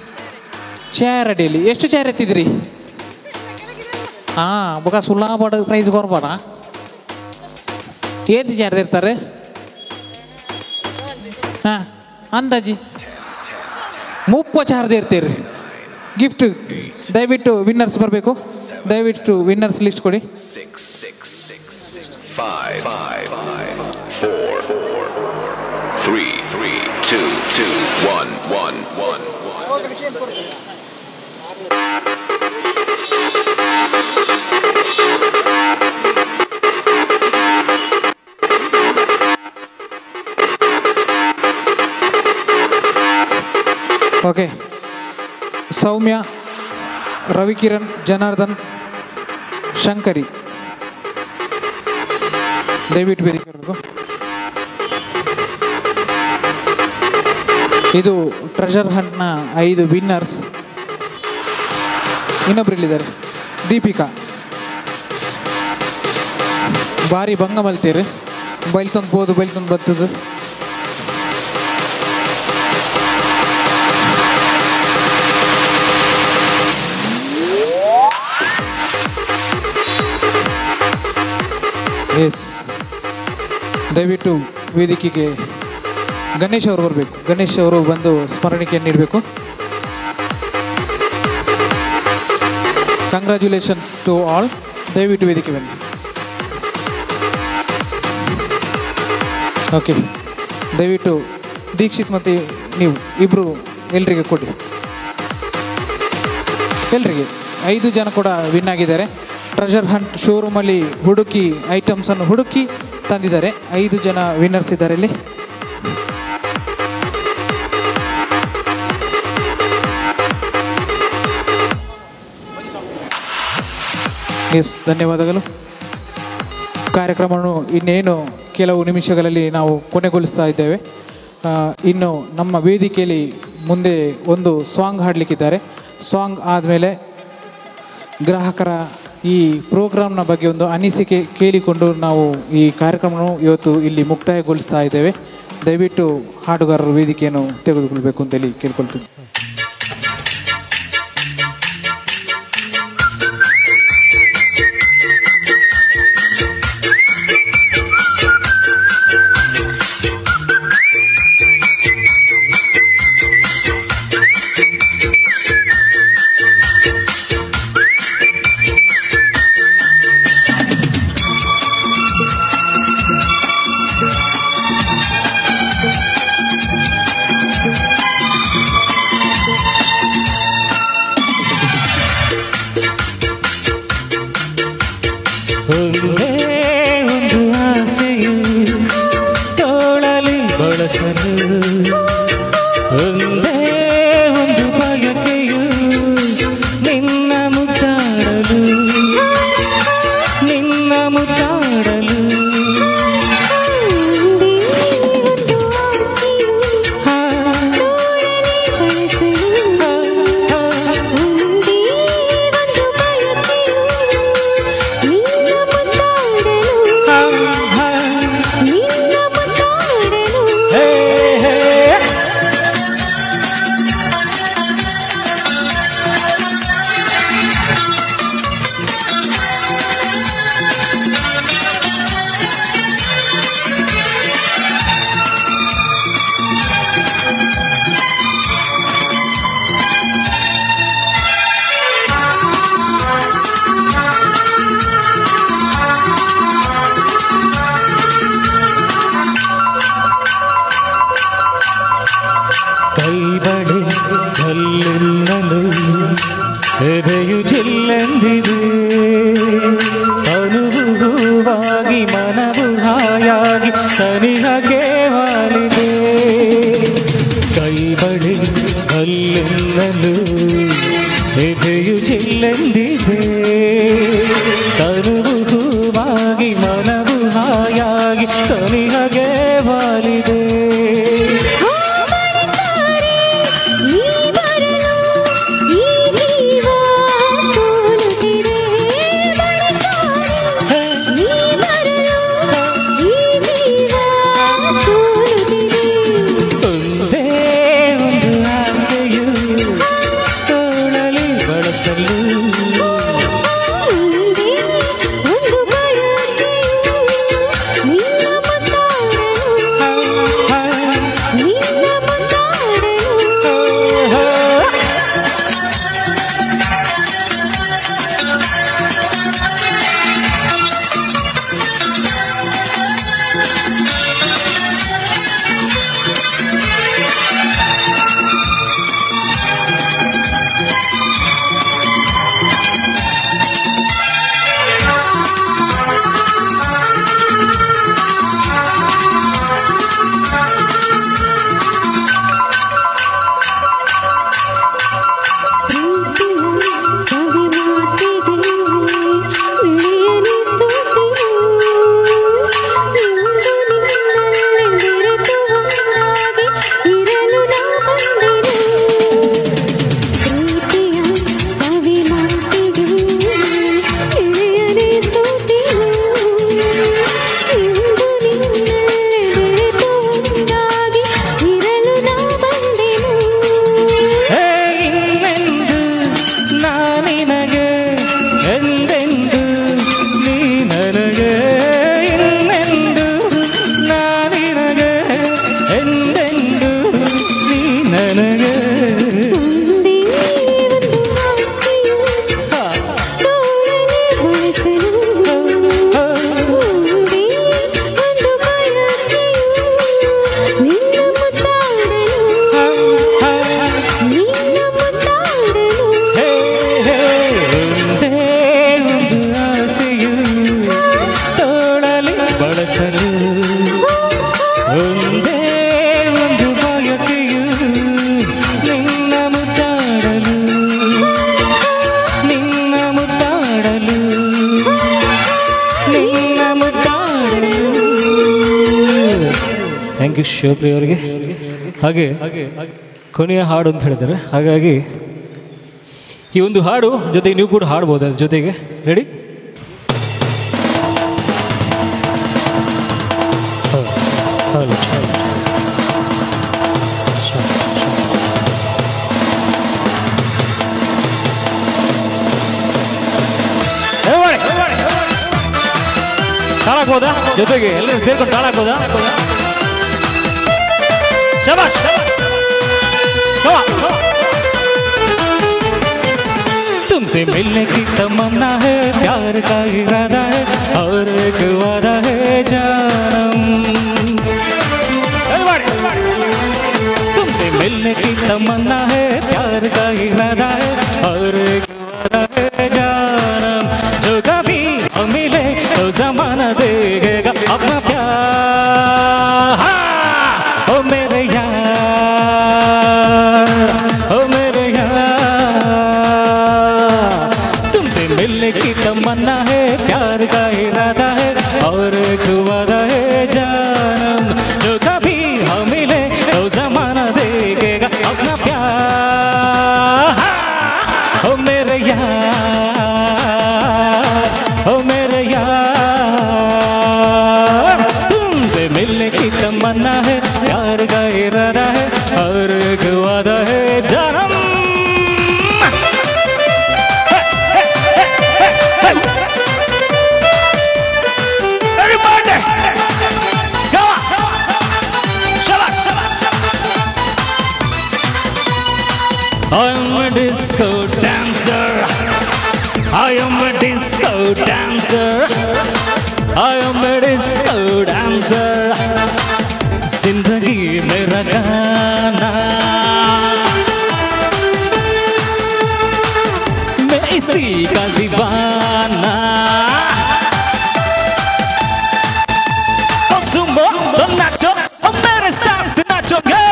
ಚೇರ್ ಅಡಿಯಲ್ಲಿ. ಎಷ್ಟು ಚೇರ್ ಎತ್ತಿದ್ರಿ? ಹಾಂ, ಬೊಕ ಸುಳ್ಳಾಬಾಡ ಪ್ರೈಸ್ ಕೊರ್ಬೇಡ. ಏದು ಚೇರ್ ಇರ್ತಾರೆ? ಹಾಂ, ಅಂದಾಜಿ 30 ಚಾರ್ಜ್ ಇರ್ತೀರಿ. ಗಿಫ್ಟ್ ದಯವಿಟ್ಟು ವಿನ್ನರ್ಸ್ ಬರಬೇಕು. ದಯವಿಟ್ಟು ವಿನ್ನರ್ಸ್ ಲಿಸ್ಟ್ ಕೊಡಿ. 5 4 3 2 2 1 1 1. ಓಕೆ. ಸೌಮ್ಯ, ರವಿಕಿರಣ್, ಜನಾರ್ದನ್, ಶಂಕರಿ ದಯವಿಟ್ಟು ವೇದಿಕೆ ಬರಬೇಕು. ಇದು ಟ್ರೆಷರ್ ಹಂಟ್ನ 5 ವಿನ್ನರ್ಸ್. ಇನ್ನೊಬ್ಬರಿಲ್ಲಿದ್ದಾರೆ, ದೀಪಿಕಾ. ಭಾರಿ ಭಂಗ ಮಲ್ತೀರಿ. ಬೈಲ್ ತಂದು ಬೋದು, ಬೈಲ್ ತಂದು ಬರ್ತದೆ. ಎಸ್, ದಯವಿಟ್ಟು ವೇದಿಕೆಗೆ ಗಣೇಶ್ ಅವರು ಬರಬೇಕು. ಗಣೇಶ್ ಅವರು ಬಂದು ಸ್ಮರಣಿಕೆಯನ್ನು ನೀಡಬೇಕು. Congratulations to all. ದಯವಿಟ್ಟು ವೇದಿಕೆ ಬನ್ನಿ. ಓಕೆ. ದಯವಿಟ್ಟು ದೀಕ್ಷಿತ್ ಮತ್ತು ನೀವು ಇಬ್ಬರು ಎಲ್ರಿಗೆ ಕೊಡಿ. ಎಲ್ರಿಗೆ 5 ಜನ ಕೂಡ ವಿನ್ ಆಗಿದ್ದಾರೆ. ಟ್ರೆಜರ್ ಹಂಟ್ ಶೋರೂಮಲ್ಲಿ ಹುಡುಕಿ ಐಟಮ್ಸನ್ನು ಹುಡುಕಿ ತಂದಿದ್ದಾರೆ. 5 ಜನ ವಿನ್ನರ್ಸ್ ಇದ್ದಾರೆ ಇಲ್ಲಿ. ಎಸ್, ಧನ್ಯವಾದಗಳು. ಕಾರ್ಯಕ್ರಮವನ್ನು ಇನ್ನೇನು ಕೆಲವು ನಿಮಿಷಗಳಲ್ಲಿ ನಾವು ಕೊನೆಗೊಳಿಸ್ತಾ ಇದ್ದೇವೆ. ಇನ್ನು ನಮ್ಮ ವೇದಿಕೆಯಲ್ಲಿ ಮುಂದೆ ಒಂದು ಸಾಂಗ್ ಹಾಡಲಿಕ್ಕಿದ್ದಾರೆ. ಸಾಂಗ್ ಆದಮೇಲೆ ಗ್ರಾಹಕರ ಈ ಪ್ರೋಗ್ರಾಮ್ನ ಬಗ್ಗೆ ಒಂದು ಅನಿಸಿಕೆ ಕೇಳಿಕೊಂಡು ನಾವು ಈ ಕಾರ್ಯಕ್ರಮವನ್ನು ಇವತ್ತು ಇಲ್ಲಿ ಮುಕ್ತಾಯಗೊಳಿಸ್ತಾ ಇದ್ದೇವೆ. ದಯವಿಟ್ಟು ಹಾಡುಗಾರರು ವೇದಿಕೆಯನ್ನು ತೆಗೆದುಕೊಳ್ಬೇಕು ಅಂತೇಳಿ ಕೇಳ್ಕೊಳ್ತೀನಿ. ಒಂದೇ ಒಂದು ಆಸೆಯು ತೋಳಲಿ ಬಳಸಲು, ಒಂದೇ ಒಂದು ಬಯಕೆಯು ನಿನ್ನ ಮುದ್ದಾಡಲು, ನಿನ್ನ ಮುದ್ದಾಡಲು. ಕೈಬಳೆ ಕಲ್ಲಿನ್ನಲು ಹೃದಯು ಜಿಲ್ಲೆಂದಿದೆ, ಅನುಭವವಾಗಿ ಮನವು ಹಾಯಾಗಿ ಸನಿಹಕ್ಕೆ ವಾಲಿದೆ. ಕೈಬಳೆ ಕಲ್ಲಿನ್ನಲು ಹೃದಯು ಜಿಲ್ಲೆಂದಿದೆ, ಅನುಭವವಾಗಿ ಮನವು ಹಾಯಾಗಿ ಸನಿಹಕ್ಕೆ ವಾಲಿದೆ. ಮುದ್ದಾಡಲು. ಥ್ಯಾಂಕ್ ಯು ಶಿವಪ್ರಿಯ ಅವರಿಗೆ. ಹಾಗೆ ಕೊನೆಯ ಹಾಡು ಅಂತ ಹೇಳಿದ್ದಾರೆ, ಹಾಗಾಗಿ ಈ ಒಂದು ಹಾಡು ಜೊತೆಗೆ ನೀವು ಕೂಡ ಹಾಡ್ಬೋದು. ಅದ್ರ ಜೊತೆಗೆ ರೆಡಿ? ತಾಳಾಕ್ಬೋದಾ? ಜೊತೆಗೆ ಎಲ್ಲರೂ ಸೇರ್ಕೊಂಡು ತಾಳಾಕ್ಬೋದಾ? ಶಬಾಷ್. तुमसे मिलने की तमन्ना है, प्यार का इरादा है और एक वादा है जानम. तुमसे मिलने की तमन्ना है, प्यार का इरादा है और एक वादा है जानम. जो कभी हम मिले तो जमाना देगा अपना प्यार. ओ मेरे यार, ओ मेरे यार, तुमसे मिलने की तमन्ना है, प्यार का इरादा है और एक वादा है जानम. जो कभी हम मिले तो जमाना देगा अपना प्यार. ओ मेरे यार, ओ मेरे यार, तुमसे मिलने की तमन्ना है, प्यार का इरादा है और एक वादा है जानम. I am a disco dancer. I am a disco dancer. I am a disco dancer. जिंदगी मेरा गाना, मैं इसी का दीवाना. तो नाचो, मेरे साथ नाचोगे.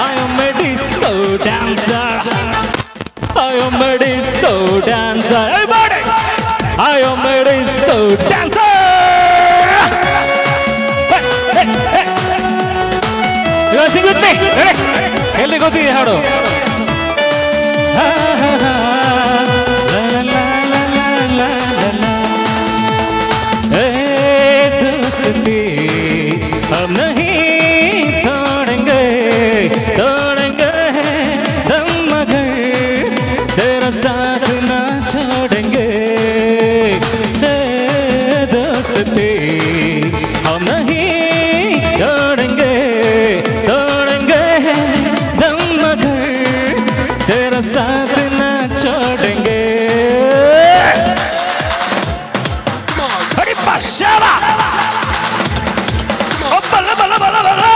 I am a disco dancer. I am a disco dancer. Everybody! I am a disco dancer. Hey, hey, hey. You want to sing with me? Ready? Helli goti haadu. La la la la la la la. Hey dosti, hum nahi todenge, todenge dum magar, tera saath na छोड़ेंगे. दोस्ती हम नहीं छोड़ेंगे, तोड़ेंगे दम मगर तेरा साथ ना छोड़ेंगे. अरे पाशाला, ओ बल्ले बल्ले बल्ले बल्ले.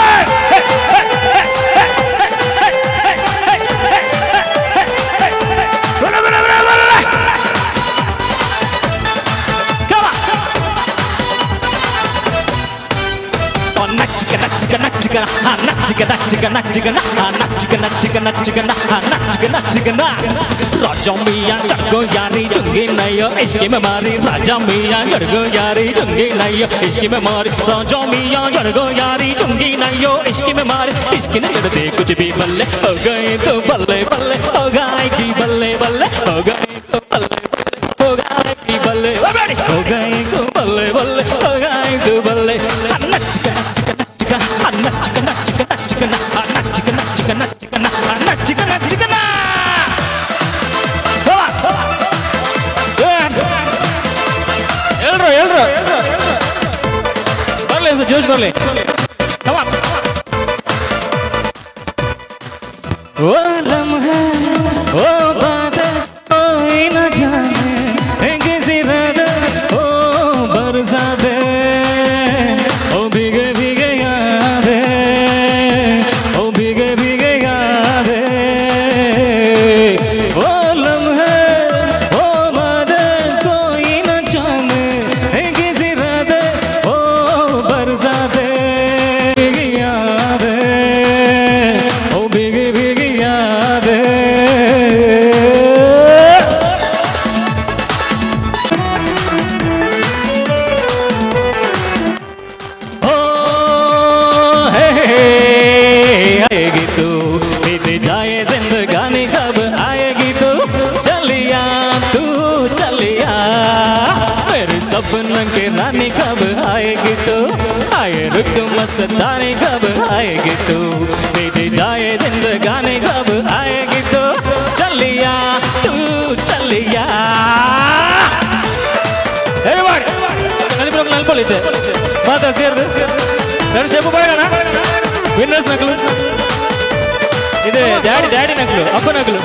राजा मियाँ जड़गो यारी चुंगी नहीं इश्क में मारी. राजा मियाँ जड़गो यारी चुंगी नहीं इश्क में मारी. राजा मियाँ जड़गो यारी चुंगी नहीं इश्क में मारी. इश्क ने जड़ते कुछ भी बल्ले हो गए तो बल्ले बल्ले हो गए की बल्ले बल्ले हो गए तो बल्ले हो गए की बल्ले हो गए तो बल्ले बल्ले हो गए तो बल्ले. ಬರ್ಲಿ ಜೋಶ್ ಬರ್ಲಿ. ओ लम्हा ओ बात कोई न जाने किसी रात ओ बरसाते ओ भीगे भीगे यादें ओ भीगे भीगे यादें. ओ लम्हा ओ बात कोई न जाने किसी रात ओ बरसाते यादें ओ भीगे भीगे यादें. बिरयानी कब आएगी तो आए रुक मस्तानी कब आएगी तो दे जाए जिंदगानी कब आएगी तो चलिया तू चलिया ನೆನಪೊಳಿತೆ ಮಾತಾ ಸೇರಿದೆ ಎರಡು ಶೇಪು ಬಾಯೋಣ ವಿನ್ನರ್ಸ್ ನಕಲು ಇದೆ ಡ್ಯಾಡಿ ನಕಲು ಅಪ್ಪ ನಕಲು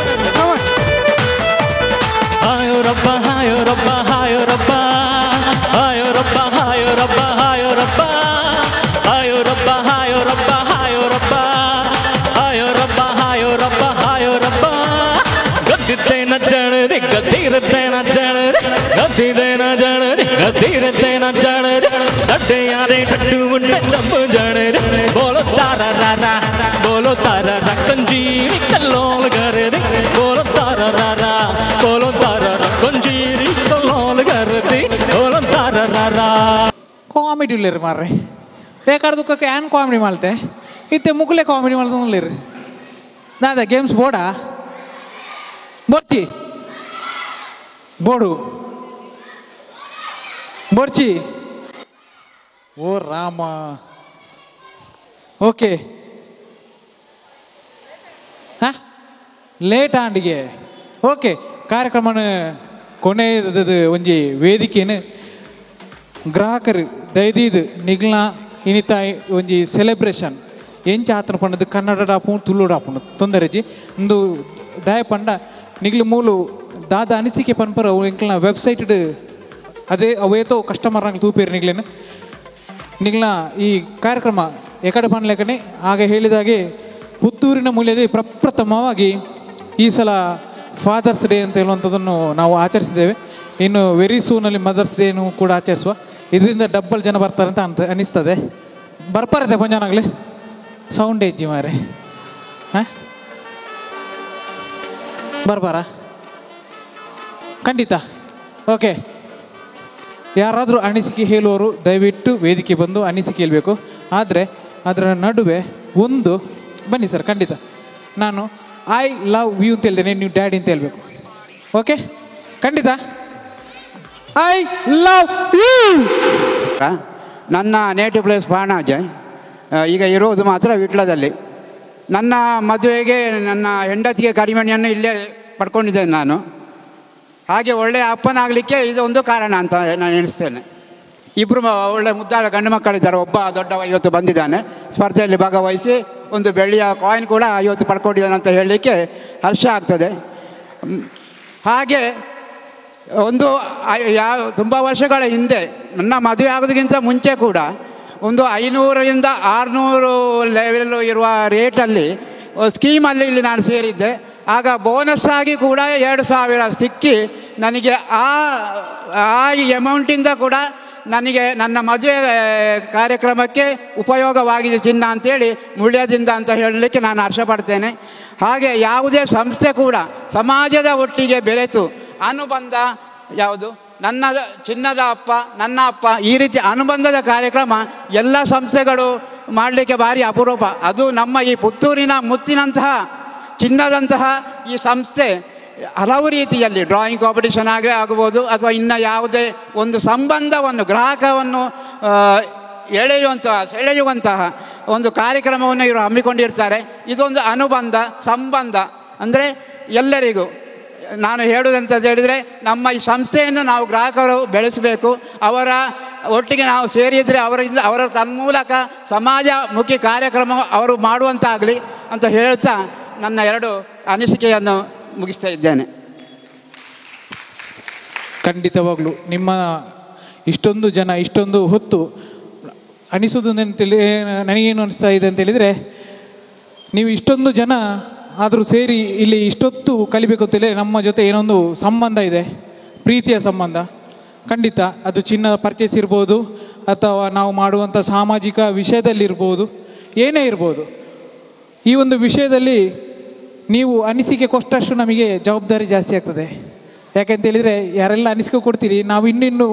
ಹಾಯೋ ರಬ್ಬ ಹಾಯೋ ರಬ್ಬ ಹಾಯೋ ರಬ್ಬ ಹಾಯೋ ರಬ್ಬ ಹಾಯೋ ರಬ್ಬ ಹಾಯೋ ರಬ್ಬ ಹಾಯೋ ರಬ್ಬ ಹಾಯೋ ರಬ್ಬ ಹಾಯೋ ರಬ್ಬ ಹಾಯೋ ರಬ್ಬ ಹಾಯೋ ರಬ್ಬ ಹಾಯೋ ರಬ್ಬ ಗದ್ದಿದ್ದೆ ನ ಜಣರಿ ಗದ್ದಿರುತ್ತೆ ನ ಜಣರಿ ಗದ್ದಿದೆ ನ ಜಣರಿ ಗದ್ದಿರುತ್ತೆ ನ ಜಣರಿ ಚಡ್ಡೆ ಯಾರೇ ಕಟ್ಟು ಉಂಡೆ ನಮ್ಮ ಜಣರಿ ಬೋಲೋ ತಾರ ರಾರ ಬೋಲೋ ತಾರ ಕಂಜೀರಿ ಕಲ್ಲೋಲ್ಗರೆ ಬೋಲೋ ತಾರ ರಾರ ಬೋಲೋ ತಾರ ಕಂಜೀರಿ ಕಲ್ಲೋಲ್ಗರೆ ಬೋಲೋ ತಾರ ರಾರ ಕಾಮಿಡಿ ಇಲ್ಲರಿ ಮಾರ್ರೆ ಬೇಕಾದಕ್ಕೆ ಏನ್ ಕಾಮಿಡಿ ಮಾಡ್ತೆ ಇತ್ತೆ ಮುಗ್ಲೆ ಕಾಮಿಡಿ ಮಾಡ್ತಂದ್ಲಿರಿ ನಾದ ಗೇಮ್ಸ್ ಬೋರ್ಡಾ ಬೋರ್ಚಿ ಬೋಡು ಬೋರ್ಚಿ ಓ ರಾಮ ಓಕೆ ಹಾ ಲೇಟ್ ಆಂಡಿಗೆ ಓಕೆ ಕಾರ್ಯಕ್ರಮನ ಕೊನೆಯದು ಒಂಜಿ ವೇದಿಕೆಯನ್ನು ಗ್ರಾಹಕರು ದಯದೀದು ನಿಗ್ಲ ಇನಿತ ಒಂಜಿ ಸೆಲೆಬ್ರೇಷನ್ ಎಂಚ ಆತನ ಪಂಡದು ಕನ್ನಡ ಡಾಪು ತುಳು ಡಾಪುಂಡು ತೊಂದರೆಜಿ ಒಂದು ದಯ ಪಂಡ ನಿಗ್ಲು ಮೂಲು ದಾದ ಅನಿಸಿಕೆ ಪನ್ಪರ ಎಂಕ್ಲ ವೆಬ್ಸೈಟ್ ಅದೇ ಅವೇತೋ ಕಸ್ಟಮರ್ ತೂಪೇರು ನಿಗ್ಲೇನು ನಿಗ್ಲ ಈ ಕಾರ್ಯಕ್ರಮ ಎಕಡೆ ಪನ್ಲೆಕ್ಕನೆ ಆಗ ಹೇಳಿದಾಗೆ ಪುತ್ತೂರಿನ ಮೂಲೆಯಲ್ಲಿ ಪ್ರಪ್ರಥಮವಾಗಿ ಈ ಸಲ ಫಾದರ್ಸ್ ಡೇ ಅಂತ ಹೇಳುವಂಥದ್ದನ್ನು ನಾವು ಆಚರಿಸಿದ್ದೇವೆ. ಇನ್ನು ವೆರಿ ಸೂನಲ್ಲಿ ಮದರ್ಸ್ ಡೇನು ಕೂಡ ಆಚರಿಸುವ. ಇದರಿಂದ ಡಬ್ಬಲ್ ಜನ ಬರ್ತಾರೆ ಅಂತ ಅನಿಸ್ತದೆ. ಬರ್ಪಾರತ್ತೆ ಪಂಜಾನಾಗಲಿ ಸೌಂಡ್ ಹೆಜ್ಜಿ ಮಾರೆ ಹಾಂ ಬರ್ಬಾರ ಖಂಡಿತ. ಓಕೆ, ಯಾರಾದರೂ ಅನಿಸಿಕೆ ಹೇಳುವವರು ದಯವಿಟ್ಟು ವೇದಿಕೆ ಬಂದು ಅನಿಸಿಕೆ ಹೇಳಬೇಕು. ಆದರೆ ಅದರ ನಡುವೆ ಒಂದು ಬನ್ನಿ ಸರ್, ಖಂಡಿತ ನಾನು ಐ ಲವ್ ಯು ಅಂತ ಹೇಳ್ತೇನೆ, ನೀವು ಡ್ಯಾಡಿ ಅಂತ ಹೇಳ್ಬೇಕು. ಓಕೆ, ಖಂಡಿತ ಐ ಲವ್ ಯು. ನನ್ನ ನೇಟಿವ್ ಪ್ಲೇಸ್ ಪಾಣಾಜೆ, ಈಗ ಇರೋದು ಮಾತ್ರ ವಿಟ್ಲದಲ್ಲಿ. ನನ್ನ ಮದುವೆಗೆ ನನ್ನ ಹೆಂಡತಿಗೆ ಕರಿಮಣಿಯನ್ನು ಇಲ್ಲೇ ಪಡ್ಕೊಂಡಿದ್ದೇನೆ ನಾನು. ಹಾಗೆ ಒಳ್ಳೆಯ ಅಪ್ಪನಾಗಲಿಕ್ಕೆ ಇದೊಂದು ಕಾರಣ ಅಂತ ನಾನು ಎಣಿಸ್ತೇನೆ. ಇಬ್ಬರು ಒಳ್ಳೆ ಮುದ್ದಾದ ಗಂಡು ಮಕ್ಕಳಿದ್ದಾರೆ. ಒಬ್ಬ ದೊಡ್ಡವ ಇವತ್ತು ಬಂದಿದ್ದಾನೆ, ಸ್ಪರ್ಧೆಯಲ್ಲಿ ಭಾಗವಹಿಸಿ ಒಂದು ಬೆಳ್ಳಿಯ ಕಾಯಿನ್ ಕೂಡ ಇವತ್ತು ಪಡ್ಕೊಂಡಿದ್ದಾನೆ ಅಂತ ಹೇಳಲಿಕ್ಕೆ ಹರ್ಷ ಆಗ್ತದೆ. ಹಾಗೆ ಒಂದು ತುಂಬ ವರ್ಷಗಳ ಹಿಂದೆ ನನ್ನ ಮದುವೆ ಆಗೋದಕ್ಕಿಂತ ಮುಂಚೆ ಕೂಡ ಒಂದು 500ರಿಂದ 600 ಲೆವೆಲ್ ಇರುವ ರೇಟಲ್ಲಿ ಸ್ಕೀಮಲ್ಲಿ ಇಲ್ಲಿ ನಾನು ಸೇರಿದ್ದೆ. ಆಗ ಬೋನಸ್ ಆಗಿ ಕೂಡ 2,000 ಸಿಕ್ಕಿ ನನಗೆ ಆ ಅಮೌಂಟಿಂದ ಕೂಡ ನನಗೆ ನನ್ನ ಮದುವೆ ಕಾರ್ಯಕ್ರಮಕ್ಕೆ ಉಪಯೋಗವಾಗಿದೆ ಚಿನ್ನ ಅಂತೇಳಿ ಮುಳ್ಯದಿಂದ ಅಂತ ಹೇಳಲಿಕ್ಕೆ ನಾನು ಹರ್ಷಪಡ್ತೇನೆ. ಹಾಗೆ ಯಾವುದೇ ಸಂಸ್ಥೆ ಕೂಡ ಸಮಾಜದ ಒಟ್ಟಿಗೆ ಬೆರೆತು ಅನುಬಂಧ ಯಾವುದು ನನ್ನ ಚಿನ್ನದ ಅಪ್ಪ ನನ್ನ ಅಪ್ಪ ಈ ರೀತಿ ಅನುಬಂಧದ ಕಾರ್ಯಕ್ರಮ ಎಲ್ಲ ಸಂಸ್ಥೆಗಳು ಮಾಡಲಿಕ್ಕೆ ಭಾರಿ ಅಪರೂಪ. ಅದು ನಮ್ಮ ಈ ಪುತ್ತೂರಿನ ಮುತ್ತಿನಂತಹ ಚಿನ್ನದಂತಹ ಈ ಸಂಸ್ಥೆ ಹಲವು ರೀತಿಯಲ್ಲಿ ಡ್ರಾಯಿಂಗ್ ಕಾಂಪಿಟೇಷನ್ ಆಗ್ಬೋದು ಅಥವಾ ಇನ್ನು ಯಾವುದೇ ಒಂದು ಸಂಬಂಧವನ್ನು ಗ್ರಾಹಕವನ್ನು ಸೆಳೆಯುವಂತಹ ಒಂದು ಕಾರ್ಯಕ್ರಮವನ್ನು ಇವರು ಹಮ್ಮಿಕೊಂಡಿರ್ತಾರೆ. ಇದೊಂದು ಅನುಬಂಧ ಸಂಬಂಧ ಅಂದರೆ ಎಲ್ಲರಿಗೂ ನಾನು ಹೇಳುವುದಂತ ಹೇಳಿದರೆ ನಮ್ಮ ಈ ಸಂಸ್ಥೆಯನ್ನು ನಾವು ಗ್ರಾಹಕರು ಬೆಳೆಸಬೇಕು. ಅವರ ಒಟ್ಟಿಗೆ ನಾವು ಸೇರಿದರೆ ಅವರ ತನ್ಮೂಲಕ ಸಮಾಜಮುಖಿ ಕಾರ್ಯಕ್ರಮ ಅವರು ಮಾಡುವಂತಾಗಲಿ ಅಂತ ಹೇಳ್ತಾ ನನ್ನ 2 ಅನಿಸಿಕೆಯನ್ನು ಮುಗಿಸ್ತಾ ಇದ್ದೇನೆ. ಖಂಡಿತವಾಗ್ಲೂ ನಿಮ್ಮ ಇಷ್ಟೊಂದು ಜನ ಇಷ್ಟೊಂದು ಹೊತ್ತು ಅನಿಸೋದು ನನಗೇನು ಅನಿಸ್ತಾ ಇದೆ ಅಂತೇಳಿದರೆ, ನೀವು ಇಷ್ಟೊಂದು ಜನ ಆದರೂ ಸೇರಿ ಇಲ್ಲಿ ಇಷ್ಟೊತ್ತು ಕಲಿಬೇಕು ಅಂತೇಳಿದರೆ ನಮ್ಮ ಜೊತೆ ಏನೊಂದು ಸಂಬಂಧ ಇದೆ, ಪ್ರೀತಿಯ ಸಂಬಂಧ. ಖಂಡಿತ ಅದು ಚಿನ್ನದ ಪರ್ಚೇಸ್ ಇರ್ಬೋದು ಅಥವಾ ನಾವು ಮಾಡುವಂಥ ಸಾಮಾಜಿಕ ವಿಷಯದಲ್ಲಿರ್ಬೋದು, ಏನೇ ಇರ್ಬೋದು. ಈ ಒಂದು ವಿಷಯದಲ್ಲಿ ನೀವು ಅನಿಸಿಕೆ ಕೊಟ್ಟಷ್ಟು ನಮಗೆ ಜವಾಬ್ದಾರಿ ಜಾಸ್ತಿ ಆಗ್ತದೆ. ಯಾಕೆಂತೇಳಿದರೆ ಯಾರೆಲ್ಲ ಅನಿಸಿಕೆ ಕೊಡ್ತೀರಿ, ನಾವು ಇನ್ನಿನ್ನು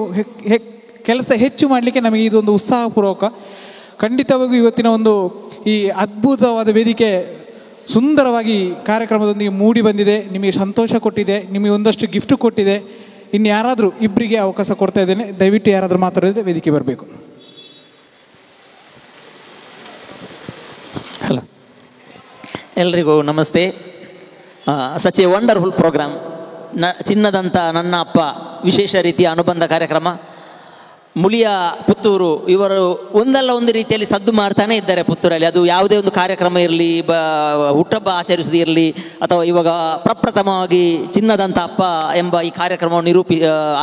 ಕೆಲಸ ಹೆಚ್ಚು ಮಾಡಲಿಕ್ಕೆ ನಮಗೆ ಇದೊಂದು ಉತ್ಸಾಹಪೂರ್ವಕ. ಖಂಡಿತವಾಗಿಯೂ ಇವತ್ತಿನ ಒಂದು ಈ ಅದ್ಭುತವಾದ ವೇದಿಕೆ ಸುಂದರವಾಗಿ ಕಾರ್ಯಕ್ರಮದೊಂದಿಗೆ ಮೂಡಿ ಬಂದಿದೆ, ನಿಮಗೆ ಸಂತೋಷ ಕೊಟ್ಟಿದೆ, ನಿಮಗೆ ಒಂದಷ್ಟು ಗಿಫ್ಟ್ ಕೊಟ್ಟಿದೆ. ಇನ್ನು ಯಾರಾದರೂ ಇಬ್ಬರಿಗೆ ಅವಕಾಶ ಕೊಡ್ತಾ ಇದ್ದೇನೆ. ದಯವಿಟ್ಟು ಯಾರಾದರೂ ಮಾತಾಡಿದ್ರೆ ವೇದಿಕೆ ಬರಬೇಕು. ಹಲೋ, ಎಲ್ರಿಗೂ ನಮಸ್ತೆ. Such a wonderful programme. ಚಿನ್ನದಂಥ ನನ್ನ ಅಪ್ಪ ವಿಶೇಷ ರೀತಿಯ ಅನುಬಂಧ ಕಾರ್ಯಕ್ರಮ. ಮುಳಿಯ ಪುತ್ತೂರು ಇವರು ಒಂದಲ್ಲ ಒಂದು ರೀತಿಯಲ್ಲಿ ಸದ್ದು ಮಾಡ್ತಾನೆ ಇದ್ದಾರೆ ಪುತ್ತೂರಲ್ಲಿ. ಅದು ಯಾವುದೇ ಒಂದು ಕಾರ್ಯಕ್ರಮ ಇರಲಿ, ಹುಟ್ಟಹಬ್ಬ ಆಚರಿಸುವುದು ಇರಲಿ, ಅಥವಾ ಇವಾಗ ಪ್ರಪ್ರಥಮವಾಗಿ ಚಿನ್ನದಂಥ ಅಪ್ಪ ಎಂಬ ಈ ಕಾರ್ಯಕ್ರಮವನ್ನು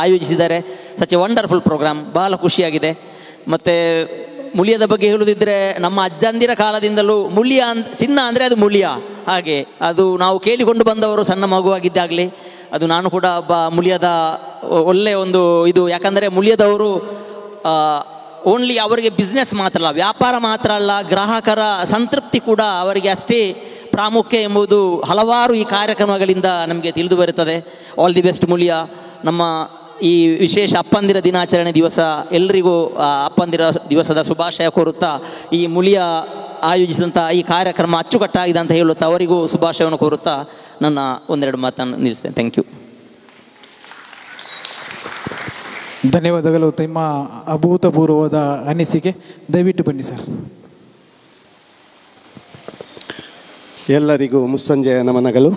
ಆಯೋಜಿಸಿದ್ದಾರೆ. Such a wonderful programme. ಬಹಳ ಖುಷಿಯಾಗಿದೆ. ಮತ್ತು ಮುಳಿಯದ ಬಗ್ಗೆ ಹೇಳುವುದಿದ್ರೆ, ನಮ್ಮ ಅಜ್ಜಂದಿರ ಕಾಲದಿಂದಲೂ ಮುಳಿಯ ಚಿನ್ನ ಅಂದರೆ ಅದು ಮುಳಿಯ, ಹಾಗೆ ಅದು ನಾವು ಕೇಳಿಕೊಂಡು ಬಂದವರು ಸಣ್ಣ ಮಗುವಾಗಿದ್ದಾಗಲಿ. ಅದು ನಾನು ಕೂಡ ಒಬ್ಬ ಮುಳಿಯದ ಒಳ್ಳೆಯ ಒಂದು ಇದು, ಯಾಕಂದರೆ ಮುಳಿಯದವರು ಓನ್ಲಿ ಅವರಿಗೆ ಬಿಸ್ನೆಸ್ ಮಾತ್ರ ಅಲ್ಲ, ವ್ಯಾಪಾರ ಮಾತ್ರ ಅಲ್ಲ, ಗ್ರಾಹಕರ ಸಂತೃಪ್ತಿ ಕೂಡ ಅವರಿಗೆ ಅಷ್ಟೇ ಪ್ರಾಮುಖ್ಯ ಎಂಬುದು ಹಲವಾರು ಈ ಕಾರ್ಯಕ್ರಮಗಳಿಂದ ನಮಗೆ ತಿಳಿದು ಬರುತ್ತದೆ. All the best Muliya. ನಮ್ಮ ಈ ವಿಶೇಷ ಅಪ್ಪಂದಿರ ದಿನಾಚರಣೆ ದಿವಸ ಎಲ್ರಿಗೂ ಅಪ್ಪಂದಿರ ದಿವಸದ ಶುಭಾಶಯ ಕೋರುತ್ತಾ, ಈ ಮುಳಿಯ ಆಯೋಜಿಸಿದಂಥ ಈ ಕಾರ್ಯಕ್ರಮ ಅಚ್ಚುಕಟ್ಟಾಗಿದೆ ಅಂತ ಹೇಳುತ್ತಾ ಅವರಿಗೂ ಶುಭಾಶಯವನ್ನು ಕೋರುತ್ತಾ ನನ್ನ ಒಂದೆರಡು ಮಾತನ್ನು ನಿಲ್ಲಿಸ್ತೇನೆ. Thank you. ಧನ್ಯವಾದಗಳು. ನಿಮ್ಮ ಅಭೂತಪೂರ್ವವಾದ ಅನಿಸಿಕೆ. ದಯವಿಟ್ಟು ಬನ್ನಿ ಸರ್. ಎಲ್ಲರಿಗೂ ಮುಸ್ಸಂಜೆಯ ನಮನಗಳು.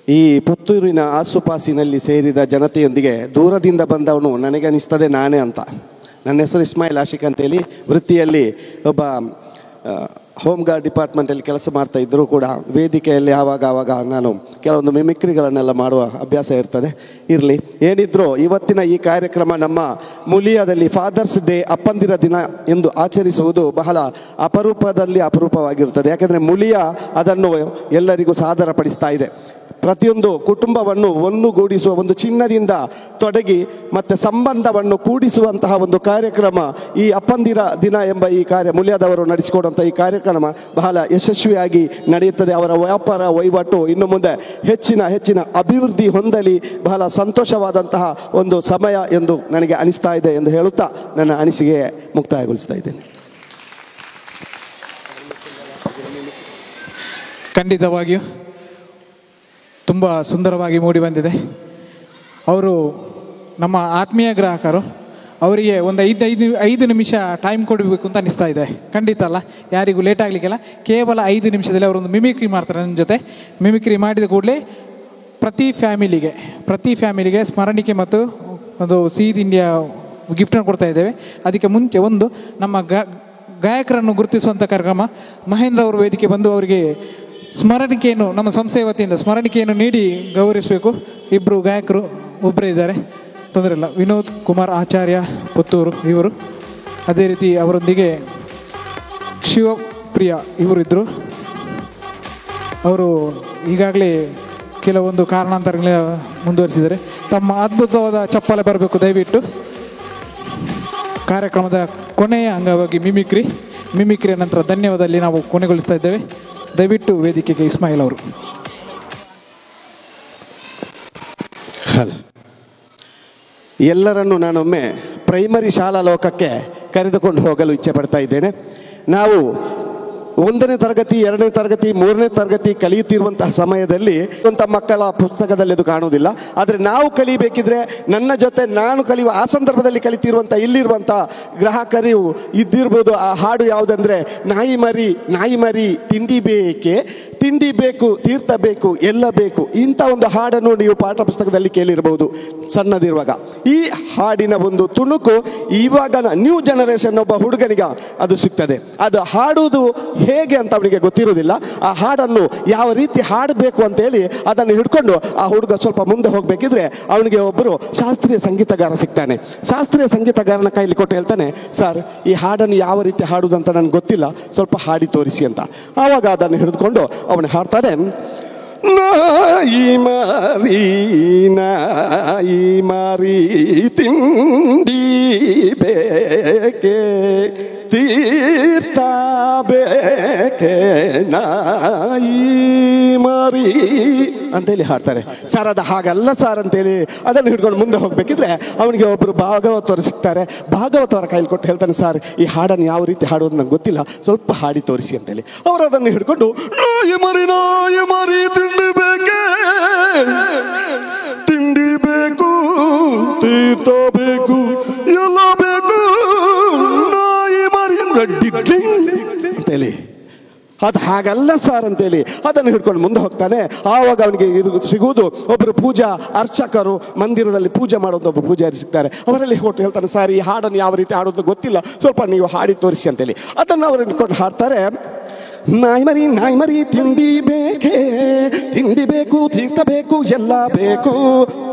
ಈ ಪುತ್ತೂರಿನ ಆಸುಪಾಸಿನಲ್ಲಿ ಸೇರಿದ ಜನತೆಯೊಂದಿಗೆ ದೂರದಿಂದ ಬಂದವನು ನನಗನಿಸ್ತದೆ ನಾನೇ ಅಂತ. ನನ್ನ ಹೆಸರು ಇಸ್ಮಾಯಿಲ್ ಆಶಿಕ್ ಅಂತೇಳಿ. ವೃತ್ತಿಯಲ್ಲಿ ಒಬ್ಬ ಹೋಮ್ ಗಾರ್ಡ್ ಡಿಪಾರ್ಟ್ಮೆಂಟಲ್ಲಿ ಕೆಲಸ ಮಾಡ್ತಾ ಇದ್ದರೂ ಕೂಡ ವೇದಿಕೆಯಲ್ಲಿ ಆವಾಗ ನಾನು ಕೆಲವೊಂದು ಮಿಮಿಕ್ರಿಗಳನ್ನೆಲ್ಲ ಮಾಡುವ ಅಭ್ಯಾಸ ಇರ್ತದೆ. ಇರಲಿ, ಏನಿದ್ರೂ ಇವತ್ತಿನ ಈ ಕಾರ್ಯಕ್ರಮ ನಮ್ಮ ಮುಳಿಯಾದಲ್ಲಿ ಫಾದರ್ಸ್ ಡೇ, ಅಪ್ಪಂದಿರ ದಿನ ಎಂದು ಆಚರಿಸುವುದು ಬಹಳ ಅಪರೂಪವಾಗಿರುತ್ತದೆ. ಯಾಕೆಂದರೆ ಮುಳಿಯ ಅದನ್ನು ಎಲ್ಲರಿಗೂ ಸಾದರಪಡಿಸ್ತಾ ಇದೆ. ಪ್ರತಿಯೊಂದು ಕುಟುಂಬವನ್ನು ಒಂದುಗೂಡಿಸುವ ಒಂದು ಚಿನ್ನದಿಂದ ತೊಡಗಿ ಮತ್ತು ಸಂಬಂಧವನ್ನು ಕೂಡಿಸುವಂತಹ ಒಂದು ಕಾರ್ಯಕ್ರಮ ಈ ಅಪ್ಪಂದಿರ ದಿನ ಎಂಬ ಈ ಮುಳಿಯಾದವರು ನಡೆಸಿಕೊಡುವಂಥ ಈ ಕಾರ್ಯಕ್ರಮ ಬಹಳ ಯಶಸ್ವಿಯಾಗಿ ನಡೆಯುತ್ತದೆ. ಅವರ ವ್ಯಾಪಾರ ವಹಿವಾಟು ಇನ್ನು ಮುಂದೆ ಹೆಚ್ಚಿನ ಅಭಿವೃದ್ಧಿ ಹೊಂದಲಿ. ಬಹಳ ಸಂತೋಷವಾದಂತಹ ಒಂದು ಸಮಯ ಎಂದು ನನಗೆ ಅನಿಸ್ತಾ ಇದೆ ಎಂದು ಹೇಳುತ್ತಾ ನನ್ನ ಅನಿಸಿಕೆ ಮುಕ್ತಾಯಗೊಳಿಸ್ತಾ ಇದ್ದೇನೆ. ಖಂಡಿತವಾಗಿಯೂ ತುಂಬ ಸುಂದರವಾಗಿ ಮೂಡಿ ಬಂದಿದೆ. ಅವರು ನಮ್ಮ ಆತ್ಮೀಯ ಗ್ರಾಹಕರು. ಅವರಿಗೆ ಒಂದು 5 ನಿಮಿಷ ಟೈಮ್ ಕೊಡಬೇಕು ಅಂತ ಅನಿಸ್ತಾ ಇದೆ. ಖಂಡಿತ ಅಲ್ಲ, ಯಾರಿಗೂ ಲೇಟ್ ಆಗಲಿಕ್ಕಿಲ್ಲ. ಕೇವಲ 5 ನಿಮಿಷದಲ್ಲಿ ಅವರೊಂದು ಮಿಮಿಕ್ರಿ ಮಾಡ್ತಾರೆ. ನನ್ನ ಜೊತೆ ಮಿಮಿಕ್ರಿ ಮಾಡಿದ ಕೂಡಲೇ ಪ್ರತಿ ಫ್ಯಾಮಿಲಿಗೆ ಸ್ಮರಣಿಕೆ ಮತ್ತು ಒಂದು ಸಿಹಿ ತಿಂಡಿಯ ಗಿಫ್ಟನ್ನು ಕೊಡ್ತಾ ಇದ್ದೇವೆ. ಅದಕ್ಕೆ ಮುಂಚೆ ಒಂದು ನಮ್ಮ ಗಾಯಕರನ್ನು ಗುರುತಿಸುವಂಥ ಕಾರ್ಯಕ್ರಮ. ಮಹೇಂದ್ರ ಅವರು ವೇದಿಕೆ ಬಂದು ಅವರಿಗೆ ಸ್ಮರಣಿಕೆಯನ್ನು, ನಮ್ಮ ಸಂಸ್ಥೆಯ ವತಿಯಿಂದ ಸ್ಮರಣಿಕೆಯನ್ನು ನೀಡಿ ಗೌರವಿಸಬೇಕು. ಇಬ್ಬರು ಗಾಯಕರು ಒಬ್ಬರೇ ಇದ್ದಾರೆ, ತೊಂದರೆ ಇಲ್ಲ. ವಿನೋದ್ ಕುಮಾರ್ ಆಚಾರ್ಯ ಪುತ್ತೂರು ಇವರು. ಅದೇ ರೀತಿ ಅವರೊಂದಿಗೆ ಶಿವಪ್ರಿಯ ಇವರಿದ್ದರು. ಅವರು ಈಗಾಗಲೇ ಕೆಲವೊಂದು ಕಾರಣಾಂತರಗಳ ಮುಂದುವರಿಸಿದ್ದಾರೆ. ತಮ್ಮ ಅದ್ಭುತವಾದ ಚಪ್ಪಾಳೆ ಬರಬೇಕು ದಯವಿಟ್ಟು. ಕಾರ್ಯಕ್ರಮದ ಕೊನೆಯ ಅಂಗವಾಗಿ ಮಿಮಿಕ್ರಿಯ ನಂತರ ಧನ್ಯವಾದದಲ್ಲಿ ನಾವು ಕೊನೆಗೊಳಿಸ್ತಾ ಇದ್ದೇವೆ. ದಯವಿಟ್ಟು ವೇದಿಕೆಗೆ ಇಸ್ಮಾಯಿಲ್ ಅವರು. ಹಲೋ, ಎಲ್ಲರನ್ನು ನಾನೊಮ್ಮೆ ಪ್ರೈಮರಿ ಶಾಲಾ ಲೋಕಕ್ಕೆ ಕರೆದುಕೊಂಡು ಹೋಗಲು ಇಚ್ಛೆ ಪಡ್ತಾ ಇದ್ದೇನೆ. ನಾವು 1ನೇ ತರಗತಿ 2ನೇ ತರಗತಿ 3ನೇ ತರಗತಿ ಕಲಿಯುತ್ತಿರುವಂತಹ ಸಮಯದಲ್ಲಿ ಮಕ್ಕಳ ಪುಸ್ತಕದಲ್ಲಿ ಅದು ಕಾಣುವುದಿಲ್ಲ. ಆದರೆ ನಾವು ಕಲಿಬೇಕಿದ್ರೆ ನನ್ನ ಜೊತೆ ನಾನು ಕಲಿಯುವ ಆ ಸಂದರ್ಭದಲ್ಲಿ ಕಲಿತಿರುವಂಥ ಇಲ್ಲಿರುವಂಥ ಗ್ರಾಹಕರು ಇದ್ದಿರ್ಬೋದು. ಆ ಹಾಡು ಯಾವುದಂದರೆ, ನಾಯಿ ಮರಿ ತಿಂಡಿ ಬೇಕು ತೀರ್ಥ ಬೇಕು ಎಲ್ಲ ಬೇಕು. ಇಂಥ ಒಂದು ಹಾಡನ್ನು ನೀವು ಪಾಠ ಪುಸ್ತಕದಲ್ಲಿ ಕೇಳಿರ್ಬೋದು ಸಣ್ಣದಿರುವಾಗ. ಈ ಹಾಡಿನ ಒಂದು ತುಣುಕು ಇವಾಗ ನ್ಯೂ ಜನರೇಷನ್ ಒಬ್ಬ ಹುಡುಗನಿಗೆ ಅದು ಸಿಗ್ತದೆ. ಅದು ಹಾಡುವುದು ಹೇಗೆ ಅಂತ ಅವನಿಗೆ ಗೊತ್ತಿರುವುದಿಲ್ಲ. ಆ ಹಾಡನ್ನು ಯಾವ ರೀತಿ ಹಾಡಬೇಕು ಅಂತೇಳಿ ಅದನ್ನು ಹಿಡ್ಕೊಂಡು ಆ ಹುಡುಗ ಸ್ವಲ್ಪ ಮುಂದೆ ಹೋಗಬೇಕಿದ್ರೆ ಅವನಿಗೆ ಒಬ್ಬರು ಶಾಸ್ತ್ರೀಯ ಸಂಗೀತಗಾರ ಸಿಗ್ತಾನೆ. ಶಾಸ್ತ್ರೀಯ ಸಂಗೀತಗಾರನ ಕೈಲಿ ಕೊಟ್ಟು ಹೇಳ್ತಾನೆ, ಸರ್ ಈ ಹಾಡನ್ನು ಯಾವ ರೀತಿ ಹಾಡುವುದಂತ ನನಗೆ ಗೊತ್ತಿಲ್ಲ, ಸ್ವಲ್ಪ ಹಾಡಿ ತೋರಿಸಿ ಅಂತ. ಆವಾಗ ಅದನ್ನು ಹಿಡಿದುಕೊಂಡು ಅವನು ಹಾಡ್ತಾನೆ, ನಾಯಿ ಮಾರಿ ತಿಂಡಿ ಬೇಕೆ ತೀರ್ಥ ಬೇಕೆ ನಾಯಿ ಮಾರಿ ಅಂತೇಳಿ ಹಾಡ್ತಾರೆ. ಸರ್ ಅದು ಹಾಗಲ್ಲ ಸರ್ ಅಂತೇಳಿ ಅದನ್ನು ಹಿಡ್ಕೊಂಡು ಮುಂದೆ ಹೋಗಬೇಕಿದ್ರೆ ಅವನಿಗೆ ಒಬ್ಬರು ಭಾಗವತರು ಸಿಗ್ತಾರೆ. ಭಾಗವತವರ ಕೈಲಿ ಕೊಟ್ಟು ಹೇಳ್ತಾನೆ, ಸರ್ ಈ ಹಾಡನ್ನು ಯಾವ ರೀತಿ ಹಾಡೋದು ನಂಗೆ ಗೊತ್ತಿಲ್ಲ, ಸ್ವಲ್ಪ ಹಾಡಿ ತೋರಿಸಿ ಅಂತೇಳಿ. ಅವರು ಅದನ್ನು ಹಿಡ್ಕೊಂಡು ನಾಯಿ ಮರಿ ತಿಂಡಿ ಬೇಕೆ ತಿಂಡಿ ಬೇಕು ಅಂತೇಳಿ. ಅದು ಹಾಗಲ್ಲ ಸರ್ ಅಂತೇಳಿ ಅದನ್ನು ಹಿಡ್ಕೊಂಡು ಮುಂದೆ ಹೋಗ್ತಾನೆ. ಆವಾಗ ಅವನಿಗೆ ಸಿಗುವುದು ಒಬ್ಬರು ಪೂಜಾ ಅರ್ಚಕರು, ಮಂದಿರದಲ್ಲಿ ಪೂಜೆ ಮಾಡೋದು ಒಬ್ಬ ಪೂಜಾರಿ ಸಿಗ್ತಾರೆ. ಅವರಲ್ಲಿ ಕೊಟ್ಟು ಹೇಳ್ತಾನೆ, ಸರ್ ಈ ಹಾಡನ್ನು ಯಾವ ರೀತಿ ಹಾಡೋದು ಗೊತ್ತಿಲ್ಲ, ಸ್ವಲ್ಪ ನೀವು ಹಾಡಿ ತೋರಿಸಿ ಅಂತೇಳಿ. ಅದನ್ನು ಅವರು ಹಿಡ್ಕೊಂಡು ಹಾಡ್ತಾರೆ. ನಾಯಿ ಮರಿ ತಿಂಡಿ ಬೇಕೇ, ತಿಂಡಿ ಬೇಕು, ತೀರ್ಥ ಬೇಕು, ಎಲ್ಲ ಬೇಕು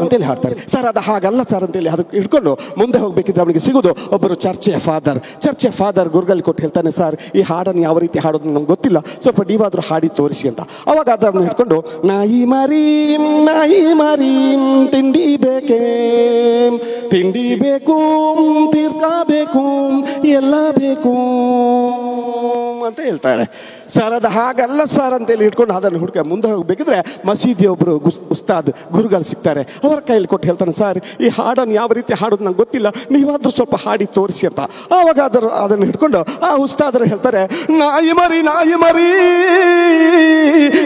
ಅಂತೇಳಿ ಹಾಡ್ತಾರೆ. ಸರ್ ಅದು ಹಾಗಲ್ಲ ಸರ್ ಅಂತೇಳಿ ಅದಕ್ಕೆ ಹಿಡ್ಕೊಂಡು ಮುಂದೆ ಹೋಗ್ಬೇಕಿದ್ರೆ ಅವನಿಗೆ ಸಿಗೋದು ಒಬ್ಬರು ಚರ್ಚೆಯ ಫಾದರ್ ಗುರುಗಳಿಗೆ ಕೊಟ್ಟು ಹೇಳ್ತಾನೆ, ಸರ್ ಈ ಹಾಡನ್ನು ಯಾವ ರೀತಿ ಹಾಡೋದು ನಮ್ಗೆ ಗೊತ್ತಿಲ್ಲ, ಸ್ವಲ್ಪ ನೀವಾದರೂ ಹಾಡಿ ತೋರಿಸಿ ಅಂತ. ಅವಾಗ ಅದನ್ನು ಹಿಡ್ಕೊಂಡು ನಾಯಿ ಮರಿ ತಿಂಡಿ ಬೇಕೇ, ತಿಂಡಿ ಬೇಕು, ತೀರ್ಥ ಬೇಕು, ಎಲ್ಲ ಬೇಕು ಅಂತ ಹೇಳ್ತಾರೆ. ಸರ್ ಅದು ಹಾಗಲ್ಲ ಸರ್ ಅಂತೇಳಿ ಇಟ್ಕೊಂಡು ಅದನ್ನು ಹುಡುಕ ಮುಂದೆ ಹೋಗ್ಬೇಕಿದ್ರೆ ಮಸೀದಿಯ ಒಬ್ಬರು ಉಸ್ತಾದ್ ಗುರುಗಳು ಸಿಗ್ತಾರೆ. ಅವರ ಕೈಯಲ್ಲಿ ಕೊಟ್ಟು ಹೇಳ್ತಾನೆ, ಸರ್ ಈ ಹಾಡನ್ನು ಯಾವ ರೀತಿ ಹಾಡೋದು ನಂಗೆ ಗೊತ್ತಿಲ್ಲ, ನೀವಾದರೂ ಸ್ವಲ್ಪ ಹಾಡಿ ತೋರಿಸಿ ಅಂತ. ಆವಾಗ ಅದನ್ನು ಹಿಡ್ಕೊಂಡು ಆ ಉಸ್ತಾದರು ಹೇಳ್ತಾರೆ, ನಾಯಿ ಮರಿ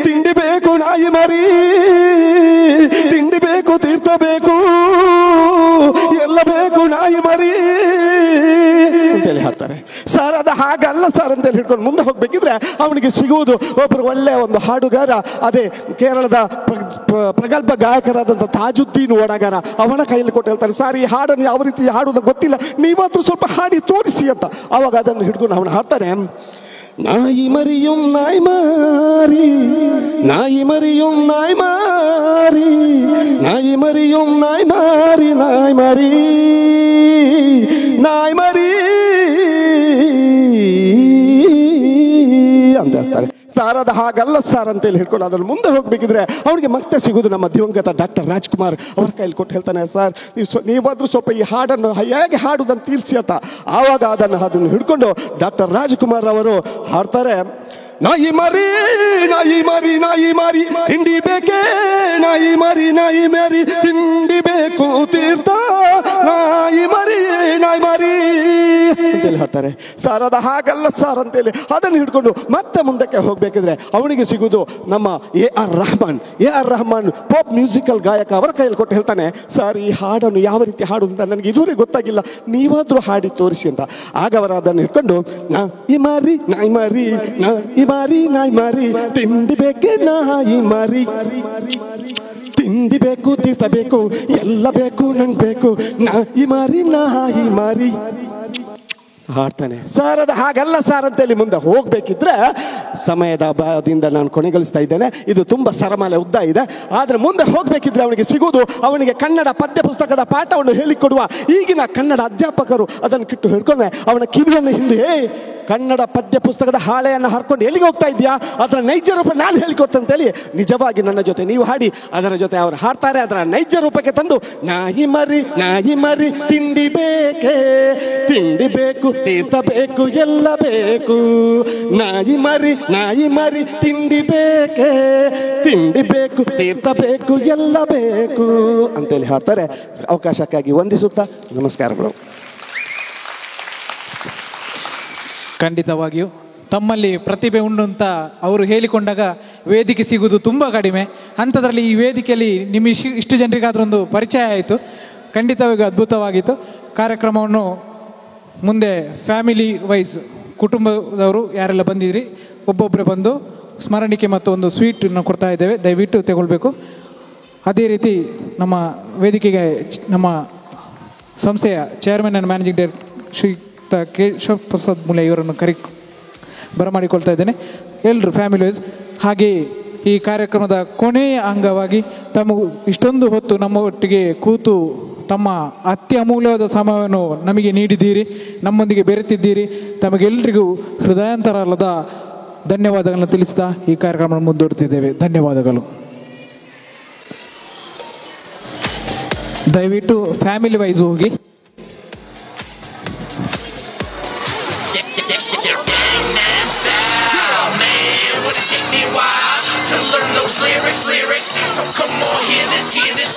ತಿಂಡಿ ಬೇಕು, ನಾಯಿ ಮರಿ ತಿಂಡಿ ಬೇಕು, ತೀರ್ಥ ಬೇಕು, ಎಲ್ಲ ಬೇಕು, ನಾಯಿ ಮರಿ ಅಂತೇಳಿ ಹೇಳ್ತಾರೆ. ಸರ್ ಅದು ಹಾಗಲ್ಲ ಸರ್ ಅಂತೇಳಿ ಹಿಡ್ಕೊಂಡು ಮುಂದೆ ಹೋಗ್ಬೇಕಿದ್ರೆ ಅವನಿಗೆ ಸಿಗುವುದು ಒಬ್ಬರು ಒಳ್ಳೆಯ ಒಂದು ಹಾಡುಗಾರ, ಅದೇ ಕೇರಳದ ಪ್ರಗಲ್ಭ ಗಾಯಕರಾದಂಥ ತಾಜುದ್ದೀನ್ ಓಡಗಾರ. ಅವನ ಕೈಯಲ್ಲಿ ಕೊಟ್ಟು ಹೇಳ್ತಾರೆ, ಸರ್ ಈ ಹಾಡನ್ನು ಯಾವ ರೀತಿ ಹಾಡುವುದು ಗೊತ್ತಿಲ್ಲ, ನೀವಾದ್ರೂ ಸ್ವಲ್ಪ ಹಾಡಿ ತೋರಿಸಿ ಅಂತ. ಆವಾಗ ಅದನ್ನು ಹಿಡ್ಕೊಂಡು ಅವನು ಹಾಡ್ತಾನೆ, ನಾಯಿ ಮರಿಯು ನಾಯಿ ಮಾರಿ, ನಾಯಿ ಮರಿಯು ನಾಯಿ ಮಾರಿ, ನಾಯಿ ಮರಿಯು ನಾಯಿ ಮಾರಿ, ನಾಯಿ ಮರಿ ನಾಯಿ ಮರಿ ಅಂತ ಹೇಳ್ತಾರೆ. ಸಾರ್ ಅದು ಹಾಗಲ್ಲ ಸಾರ್ ಅಂತೇಳಿ ಹಿಡ್ಕೊಂಡು ಅದನ್ನು ಮುಂದೆ ಹೋಗ್ಬೇಕಿದ್ರೆ ಅವನಿಗೆ ಮತ್ತೆ ಸಿಗೋದು ನಮ್ಮ ದಿವಂಗತ ಡಾಕ್ಟರ್ ರಾಜ್ಕುಮಾರ್. ಅವ್ರ ಕೈಲಿ ಕೊಟ್ಟು ಹೇಳ್ತಾನೆ, ಸರ್ ನೀವಾದರೂ ಸ್ವಲ್ಪ ಈ ಹಾಡನ್ನು ಹೇಗೆ ಹಾಡುವುದನ್ನು ತಿಳಿಸಿ ಅಂತ. ಆವಾಗ ಅದನ್ನು ಹಿಡ್ಕೊಂಡು ಡಾಕ್ಟರ್ ರಾಜ್ಕುಮಾರ್ ಅವರು ಹಾಡ್ತಾರೆ, ನಾಯಿ ಮರಿ ತಿಂಡಿ ಬೇಕೇ, ನಾಯಿ ಮರಿ ತಿಂಡಿ ಬೇಕು, ತೀರ್ಥ ನಾಯಿ ಮರಿ ಅಂತೇಳಿ ಹೇಳ್ತಾರೆ. ಸಾರ್ ಅದು ಹಾಗಲ್ಲ ಸಾರ್ ಅಂತೇಳಿ ಅದನ್ನು ಹಿಡ್ಕೊಂಡು ಮತ್ತೆ ಮುಂದಕ್ಕೆ ಹೋಗ್ಬೇಕಿದ್ರೆ ಅವನಿಗೆ ಸಿಗುವುದು ನಮ್ಮ A R Rahman pop musical ಗಾಯಕ. ಅವರ ಕೈಯಲ್ಲಿ ಕೊಟ್ಟು ಹೇಳ್ತಾನೆ, ಸರ್ ಈ ಹಾಡನ್ನು ಯಾವ ರೀತಿ ಹಾಡುವುದು ಅಂತ ನನಗೆ ಇದುವರೆಗೆ ಗೊತ್ತಾಗಿಲ್ಲ, ನೀವಾದರೂ ಹಾಡಿ ತೋರಿಸಿ ಅಂತ. ಆಗ ಅವರು ಅದನ್ನು ಹಿಡ್ಕೊಂಡು ನಾಯಿ ಮರಿ ತಿಂಡಿ ಬೇಕೆ, ನಾಯಿ ಮರಿ ತಿಂಡಿ ಬೇಕು, ತೀರ್ಥ ಬೇಕು, ಎಲ್ಲ ಬೇಕು, ನಂಗೆ ಬೇಕು, ನಾಯಿ ಮರಿ ಹಾಡ್ತಾನೆ. ಸರ್ ಅದು ಹಾಗಲ್ಲ ಸಾರ್ ಅಂತೇಳಿ ಮುಂದೆ ಹೋಗ್ಬೇಕಿದ್ರೆ ಸಮಯದ ಅಭಾವದಿಂದ ನಾನು ಕೊನೆಗೊಳಿಸ್ತಾ ಇದ್ದೇನೆ. ಇದು ತುಂಬ ಸರಮಾಲೆ ಉದ್ದ ಇದೆ. ಆದರೆ ಮುಂದೆ ಹೋಗ್ಬೇಕಿದ್ರೆ ಅವನಿಗೆ ಸಿಗುವುದು ಅವನಿಗೆ ಕನ್ನಡ ಪದ್ಯ ಪುಸ್ತಕದ ಪಾಠವನ್ನು ಹೇಳಿಕೊಡುವ ಈಗಿನ ಕನ್ನಡ ಅಧ್ಯಾಪಕರು. ಅದನ್ನು ಕಿಟ್ಟು ಹಿಡ್ಕೊಂಡೆ ಅವನ ಕಿವಿಯನ್ನು ಹಿಂದೆ, ಕನ್ನಡ ಪದ್ಯ ಪುಸ್ತಕದ ಹಾಳೆಯನ್ನು ಹರ್ಕೊಂಡು ಎಲ್ಲಿಗೆ ಹೋಗ್ತಾ ಇದೆಯಾ, ಅದರ ನೈಜ ರೂಪ ನಾನು ಹೇಳಿಕೊಡ್ತೇನೆ ಅಂತೇಳಿ ನಿಜವಾಗಿ ನನ್ನ ಜೊತೆ ನೀವು ಹಾಡಿ. ಅದರ ಜೊತೆ ಅವರು ಹಾಡ್ತಾರೆ, ಅದರ ನೈಜ ರೂಪಕ್ಕೆ ತಂದು ನಾಯಿ ಮರಿ ತಿಂಡಿ ಬೇಕೇ, ತಿಂಡಿ ಬೇಕು, ತೀರ್ಥ ಬೇಕು, ಎಲ್ಲ ಬೇಕು, ನಾಯಿ ಮರಿ ತಿಂಡಿ ಬೇಕೇ, ತಿಂಡಿ ಬೇಕು, ತೀರ್ಥ ಬೇಕು, ಎಲ್ಲ ಬೇಕು ಅಂತೇಳಿ ಹಾಡ್ತಾರೆ. ಅವಕಾಶಕ್ಕಾಗಿ ವಂದಿಸುತ್ತಾ ನಮಸ್ಕಾರಗಳು. ಖಂಡಿತವಾಗಿಯೂ ತಮ್ಮಲ್ಲಿ ಪ್ರತಿಭೆ ಉಂಟು ಅಂತ ಅವರು ಹೇಳಿಕೊಂಡಾಗ ವೇದಿಕೆ ಸಿಗುವುದು ತುಂಬ ಕಡಿಮೆ. ಅಂಥದ್ರಲ್ಲಿ ಈ ವೇದಿಕೆಯಲ್ಲಿ ಇಷ್ಟು ಜನರಿಗಾದ್ರೂ ಒಂದು ಪರಿಚಯ ಆಯಿತು. ಖಂಡಿತವಾಗಿ ಅದ್ಭುತವಾಗಿತ್ತು. ಕಾರ್ಯಕ್ರಮವನ್ನು ಮುಂದೆ ಫ್ಯಾಮಿಲಿ ವೈಸ್ ಕುಟುಂಬದವರು ಯಾರೆಲ್ಲ ಬಂದಿದ್ರಿ ಒಬ್ಬೊಬ್ಬರೇ ಬಂದು ಸ್ಮರಣಿಕೆ ಮತ್ತು ಒಂದು ಸ್ವೀಟನ್ನು ಕೊಡ್ತಾ ಇದ್ದೇವೆ, ದಯವಿಟ್ಟು ತಗೊಳ್ಬೇಕು. ಅದೇ ರೀತಿ ನಮ್ಮ ವೇದಿಕೆಗೆ ನಮ್ಮ ಸಂಸ್ಥೆಯ chairman and managing director Shri Keshava Prasad Mule ಇವರನ್ನು ಬರಮಾಡಿಕೊಳ್ತಾ ಇದ್ದೇನೆ. ಎಲ್ಲರೂ ಫ್ಯಾಮಿಲಿ ವೈಸ್. ಹಾಗೆ ಈ ಕಾರ್ಯಕ್ರಮದ ಕೊನೆಯ ಅಂಗವಾಗಿ ತಮಗೂ ಇಷ್ಟೊಂದು ಹೊತ್ತು ನಮ್ಮ ಒಟ್ಟಿಗೆ ಕೂತು ತಮ್ಮ ಅತ್ಯಮೂಲ್ಯವಾದ ಸಮಯವನ್ನು ನಮಗೆ ನೀಡಿದ್ದೀರಿ, ನಮ್ಮೊಂದಿಗೆ ಬೆರೆತಿದ್ದೀರಿ. ತಮಗೆಲ್ಲರಿಗೂ ಹೃದಯಾಂತರಾಳದ ಧನ್ಯವಾದಗಳನ್ನು ತಿಳಿಸ್ತಾ ಈ ಕಾರ್ಯಕ್ರಮ ಮುಂದುವರಿತಿದ್ದೇವೆ. ಧನ್ಯವಾದಗಳು. ದಯವಿಟ್ಟು ಫ್ಯಾಮಿಲಿ ವೈಸ್ ಹೋಗಿ. Lyrics, so come on, hear this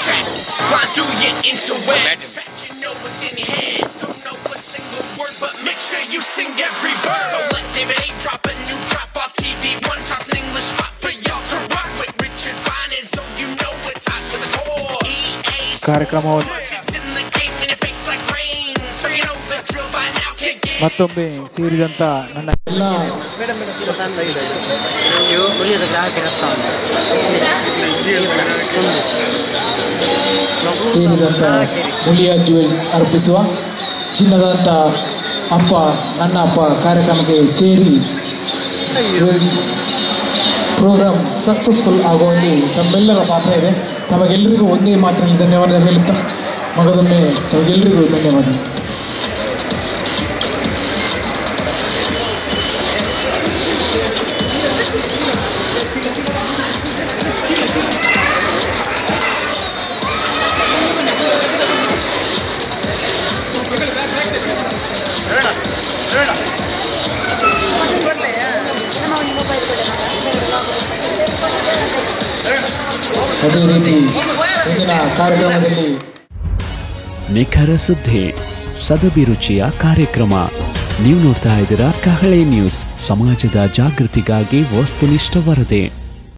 track. Fly through your intellect. You know what's in your head. Don't know a single word, but make sure you sing every verse. So let David A drop a new drop while TV1 drops an English spot for y'all to rock with Richard Bynum. So you know it's hot to the core. EA ಕಾರ್ಯಕ್ರಮ ಮತ್ತೊಮ್ಮೆ ಸೇರಿದಂಥ ನನ್ನ ಎಲ್ಲ ಸೇರಿದಂಥ Muliya jewels ಅರ್ಪಿಸುವ ಚಿನ್ನದಂಥ ಅಪ್ಪ ನನ್ನ ಅಪ್ಪ ಕಾರ್ಯಕ್ರಮಕ್ಕೆ ಸೇರಿ ಪ್ರೋಗ್ರಾಮ್ ಸಕ್ಸಸ್ಫುಲ್ ಆಗುವಲ್ಲಿ ತಮ್ಮೆಲ್ಲರ ಪಾತ್ರ ಇದೆ. ತಮಗೆಲ್ಲರಿಗೂ ಒಂದೇ ಮಾತಿನಲ್ಲಿ ಧನ್ಯವಾದ ಹೇಳುತ್ತಾ ಮಗದೊಮ್ಮೆ ತಮಗೆಲ್ಲರಿಗೂ ಧನ್ಯವಾದ. ಅದೇ ರೀತಿ ಇಂದಿನ ಕಾರ್ಯಕ್ರಮದಲ್ಲಿ ನಿಖರ ಸುದ್ದಿ ಸದಭಿರುಚಿಯ ಕಾರ್ಯಕ್ರಮ. ನೀವು ನೋಡ್ತಾ ಇದ್ದೀರಾ ಕಹಳೆ ನ್ಯೂಸ್, ಸಮಾಜದ ಜಾಗೃತಿಗಾಗಿ ವಸ್ತುನಿಷ್ಠ ವರದಿ.